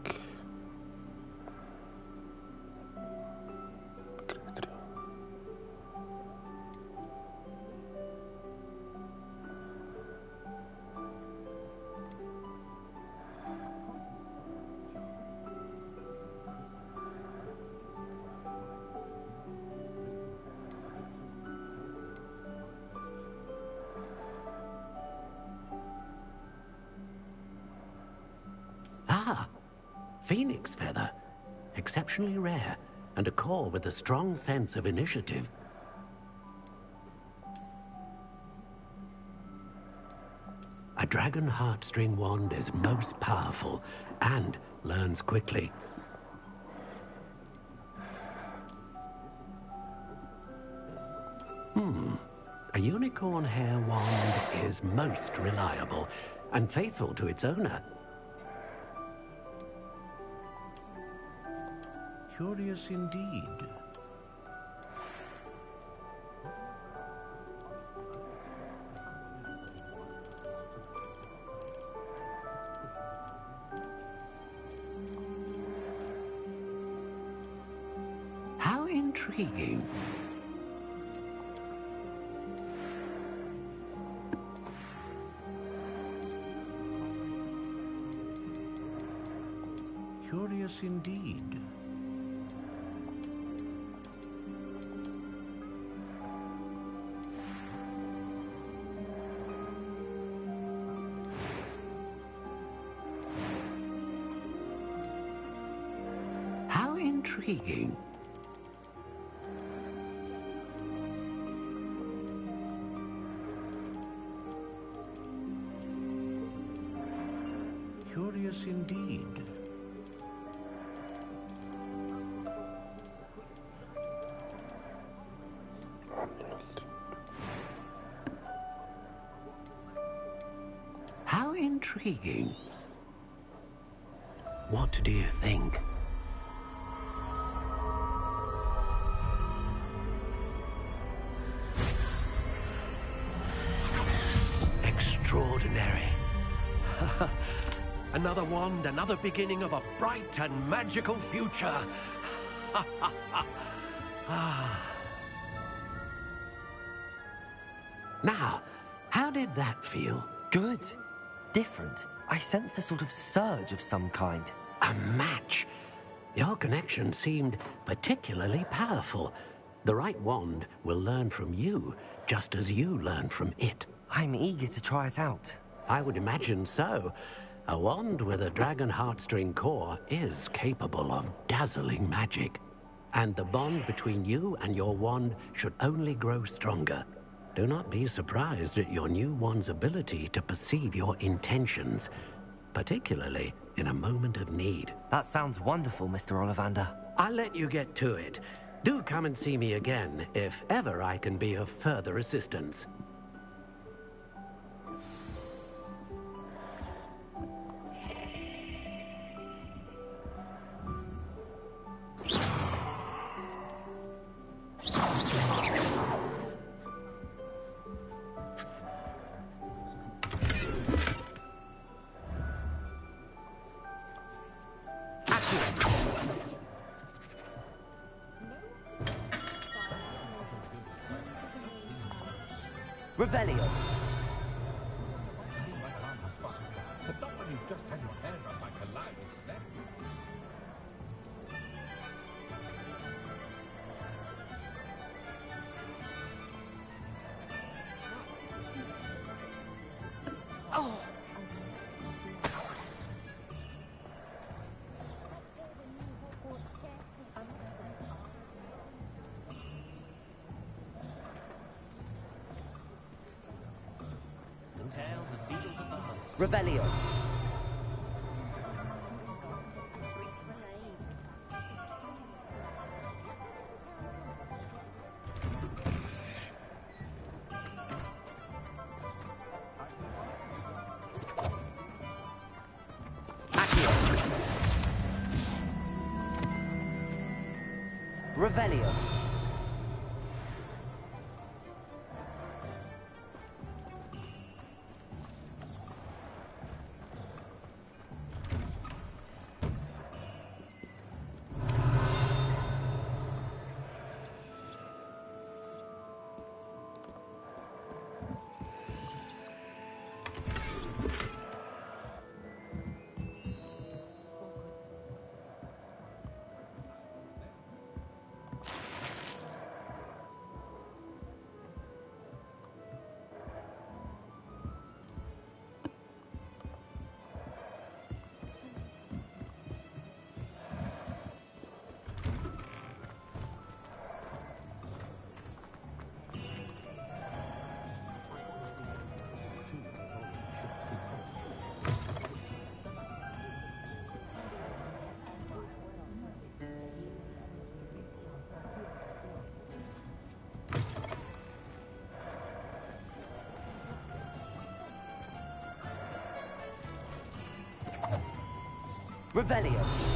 [SPEAKER 7] Phoenix feather. Exceptionally rare, and a core with a strong sense of initiative. A dragon heartstring wand is most powerful and learns quickly. A unicorn hair wand is most reliable and faithful to its owner. Curious indeed. How intriguing.
[SPEAKER 8] Curious indeed. How intriguing. Curious indeed. How intriguing. What do you think? Extraordinary. Another wand, another beginning of a bright and magical future. Now, how did that feel?
[SPEAKER 5] Good. Different. I sensed a sort of surge of some kind.
[SPEAKER 8] A match. Your connection seemed particularly powerful. The right wand will learn from you, just as you learn from it.
[SPEAKER 5] I'm eager to try it out.
[SPEAKER 8] I would imagine so. A wand with a dragon heartstring core is capable of dazzling magic. And the bond between you and your wand should only grow stronger. Do not be surprised at your new wand's ability to perceive your intentions, particularly in a moment of need.
[SPEAKER 5] That sounds wonderful, Mr. Ollivander.
[SPEAKER 8] I'll let you get to it. Do come and see me again if ever I can be of further assistance.
[SPEAKER 5] Revelio.
[SPEAKER 10] Oh.
[SPEAKER 5] Revelio. Revelio. Revelio.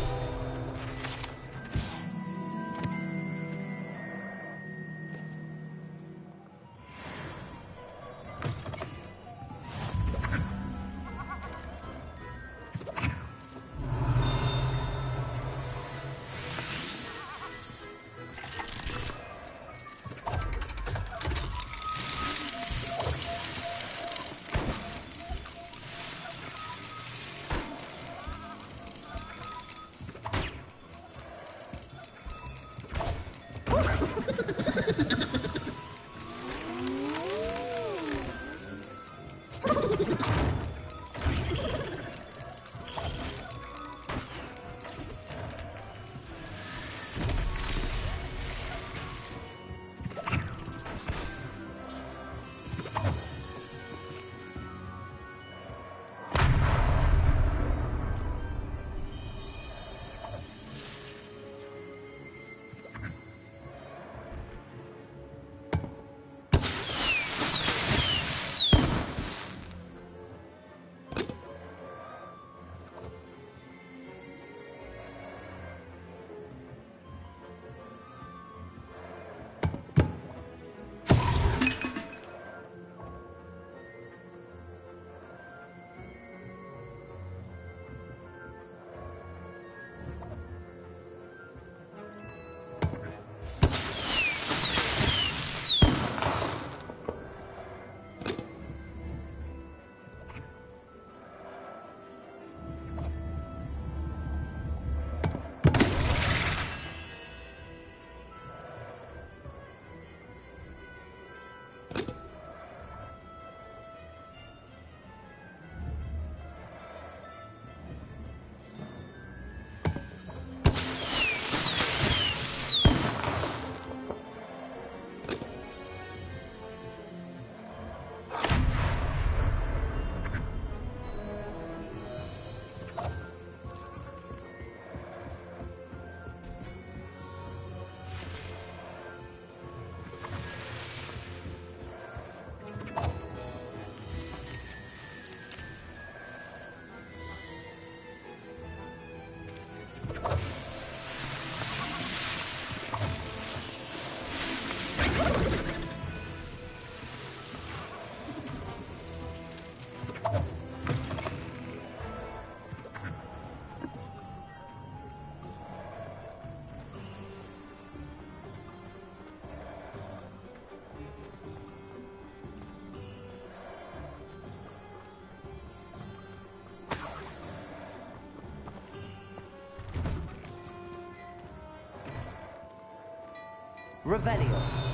[SPEAKER 2] Revelio.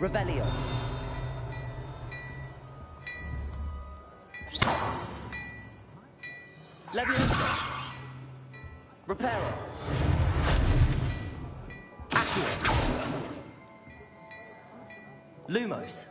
[SPEAKER 2] Revelio. Leviosa. Reparo. Accio. Lumos.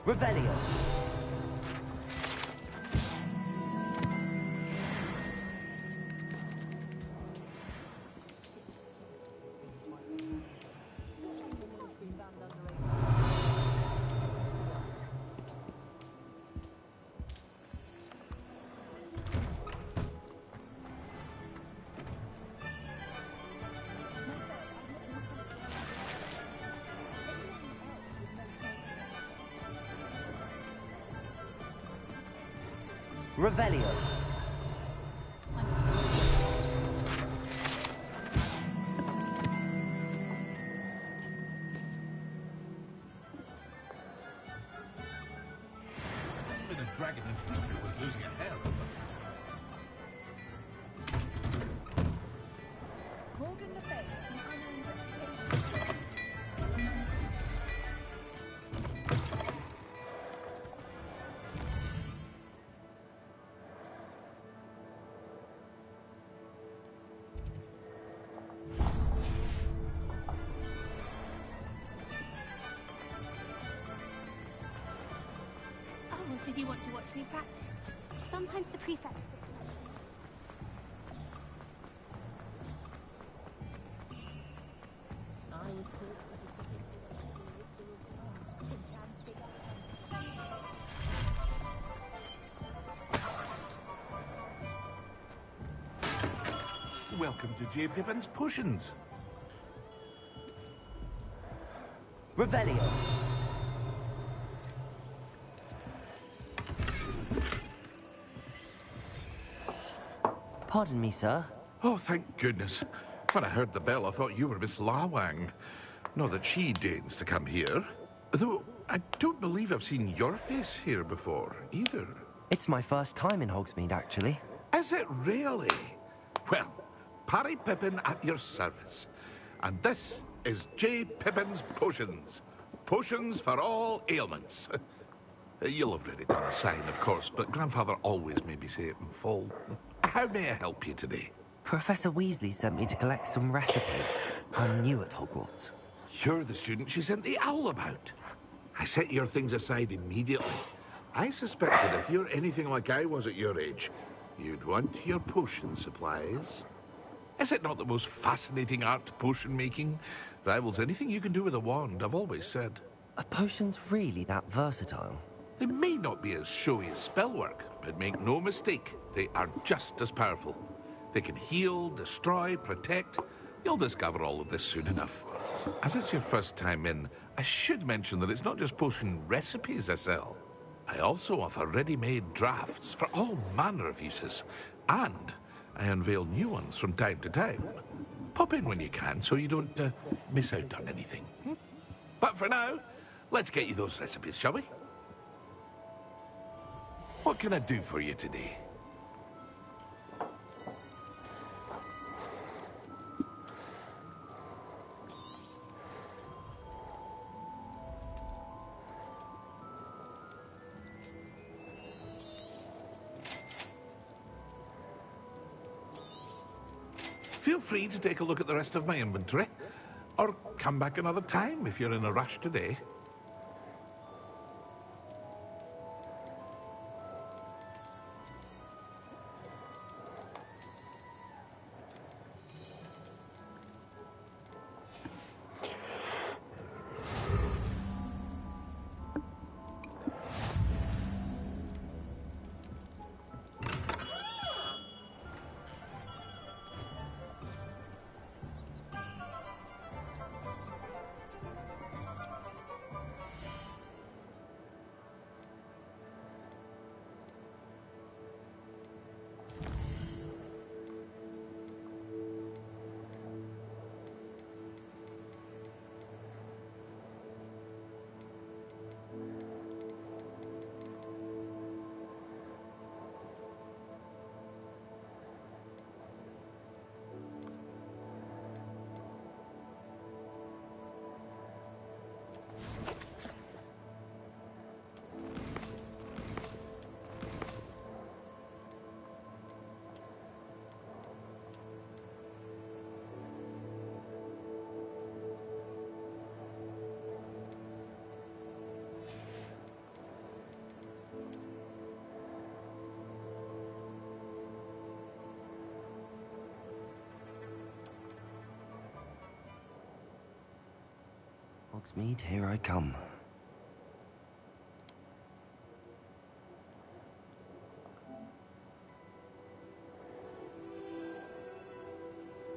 [SPEAKER 2] Revelio. Revelio.
[SPEAKER 20] Been a dragon in history was losing a hair over.
[SPEAKER 22] want to watch me practice? Sometimes the prefect...
[SPEAKER 20] Welcome to J. Pippin's Potions.
[SPEAKER 2] Revelio.
[SPEAKER 5] Pardon me, sir.
[SPEAKER 20] Oh, thank goodness. When I heard the bell, I thought you were Miss Lawang. Not that she deigns to come here. Though, I don't believe I've seen your face here before, either.
[SPEAKER 5] It's my first time in Hogsmeade, actually.
[SPEAKER 20] Is it really? Well, Parry Pippin at your service. And this is J. Pippin's Potions. Potions for all ailments. You'll have read it on the sign, of course, but Grandfather always made me say it in full. How may I help you today?
[SPEAKER 5] Professor Weasley sent me to collect some recipes. I'm new at Hogwarts.
[SPEAKER 20] You're the student she sent the owl about. I set your things aside immediately. I suspected if you're anything like I was at your age, you'd want your potion supplies. Is it not the most fascinating art, potion making? Rivals anything you can do with a wand, I've always said.
[SPEAKER 5] Are potions really that versatile?
[SPEAKER 20] They may not be as showy as spellwork, but make no mistake, they are just as powerful. They can heal, destroy, protect. You'll discover all of this soon enough. As it's your first time in, I should mention that it's not just potion recipes I sell. I also offer ready-made drafts for all manner of uses, and I unveil new ones from time to time. Pop in when you can so you don't miss out on anything. But for now, let's get you those recipes, shall we? What can I do for you today? Feel free to take a look at the rest of my inventory, or come back another time if you're in a rush today.
[SPEAKER 5] Hogsmeade, here I come.